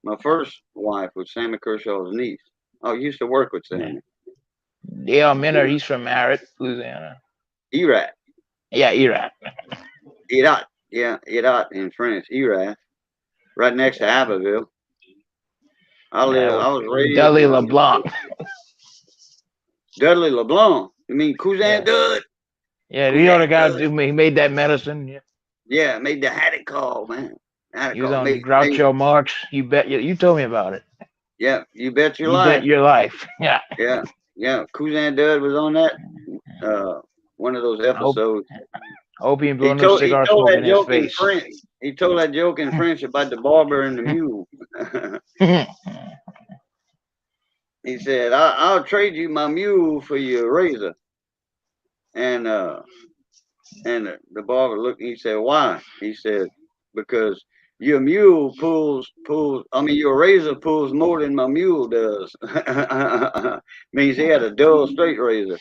My first wife was Sammy Kershaw's niece. I used to work with Sammy. D.L. Menard, he's from Merritt, Louisiana. Erat. Yeah, Erat. Erat. Yeah, Erat in French. Erat. Right next to Abbeville. I was raised. Dudley LeBlanc. Dudley LeBlanc. You mean Cousin Dud? Yeah, the other guy he made that medicine. Yeah, made the Hattie call, man. He was on Groucho Marx. You told me about it. Yeah, you bet your life. Bet your life. Yeah. Yeah. Cousin Dud was on that. One of those episodes. Hope he blew no cigar smoke in his face. He told that joke in French about the barber and the mule. He said, I'll trade you my mule for your razor. And the barber looked and he said, why? He said, because your mule your razor pulls more than my mule does. Means he had a dull straight razor.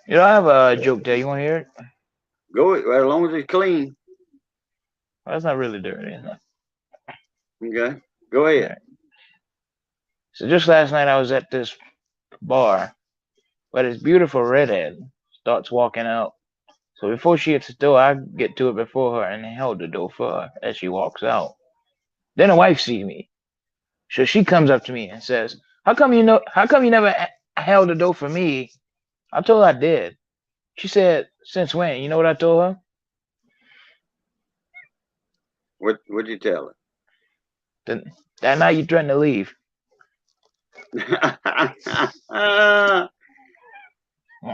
You know, I have a joke there. You want to hear it? Go as long as it's clean. Well, that's not really dirty, is it? Okay. Go ahead. Right. So just last night I was at this bar where this beautiful redhead starts walking out. So before she hits the door, I get to it before her and held the door for her as she walks out. Then her wife sees me. So she comes up to me and says, how come you never held the door for me? I told her I did. She said, since when? You know what I told her? What'd you tell her? That night you threatened to leave.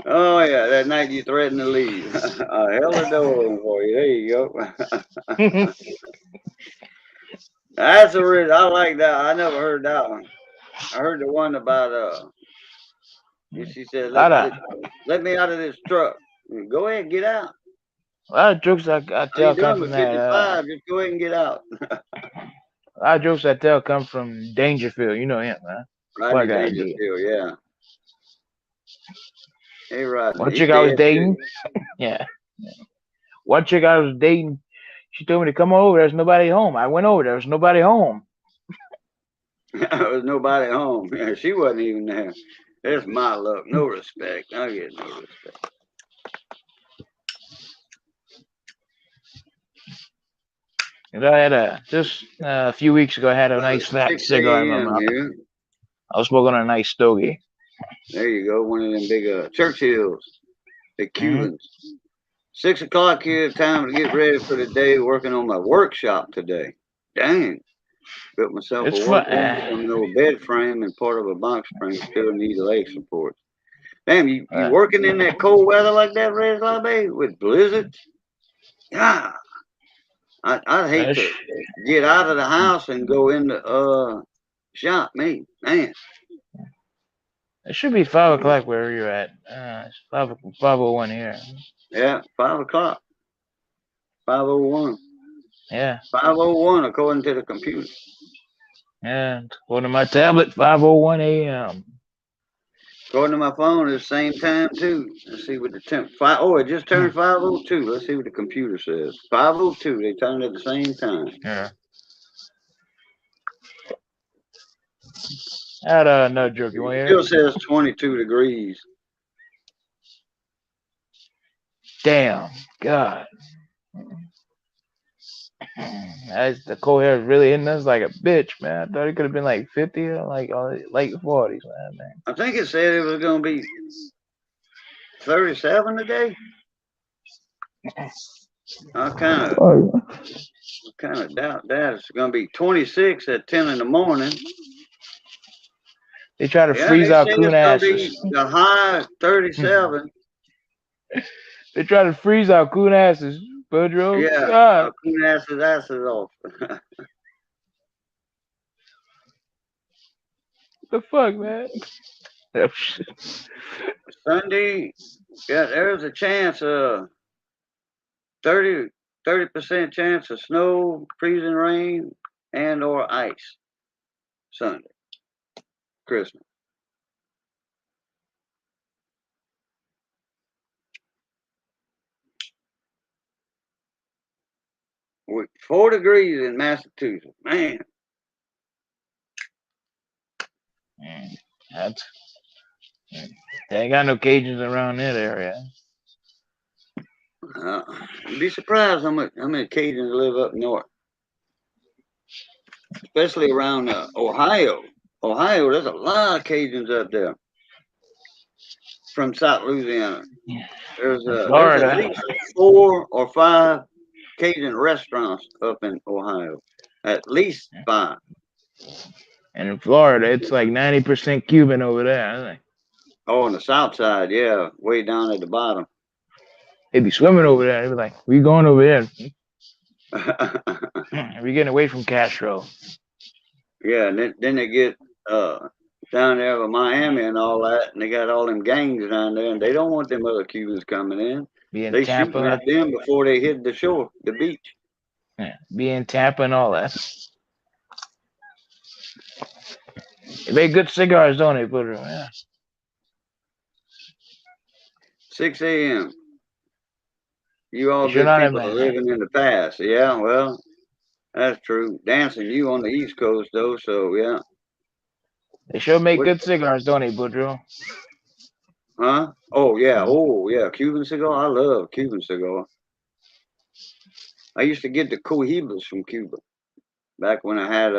Oh yeah, that night you threatened to leave. I held the door for you. There you go. That's a real. I like that. I never heard that one. I heard the one about she said, let me out of this truck. Go ahead, get out. A lot of jokes I tell come from that. Just go ahead and get out. A lot of jokes I tell come from Dangerfield. You know him, man. Right, Dangerfield, yeah. Hey, Rodney. One chick I was dating. Yeah. One chick I was dating, she told me to come over. There's nobody home. I went over. There was nobody home. There was nobody home. Yeah, she wasn't even there. That's my luck. No respect. I get no respect. And I had just a few weeks ago, I had a nice fat cigar in my mouth. Yeah. I was smoking a nice stogie. There you go. One of them big Churchills, the Cubans. 6 o'clock here, time to get ready for the day, working on my workshop today. Dang. Built myself a workshop on an old bed frame and part of a box frame. Still need leg support. Damn, you working in that cold weather like that, Red Lobby, with blizzards? God, I'd hate That to sh- get out of the house and go in the shop. Me, man. it should be 5 o'clock wherever you're at. It's 5:01 here. Yeah, 5 o'clock. 5:01. Yeah, 5:01 according to the computer. yeah. According to my tablet, 5:01 a.m. According to my phone, it's the same time too. Let's see what the temp. It just turned 5:02. Let's see what the computer says. 5:02. They turned at the same time. Yeah. I had another joke. You want to hear Still it? says 22 degrees. Damn. God. The cold hair is really hitting us like a bitch, man. I thought it could have been like 50 or like late 40s, man. I think it said it was going to be 37 today. I kind of doubt that. It's going to be 26 at 10 in the morning. They try to Yeah, freeze they out say coon it's going to asses. be the high 37. They try to freeze out coon asses, Pedro. Yeah, God. coon asses off. What the fuck, man? Oh, shit. Sunday, yeah, there's a chance 30% chance of snow, freezing rain, and or ice. Sunday, Christmas. With 4 degrees in Massachusetts, man. That's, they ain't got no Cajuns around that area. You'd be surprised how many Cajuns live up north, especially around Ohio. Ohio, there's a lot of Cajuns up there from South Louisiana. There's at Florida. least 4 or 5 Cajun restaurants up in Ohio. At least 5. And in Florida, it's like 90% Cuban over there. I think. Oh, on the south side, yeah, way down at the bottom. They be swimming over there. They be like, we going over there. We getting away from Castro. Yeah, and then they get down there with Miami and all that, and they got all them gangs down there, and they don't want them other Cubans coming in. Be in They shooting Tampa. at them before they hit the shore, the beach. Yeah, be in Tampa and all that. They make good cigars, don't they, Pedro? Yeah. 6 a.m. You all You're good not a people are man. living in the past. Yeah, well, that's true. Dancing, you on the East Coast though, so yeah. They sure make What- good cigars, don't they, Pedro? Huh? Oh yeah, Cuban cigar. I love Cuban cigar. I used to get the Cohibas from Cuba back when I had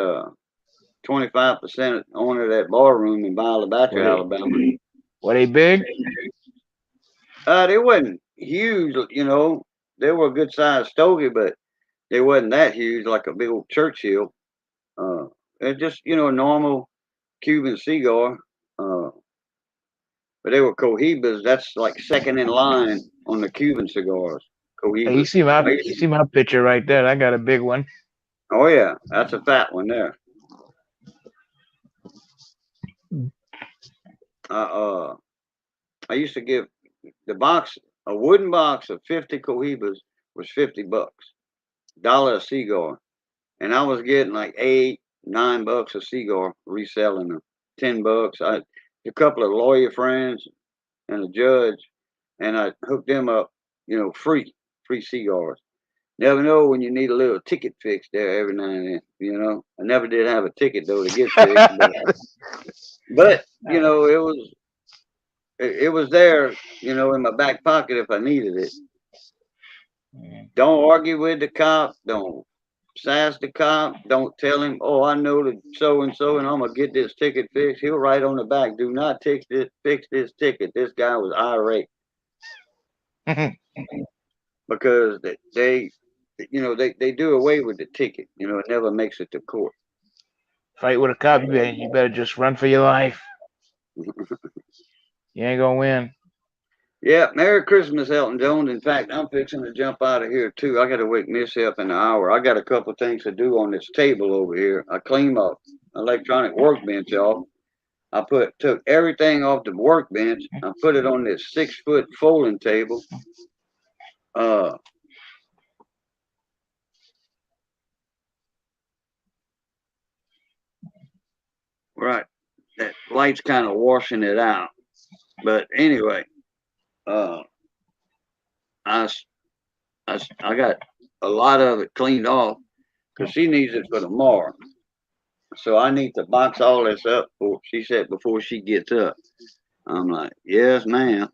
25% owner of that bar room in Ballabatra, Were they- Alabama. Were they big? They wasn't huge, you know. They were a good sized stogie, but they wasn't that huge like a big old Churchill. They're just, you know, a normal Cuban cigar. But they were Cohibas. That's like second in line on the Cuban cigars. Hey, Cohibas. you see my picture right there. I got a big one. Oh yeah, that's a fat one there. I used to give the box, a wooden box of 50 Cohibas was $50, $1 a cigar, and I was getting like $8, $9 a cigar reselling them, $10. A couple of lawyer friends and a judge, and I hooked them up, you know, free cigars. Never know when you need a little ticket fixed there every now and then, you know. I never did have a ticket though to get fixed, but you know, it was there, you know, in my back pocket if I needed it. Don't argue with the cop. Don't sass the cop. Don't tell him, oh, I know the so and so, and I'm gonna get this ticket fixed. He'll write on the back, do not fix this ticket. This guy was irate because they you know, they do away with the ticket. You know, it never makes it to court. Fight with a cop, you better just run for your life. You ain't gonna win. Yeah, Merry Christmas, Elton Jones. In fact, I'm fixing to jump out of here too. I got to wake Missy up in an hour. I got a couple things to do on this table over here. I cleaned my electronic workbench off. I took everything off the workbench. I put it on this 6-foot folding table. Right. That light's kind of washing it out. But anyway, I got a lot of it cleaned off because she needs it for tomorrow. So I need to box all this up. She said before she gets up. I'm like, yes, ma'am.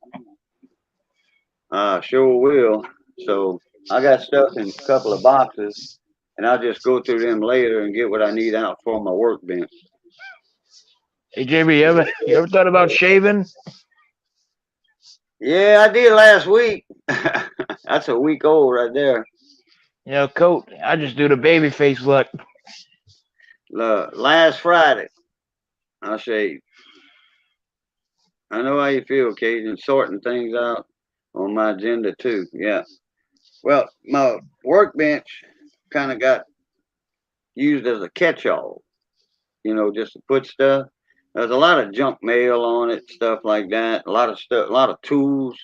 I sure will. So I got stuff in a couple of boxes, and I'll just go through them later and get what I need out for my workbench. Hey, JB, you ever thought about shaving? Yeah, I did last week. That's a week old right there. You know, coat. I just do the baby face look. Last Friday, I shaved. I know how you feel, Cajun, sorting things out on my agenda too. Yeah. Well, my workbench kind of got used as a catch-all, just to put stuff. There's a lot of junk mail on it, stuff like that. A lot of stuff, a lot of tools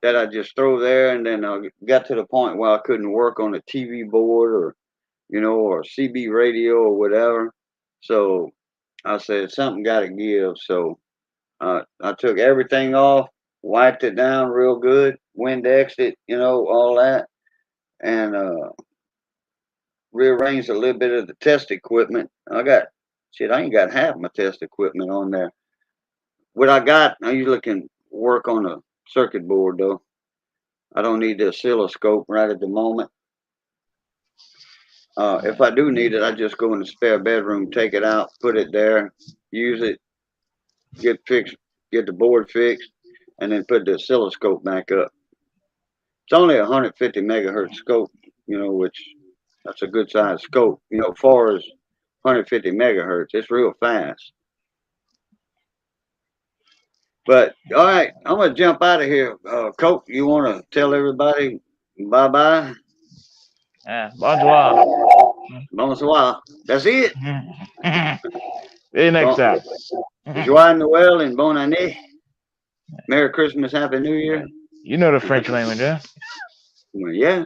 that I just throw there. And then I got to the point where I couldn't work on a TV board or CB radio or whatever. So I said, something got to give. So I took everything off, wiped it down real good, Windexed it, all that, and rearranged a little bit of the test equipment. I ain't got half my test equipment on there. What I got, I usually can work on a circuit board though. I don't need the oscilloscope right at the moment. If I do need it, I just go in the spare bedroom, take it out, put it there, use it, get the board fixed, and then put the oscilloscope back up. It's only 150 megahertz scope, which that's a good size scope. Far as 150 megahertz, it's real fast. But all right, I'm gonna jump out of here. Coach, you want to tell everybody bye bye? Yeah, bonsoir. Bonsoir. That's it. See you next time. Joyeux Noël and Bonne Année. Merry Christmas, Happy New Year. You know the French language, huh? Well, yeah.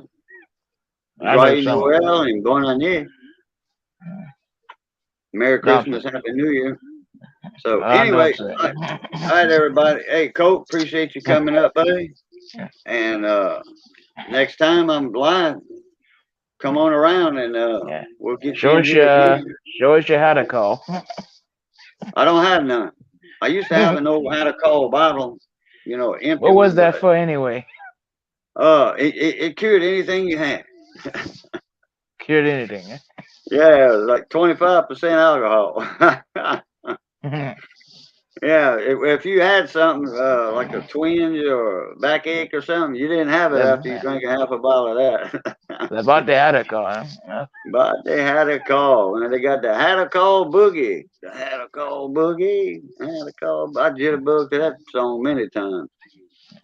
I know Joyeux some. Noël and Bonne Année. Merry Christmas, Happy New Year. So anyway, all right, everybody. Hey, Coach, appreciate you coming up, buddy. And next time I'm live, come on around and we'll get show us your how to call. I don't have none. I used to have an old how to call bottle, empty. What was that for anyway? It cured anything you had. Cured anything, eh? Yeah, it was like 25% alcohol. Yeah, if you had something like a twinge or a backache or something, you didn't have it after you drank a half a bottle of that. About the how to call, huh? But they had a call, and they got the had a call boogie. The had a call boogie. Had a call. I jitterbugged that song many times.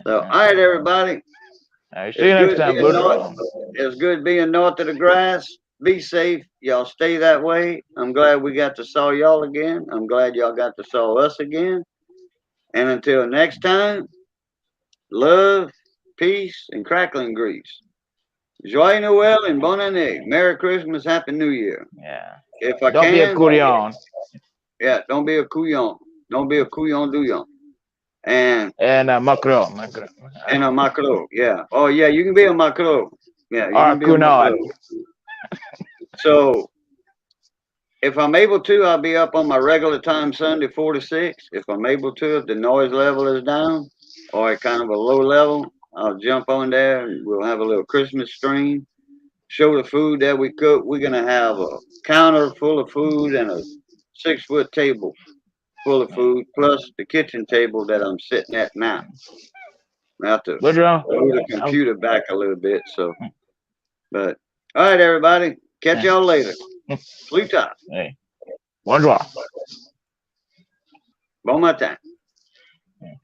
So, all right, everybody. All right, see you next time. It's good being north of the grass. Be safe. Y'all stay that way. I'm glad we got to saw y'all again. I'm glad y'all got to saw us again. And until next time, love, peace, and crackling grease. Joyeux Noël and Bonne Année. Merry Christmas, Happy New Year. Yeah. If I don't can. Be a couillon. Yeah, don't be a couillon. Don't be a couillon douillon. And Macron. And a macro, yeah. Oh yeah, you can be a macro. Yeah, you can be a Cunard. macro. So if I'm able to, I'll be up on my regular time Sunday 4 to 6. If I'm able to, if the noise level is down or at kind of a low level, I'll jump on there and we'll have a little Christmas stream. Show the food that we cook. We're gonna have a counter full of food and a 6-foot table full of food, plus the kitchen table that I'm sitting at now. I have to move the computer back a little bit. So, but all right, everybody, catch y'all later. Sleep tight. Hey, bonjour. Bon matin.